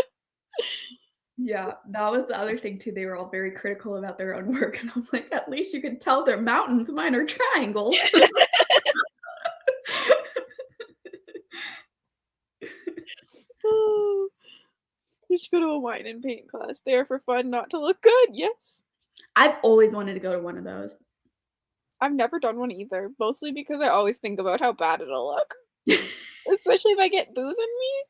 Yeah, that was the other thing too. They were all very critical about their own work, and I'm like, at least you can tell they're mountains. Mine are triangles. Oh, you should go to a wine and paint class. They are for fun, not to look good. Yes. I've always wanted to go to one of those. I've never done one either, mostly because I always think about how bad it'll look. Especially if I get booze in me.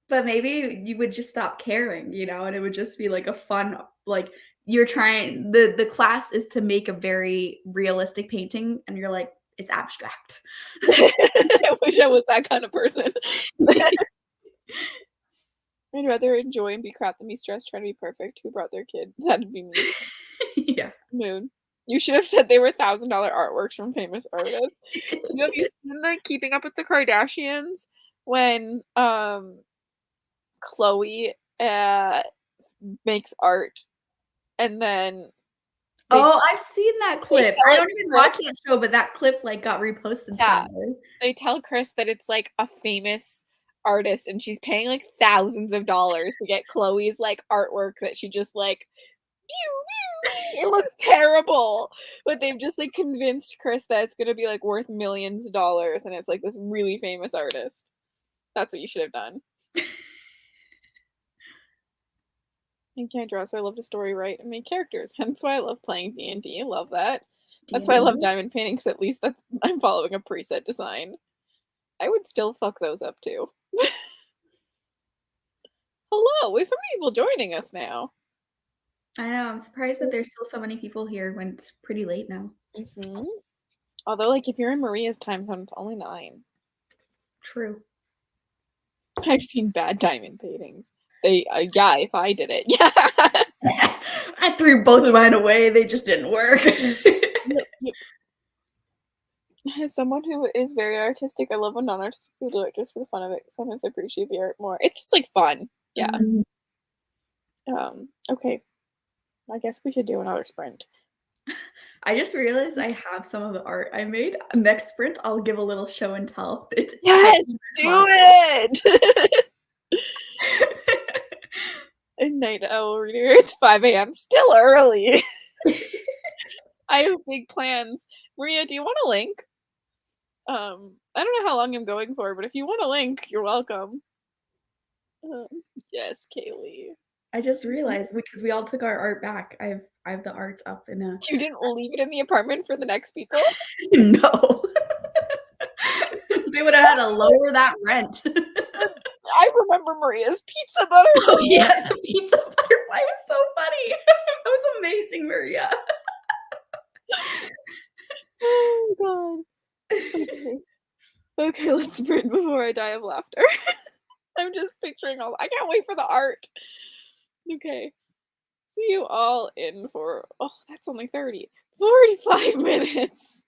But maybe you would just stop caring, you know, and it would just be like a fun, like you're trying the class is to make a very realistic painting, and you're like, it's abstract. I wish I was that kind of person. I'd rather enjoy and be crap than be stressed trying to be perfect. Who brought their kid? That'd be me. Yeah. Mood. You should have said they were $1,000 artworks from famous artists. Have you seen the Keeping Up with the Kardashians when Chloe makes art and then oh, I've seen that clip. sell I it don't to even Chris. watch that show, but that clip like got reposted Yeah. somewhere. They tell Chris that it's like a famous artist and she's paying like thousands of dollars to get Chloe's like artwork that she just like it looks terrible, but they've just like convinced Chris that it's gonna be like worth millions of dollars and it's like this really famous artist. That's what you should have done. I can't draw, so I love to story write and make characters. Hence why I love playing D&D. I love that. That's why I love diamond painting, because at least I'm following a preset design. I would still fuck those up too. Hello, we have so many people joining us now. I know. I'm surprised that there's still so many people here when it's pretty late now. Although, like, if you're in Maria's time zone, it's only 9. True. I've seen bad diamond paintings. They, yeah, if I did it, yeah. I threw both of mine away. They just didn't work. Yep. As someone who is very artistic, I love when non-artistic people do it just for the fun of it. Sometimes I appreciate the art more. It's just like fun. Yeah. Okay. I guess we should do another sprint. I just realized I have some of the art I made. Next sprint, I'll give a little show and tell. Yes, do it! And Night Owl Reader, it's 5 a.m. Still early. I have big plans. Maria, do you want a link? I don't know how long I'm going for, but if you want a link, you're welcome. Yes, Kaylee. I just realized because we all took our art back. I have the art up in a. You didn't leave it in the apartment for the next people? No. They would have had to lower that rent. I remember Maria's pizza butter. Oh yeah, the pizza butterfly was so funny. That was amazing, Maria. Oh god. Okay. Okay, let's sprint before I die of laughter. I'm just picturing all. I can't wait for the art. Okay. See you all in for. Oh, that's only 45 minutes.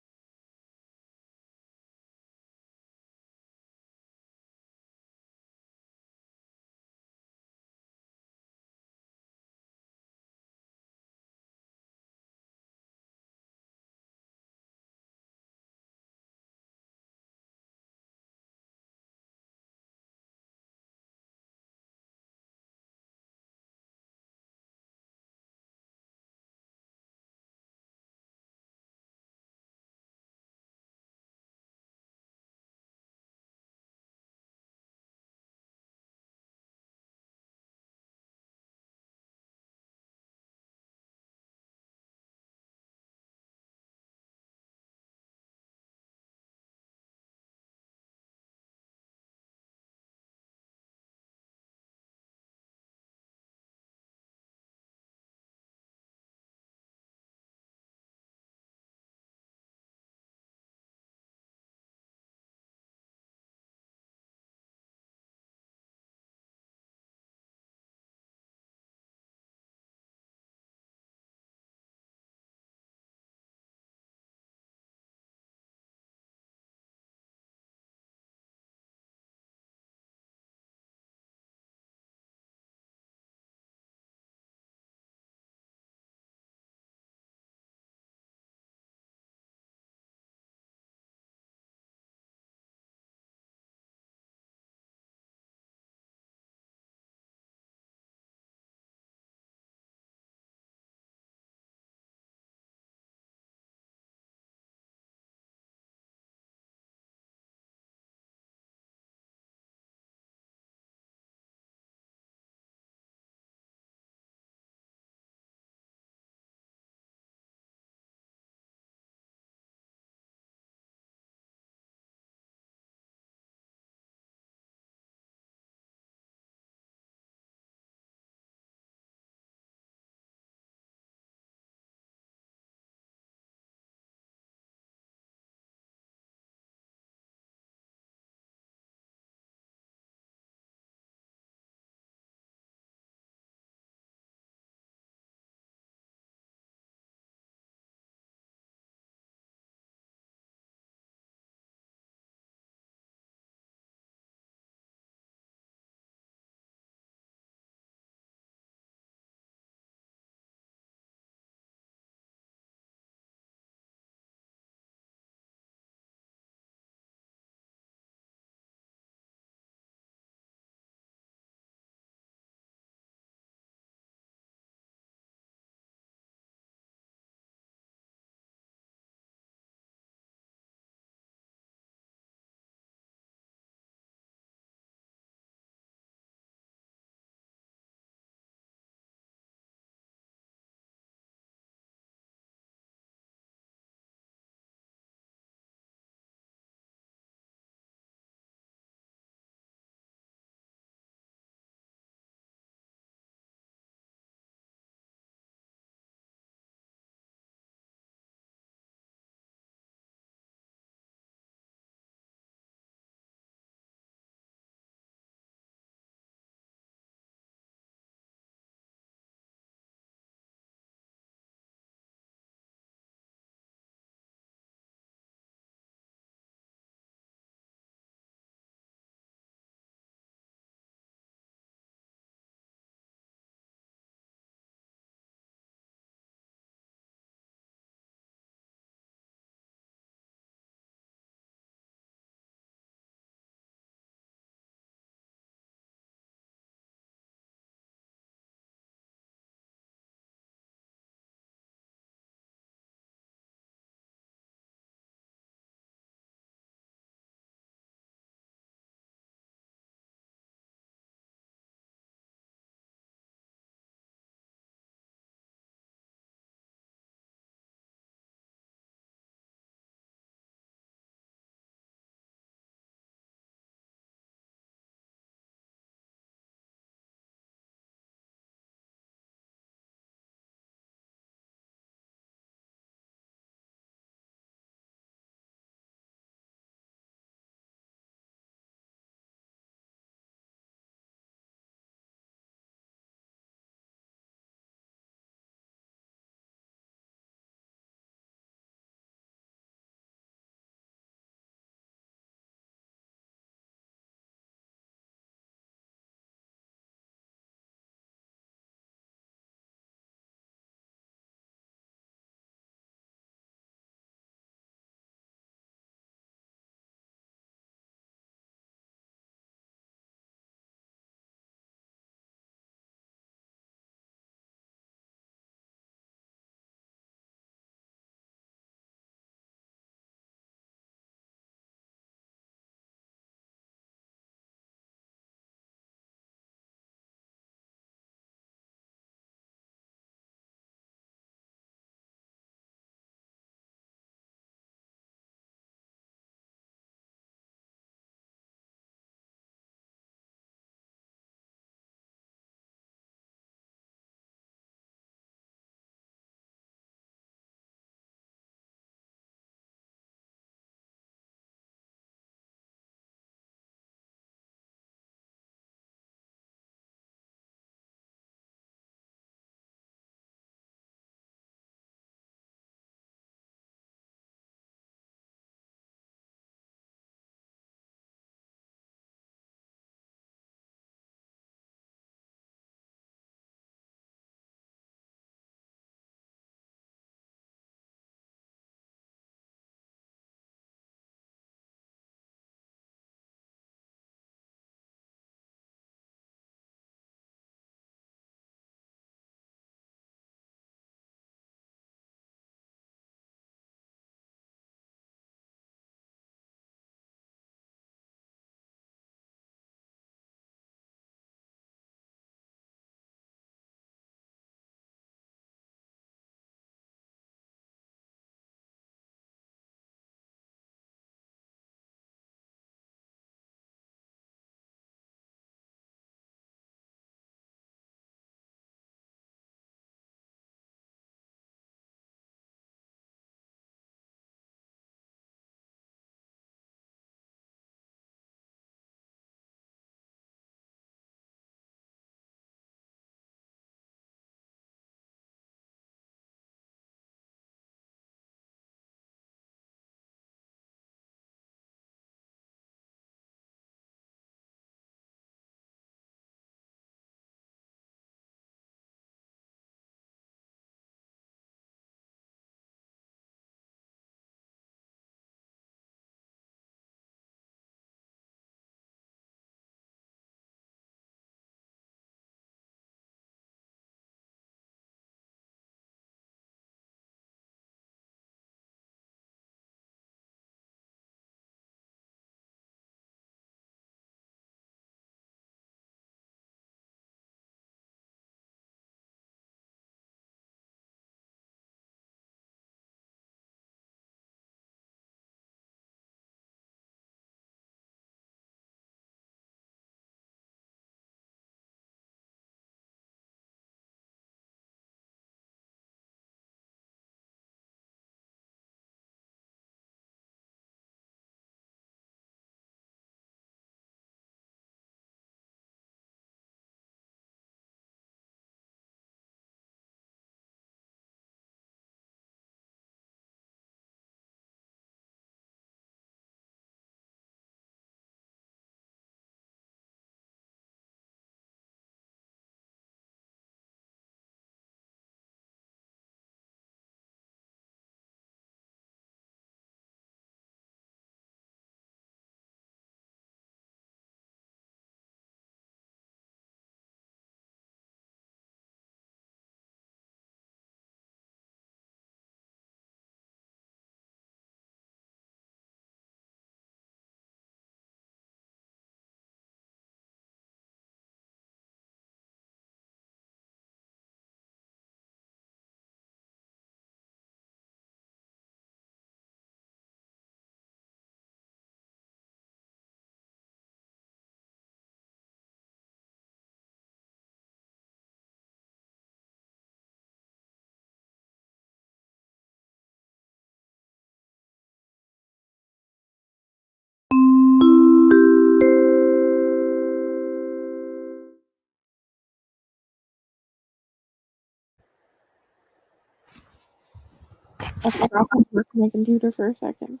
I forgot how to work my computer for a second.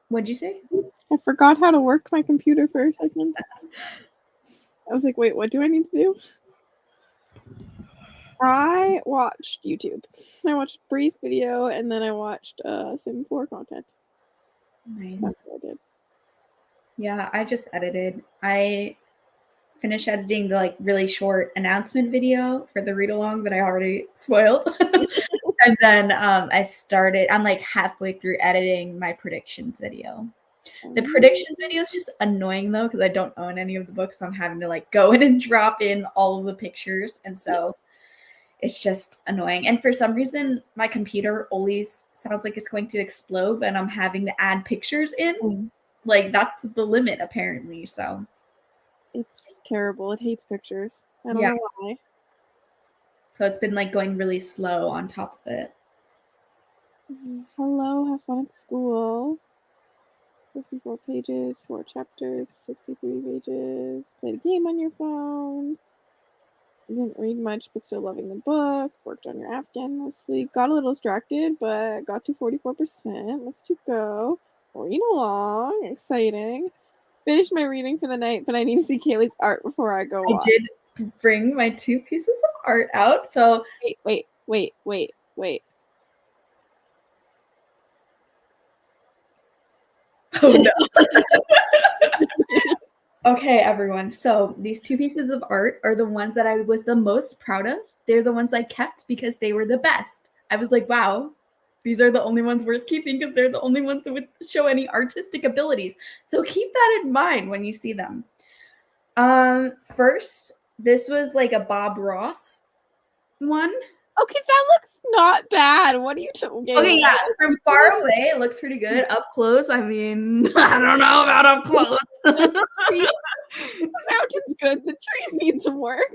What'd you say? I forgot how to work my computer for a second. I was like, wait, what do I need to do? I watched YouTube. I watched Bree's video, and then I watched Sim 4 content. Nice. That's what I did. Yeah, I just edited. I finished editing the like really short announcement video for the read along that I already spoiled. And then I'm like halfway through editing my predictions video. The predictions video is just annoying though, because I don't own any of the books. So I'm having to like go in and drop in all of the pictures. And so it's just annoying. And for some reason, my computer always sounds like it's going to explode, and I'm having to add pictures in. Like that's the limit apparently. So It's terrible. It hates pictures. I don't Yeah. know why. so it's been like going really slow on top of it. Hello, have fun at school. 54 pages, 4 chapters, 63 pages. Played a game on your phone. Didn't read much, but still loving the book. Worked on your Afghan mostly. Got a little distracted, but got to 44%. Look at you go. Reading along. Exciting. Finished my reading for the night, but I need to see Kaylee's art before I go I on. did bring my 2 pieces of art out. So Wait. oh no. Okay, everyone. So these 2 pieces of art are the ones that I was the most proud of. They're the ones I kept because they were the best. I was like, wow, these are the only ones worth keeping because they're the only ones that would show any artistic abilities. So keep that in mind when you see them. First, this was like a Bob Ross one. Okay, that looks not bad. What are you talking about? Okay, yeah, from far away, it looks pretty good. Up close, I mean, I don't know about up close. The mountain's good. The trees need some work.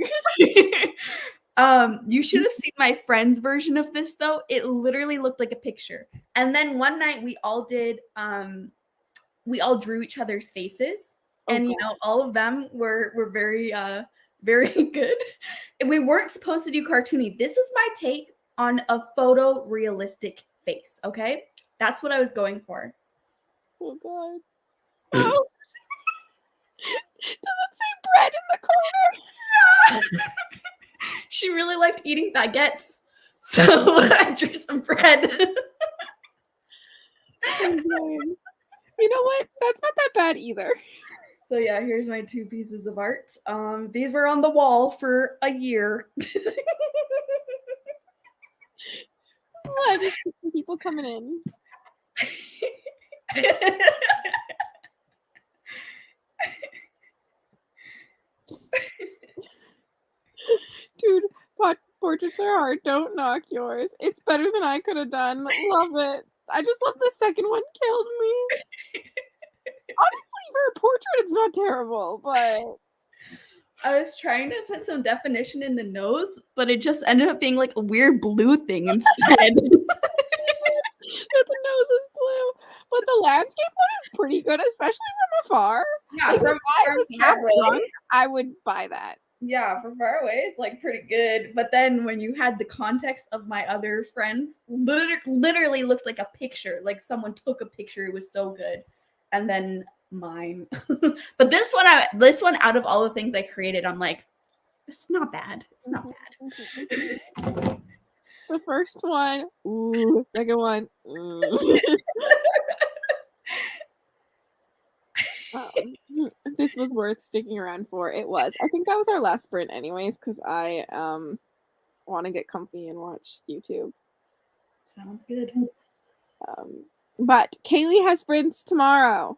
You should have seen my friend's version of this though. It literally looked like a picture. And then one night we all drew each other's faces. And you know, all of them were very very good. We weren't supposed to do cartoony. This is my take on a photorealistic face, okay? That's what I was going for. Oh god. Oh. Does it say bread in the corner? She really liked eating baguettes. So I drew some bread. You know what? That's not that bad either. So yeah, here's my 2 pieces of art. These were on the wall for a year. I just see people coming in. Dude, portraits are hard. Don't knock yours. It's better than I could have done. Love it. I just love the second one killed me. Honestly, for a portrait, it's not terrible, but I was trying to put some definition in the nose, but it just ended up being like a weird blue thing instead. that the nose is blue. But the landscape one is pretty good, especially from afar. Yeah, Like, from if I was half drunk, I would buy that. Yeah, from far away, it's like pretty good. But then when you had the context of my other friends, literally looked like a picture. Like someone took a picture. It was so good. And then mine. But this one out of all the things I created, I'm like, it's not bad. It's not bad. The first one, ooh. Second one, ooh. This was worth sticking around for. It was. I think that was our last sprint anyways, because I want to get comfy and watch YouTube. Sounds good. But Kaylee has sprints tomorrow,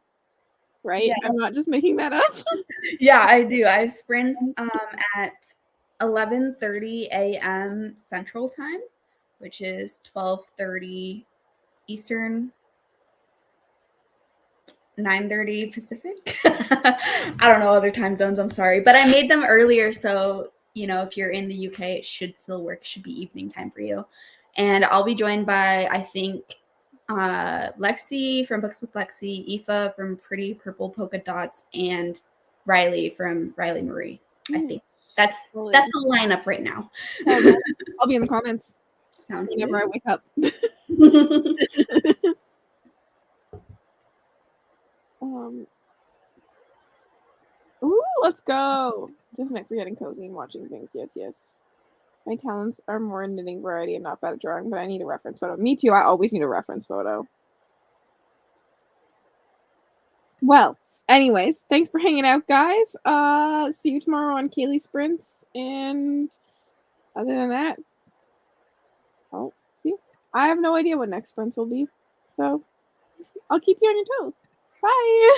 right? Yeah. I'm not just making that up. Yeah, I do. I have sprints at 11:30 a.m. Central Time, which is 12:30 Eastern, 9:30 Pacific. I don't know other time zones, I'm sorry. But I made them earlier, so, you know, if you're in the UK, it should still work. It should be evening time for you. And I'll be joined by, I think, Lexi from Books with Lexi, Aoife from Pretty Purple Polka Dots, and Riley from Riley Marie. I think that's the lineup right now. I'll be in the comments Sounds whenever good. I wake up. Ooh, let's go. Just night for getting cozy and watching things. Yes, yes. My talents are more in knitting variety and not bad at drawing, but I need a reference photo. Me too. I always need a reference photo. Well, anyways, thanks for hanging out, guys. See you tomorrow on Kaylee Sprints, and other than that, oh, see, I have no idea what next sprints will be, so I'll keep you on your toes. Bye.